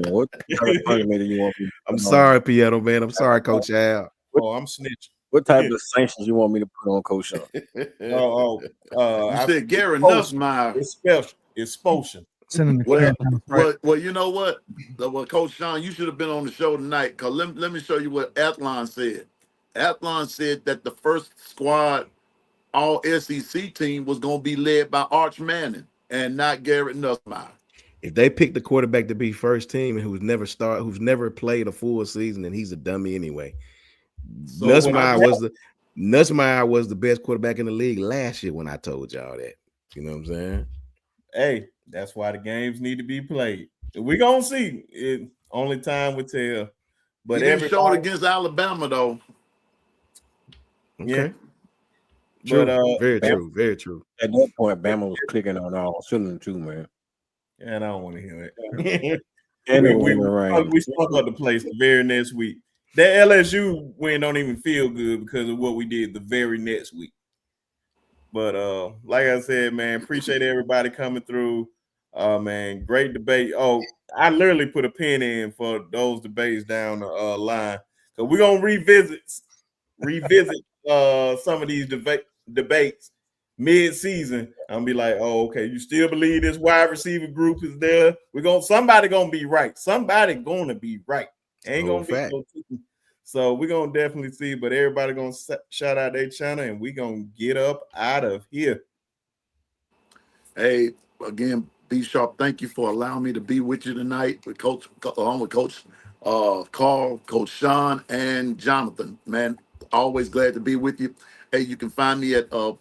Speaker 5: what kind of punishment do you want me?
Speaker 2: I'm sorry, Pietro, man. I'm sorry, Coach Al.
Speaker 1: I'm snitching.
Speaker 5: What type of sanctions you want me to put on Coach Sean?
Speaker 4: You said Gary Nussmeier.
Speaker 1: It's special. It's expulsion.
Speaker 4: Well, you know what? Well, Coach Sean, you should have been on the show tonight. Cause let me show you what Athlon said. Athlon said that the first squad all SEC team was going to be led by Arch Manning and not Garrett Nussmeier.
Speaker 2: If they pick the quarterback to be first team and who's never played a full season, then he's a dummy anyway. So Nussmeier was the best quarterback in the league last year when I told y'all that. You know what I'm saying?
Speaker 1: Hey, that's why the games need to be played. We're gonna see. Only time will tell. But
Speaker 4: he didn't show it against Alabama though.
Speaker 2: Okay. Yeah. True. Very true. Very true.
Speaker 5: At that point, Bama was clicking on all cylinders too, man.
Speaker 1: Yeah, and I don't want to hear it. We spoke up the place the very next week. That LSU win don't even feel good because of what we did the very next week. But like I said, man, appreciate everybody coming through. Man, great debate. Oh, I literally put a pin in for those debates down the line. So we're gonna revisit some of these debates mid-season. I'm be like, oh, okay, you still believe this wide receiver group is there? Somebody gonna be right. Somebody gonna be right. Ain't gonna be no team. So we're gonna definitely see, but everybody gonna shout out their channel and we're gonna get up out of here.
Speaker 4: Hey, again, B Sharp, thank you for allowing me to be with you tonight with Coach Carl, Coach Sean, and Jonathan. Man, always glad to be with you. Hey, you can find me at The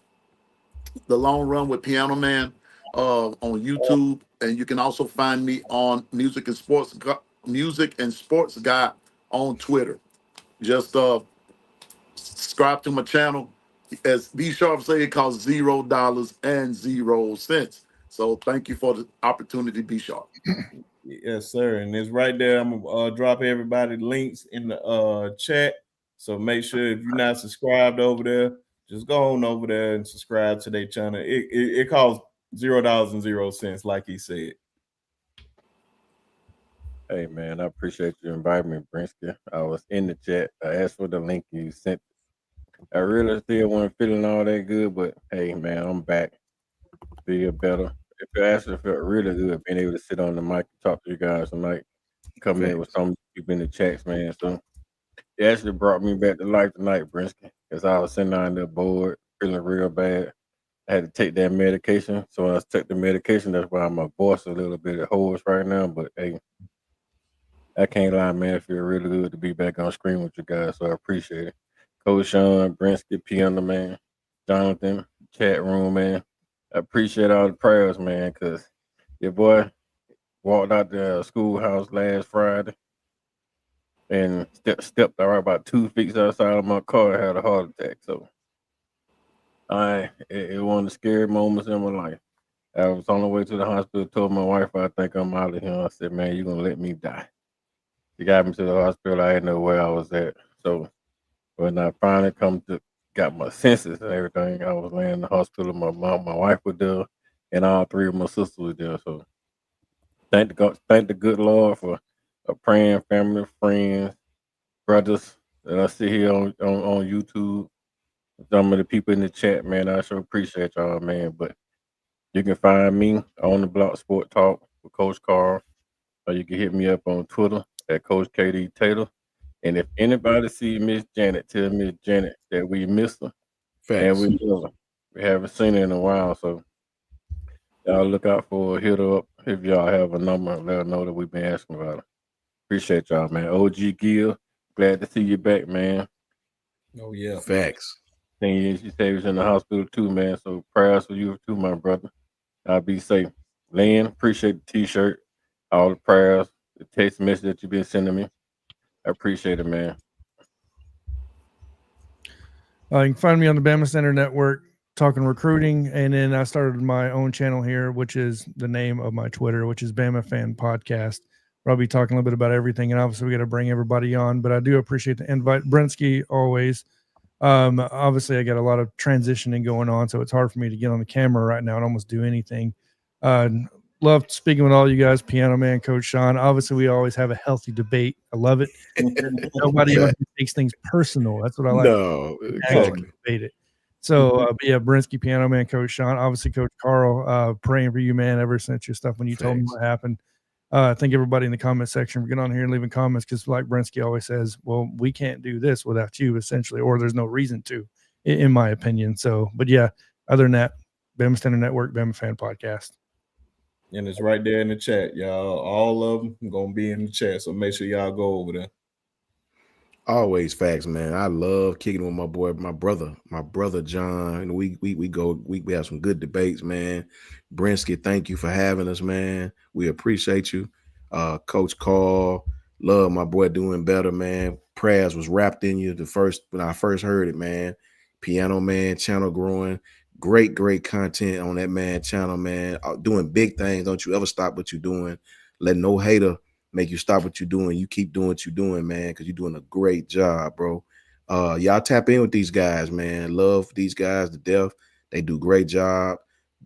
Speaker 4: Long Run with Piano Man on YouTube, and you can also find me on Music and Sports Guy on Twitter. Just subscribe to my channel. As B Sharp said, it costs $0.00. So thank you for the opportunity, B Sharp.
Speaker 1: Yes, sir. And it's right there. I'm gonna drop everybody links in the chat. So make sure if you're not subscribed over there, just go on over there and subscribe to their channel. It costs $0.00, like he said.
Speaker 5: Hey man, I appreciate you inviting me, Brinsky. I was in the chat. I asked for the link you sent. I really still wasn't feeling all that good, but hey man, I'm back. Feel better. It actually felt really good being able to sit on the mic and talk to you guys tonight. Come in with some people in the chats, man. So it actually brought me back to life tonight, Brinsky, because I was sitting down there bored, feeling real bad. I had to take that medication. So when I took the medication, that's why my voice a little bit hoarse right now. But hey, I can't lie, man. It feel really good to be back on screen with you guys. So I appreciate it. Coach Sean, Brinsky, Piano, man, Jonathan, chat room, man. I appreciate all the prayers, man, because your boy walked out the schoolhouse last Friday and stepped out about 2 feet outside of my car and had a heart attack. So it one of the scary moments in my life. I was on the way to the hospital, told my wife I think I'm out of here. I said, man, you're gonna let me die. She got me to the hospital. I didn't know where I was at. So when I finally got my senses and everything, I was laying in the hospital. My mom, my wife was there, and all three of my sisters were there. So thank the good Lord for a praying family, friends, brothers that I see here on YouTube. Some of the people in the chat, man, I sure appreciate y'all, man. But you can find me on the Block Sport Talk with Coach Carl, or you can hit me up on Twitter at Coach KD Taylor. And if anybody see Miss Janet, tell Miss Janet that we missed her and
Speaker 2: Facts.
Speaker 5: we miss her. We haven't seen her in a while, so y'all look out for her. Hit her up if y'all have a number. Let her know that we've been asking about her. Appreciate y'all, man. OG Gill, glad to see you back, man.
Speaker 1: Oh yeah.
Speaker 2: Facts.
Speaker 5: 10 years you stay was in the hospital too, man. So prayers for you too, my brother. I'll be safe. Lynn, appreciate the t-shirt, all the prayers, the text message that you've been sending me. I appreciate it, man.
Speaker 3: You can find me on the Bama Center Network talking recruiting, and then I started my own channel here, which is the name of my Twitter, which is Bama Fan Podcast. Where I'll be talking a little bit about everything, and obviously we got to bring everybody on. But I do appreciate the invite, Brinsky, always. Obviously I got a lot of transitioning going on, so it's hard for me to get on the camera right now and almost do anything. Love speaking with all you guys, Piano Man, Coach Sean. Obviously, we always have a healthy debate. I love it. Nobody else takes things personal. That's what I like.
Speaker 2: No, exactly.
Speaker 3: Debate it. So, but yeah, Brinsky, Piano Man, Coach Sean, obviously Coach Carl, praying for you, man, ever since your stuff when you told me what happened. Thank everybody in the comment section for getting on here and leaving comments, because like Brinsky always says, well, we can't do this without you, essentially, or there's no reason to, in my opinion. So, but yeah, other than that, Bama Standard Network, Bama Fan Podcast.
Speaker 1: And it's right there in the chat, y'all. All of them gonna be in the chat, so make sure y'all go over there.
Speaker 2: Always facts, man. I love kicking with my boy, my brother John. And we have some good debates, man. Brinsky, thank you for having us, man. We appreciate you. Coach Carl, love my boy doing better, man. Prayers was wrapped in you when I first heard it, man. Piano Man channel growing. Great content on that man channel, man. Doing big things. Don't you ever stop what you're doing. Let no hater make you stop what you're doing. You keep doing what you're doing, man, because you're doing a great job, bro. Y'all tap in with these guys, man. Love these guys to death. They do great job.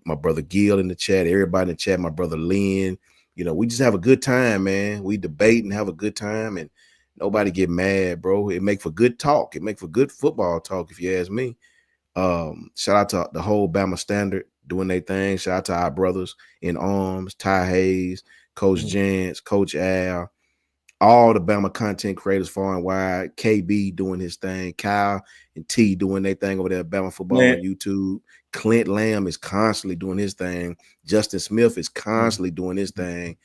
Speaker 2: My brother Gil in the chat, everybody in the chat, my brother Lynn. You know, we just have a good time, man. We debate and have a good time, and nobody get mad, bro. It make for good talk. It make for good football talk, if you ask me. Shout out to the whole Bama Standard doing their thing. Shout out to our brothers in arms, Ty Hayes, Coach Jance, Coach Al, all the Bama content creators far and wide, KB doing his thing, Kyle and T doing their thing over there at Bama Football on YouTube. Clint Lamb is constantly doing his thing. Justin Smith is constantly doing his thing.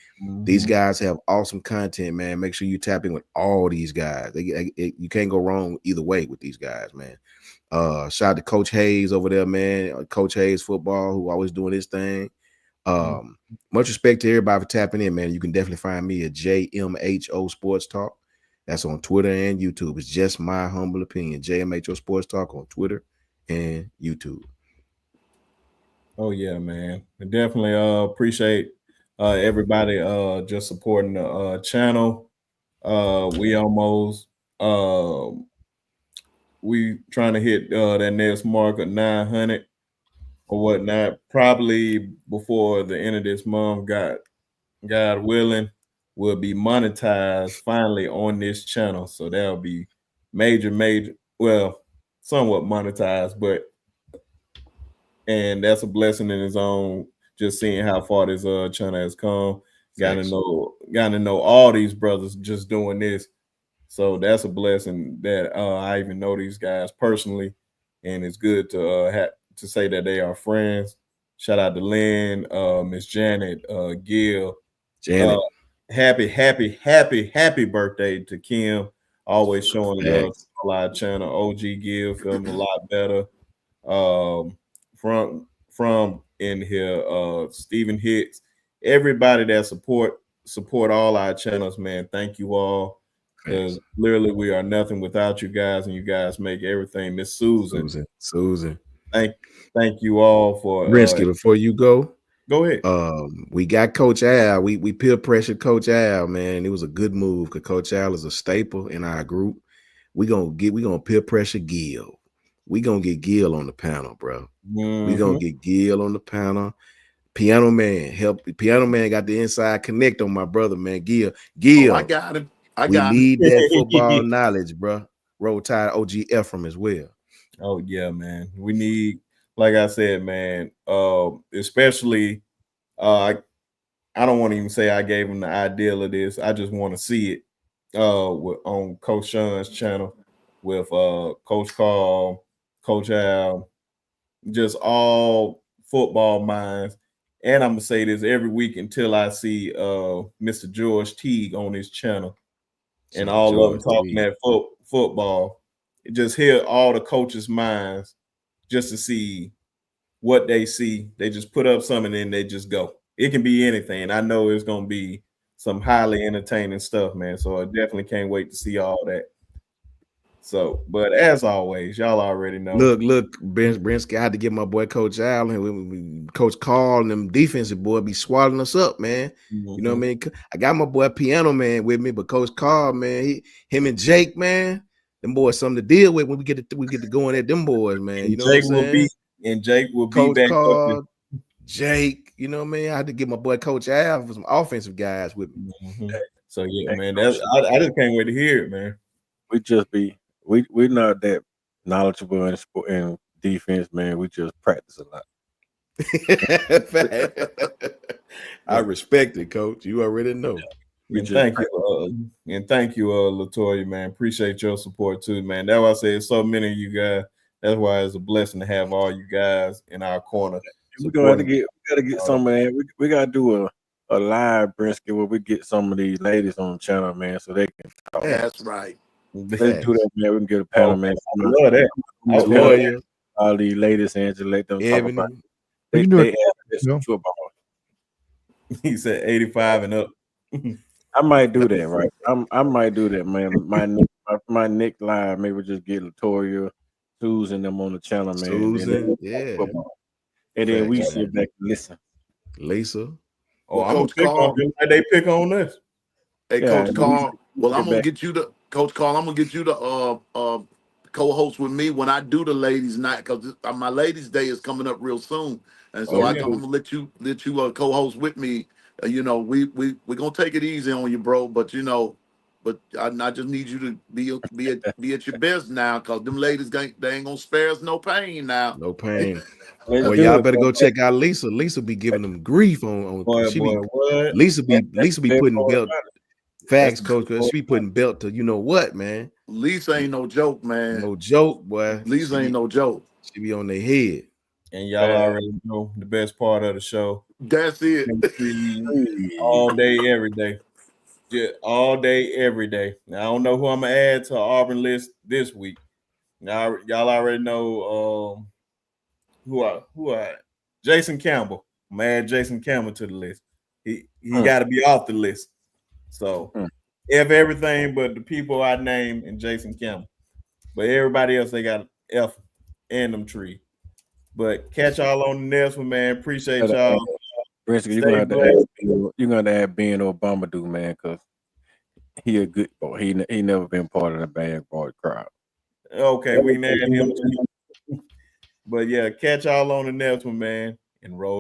Speaker 2: These guys have awesome content, man. Make sure you tap in with all these guys. You can't go wrong either way with these guys, man. Shout out to Coach Hayes over there, man. Coach Hayes football, who always doing his thing. Much respect to everybody for tapping in, man. You can definitely find me at JMHO Sports Talk. That's on Twitter and YouTube. It's just my humble opinion. JMHO Sports Talk on Twitter and YouTube.
Speaker 1: Oh yeah, man. I definitely appreciate everybody just supporting the channel. We almost we trying to hit that next mark of 900 or whatnot, probably before the end of this month. God willing, will be monetized finally on this channel. So that'll be major, well, somewhat monetized, and that's a blessing in its own, just seeing how far this channel has come. Got to know all these brothers just doing this. So that's a blessing that I even know these guys personally, and it's good to say that they are friends. Shout out to Lynn, Miss Janet, Gil.
Speaker 2: Janet.
Speaker 1: Happy birthday to Kim. Always showing love
Speaker 2: Thanks.
Speaker 1: to our channel. OG Gil feeling a lot better. From in here, Stephen Hicks, everybody that support all our channels, man. Thank you all. Because literally we are nothing without you guys, and you guys make everything. Miss Susan. Thank you all for
Speaker 2: Brinsky, before you go
Speaker 1: ahead.
Speaker 2: We got Coach Al. We peer pressured Coach Al, man. It was a good move because Coach Al is a staple in our group. We gonna peer pressure Gil. We gonna get Gil on the panel, bro. We gonna get Gil on the panel. Piano Man, help. Piano Man got the inside connect on my brother, man. Gil.
Speaker 4: I got him.
Speaker 2: We need that football knowledge, bro. Roll Tide OG Ephraim as well.
Speaker 1: Oh yeah, man. We need, like I said, man. Especially, I don't want to even say I gave him the ideal of this. I just want to see it on Coach Sean's channel with Coach Carl, Coach Al, just all football minds. And I'm gonna say this every week until I see Mr. George Teague on his channel, and all of them talking that football. Just hear all the coaches' minds, just to see what they see. They just put up something and then they just go. It can be anything. I know it's gonna be some highly entertaining stuff, man. So I definitely can't wait to see all that. So, but as always, y'all already know.
Speaker 2: Look, Brinsky, I had to get my boy Coach Allen, Coach Carl, and them defensive boy be swallowing us up, man. You know what I mean? I got my boy Piano Man with me, but Coach Carl, man, him and Jake, man, them boys something to deal with when we get to going at them boys, man.
Speaker 1: And
Speaker 2: you know what I'm saying?
Speaker 1: Jake will
Speaker 2: Coach
Speaker 1: be back
Speaker 2: Carl, Jake, you know what I mean? I had to get my boy Coach Al for some offensive guys with me.
Speaker 1: So yeah, man, I just can't wait to hear it, man.
Speaker 5: We're not that knowledgeable in sport and defense, man. We just practice a lot.
Speaker 2: I respect it, Coach. You already know.
Speaker 1: Thank you, Latoya, man. Appreciate your support too, man. That's why I say so many of you guys. That's why it's a blessing to have all you guys in our corner.
Speaker 5: We gotta get some of that. We gotta do a live Brinsky where we get some of these ladies on the channel, man, so they can talk.
Speaker 4: That's right.
Speaker 5: Let's do that, man. We can get a panel, man.
Speaker 1: I love that.
Speaker 2: I love you.
Speaker 5: All these ladies and to let them talk about
Speaker 3: We can do it.
Speaker 5: football.
Speaker 1: He said 85 and up.
Speaker 5: I might do that, right? I might do that, man. My next live, maybe just get Latoya, Susan, them on the channel, man.
Speaker 2: Susan,
Speaker 5: and then we sit back and listen.
Speaker 2: Lisa.
Speaker 1: Oh, I'm gonna pick on them like they pick on us.
Speaker 4: Hey, Coach Carl. Well, I'm gonna get you the Coach Carl. I'm gonna get you the co-host with me when I do the ladies' night, because my ladies' day is coming up real soon, and so I'm gonna let you co-host with me. You know, we're gonna take it easy on you, bro. But you know, I just need you to be at your best now, because them ladies they ain't gonna spare us no pain now.
Speaker 2: No pain. Well, y'all better go check out Lisa. Lisa be giving them grief on Lisa be putting belt facts, Coach, because she be putting belt to you know what, man.
Speaker 4: Lisa ain't no joke, man.
Speaker 2: No joke, boy.
Speaker 4: Lisa ain't no joke.
Speaker 2: She be on their head.
Speaker 1: And y'all already know the best part of the show.
Speaker 4: That's it.
Speaker 1: All day, every day. Just all day, every day. Now, I don't know who I'm gonna add to Auburn list this week. Now y'all already know who I Jason Campbell. I'm gonna add Jason Campbell to the list. He got to be off the list. So F everything but the people I named and Jason Campbell. But everybody else, they got F and them tree. But catch y'all on the next one, man. Appreciate y'all.
Speaker 5: Brinsky, you're gonna have to add Ben Obama, do man, because he a good boy. He never been part of the bad boy crowd.
Speaker 1: Okay, we named him too. But yeah, catch y'all on the next one, man. And roll.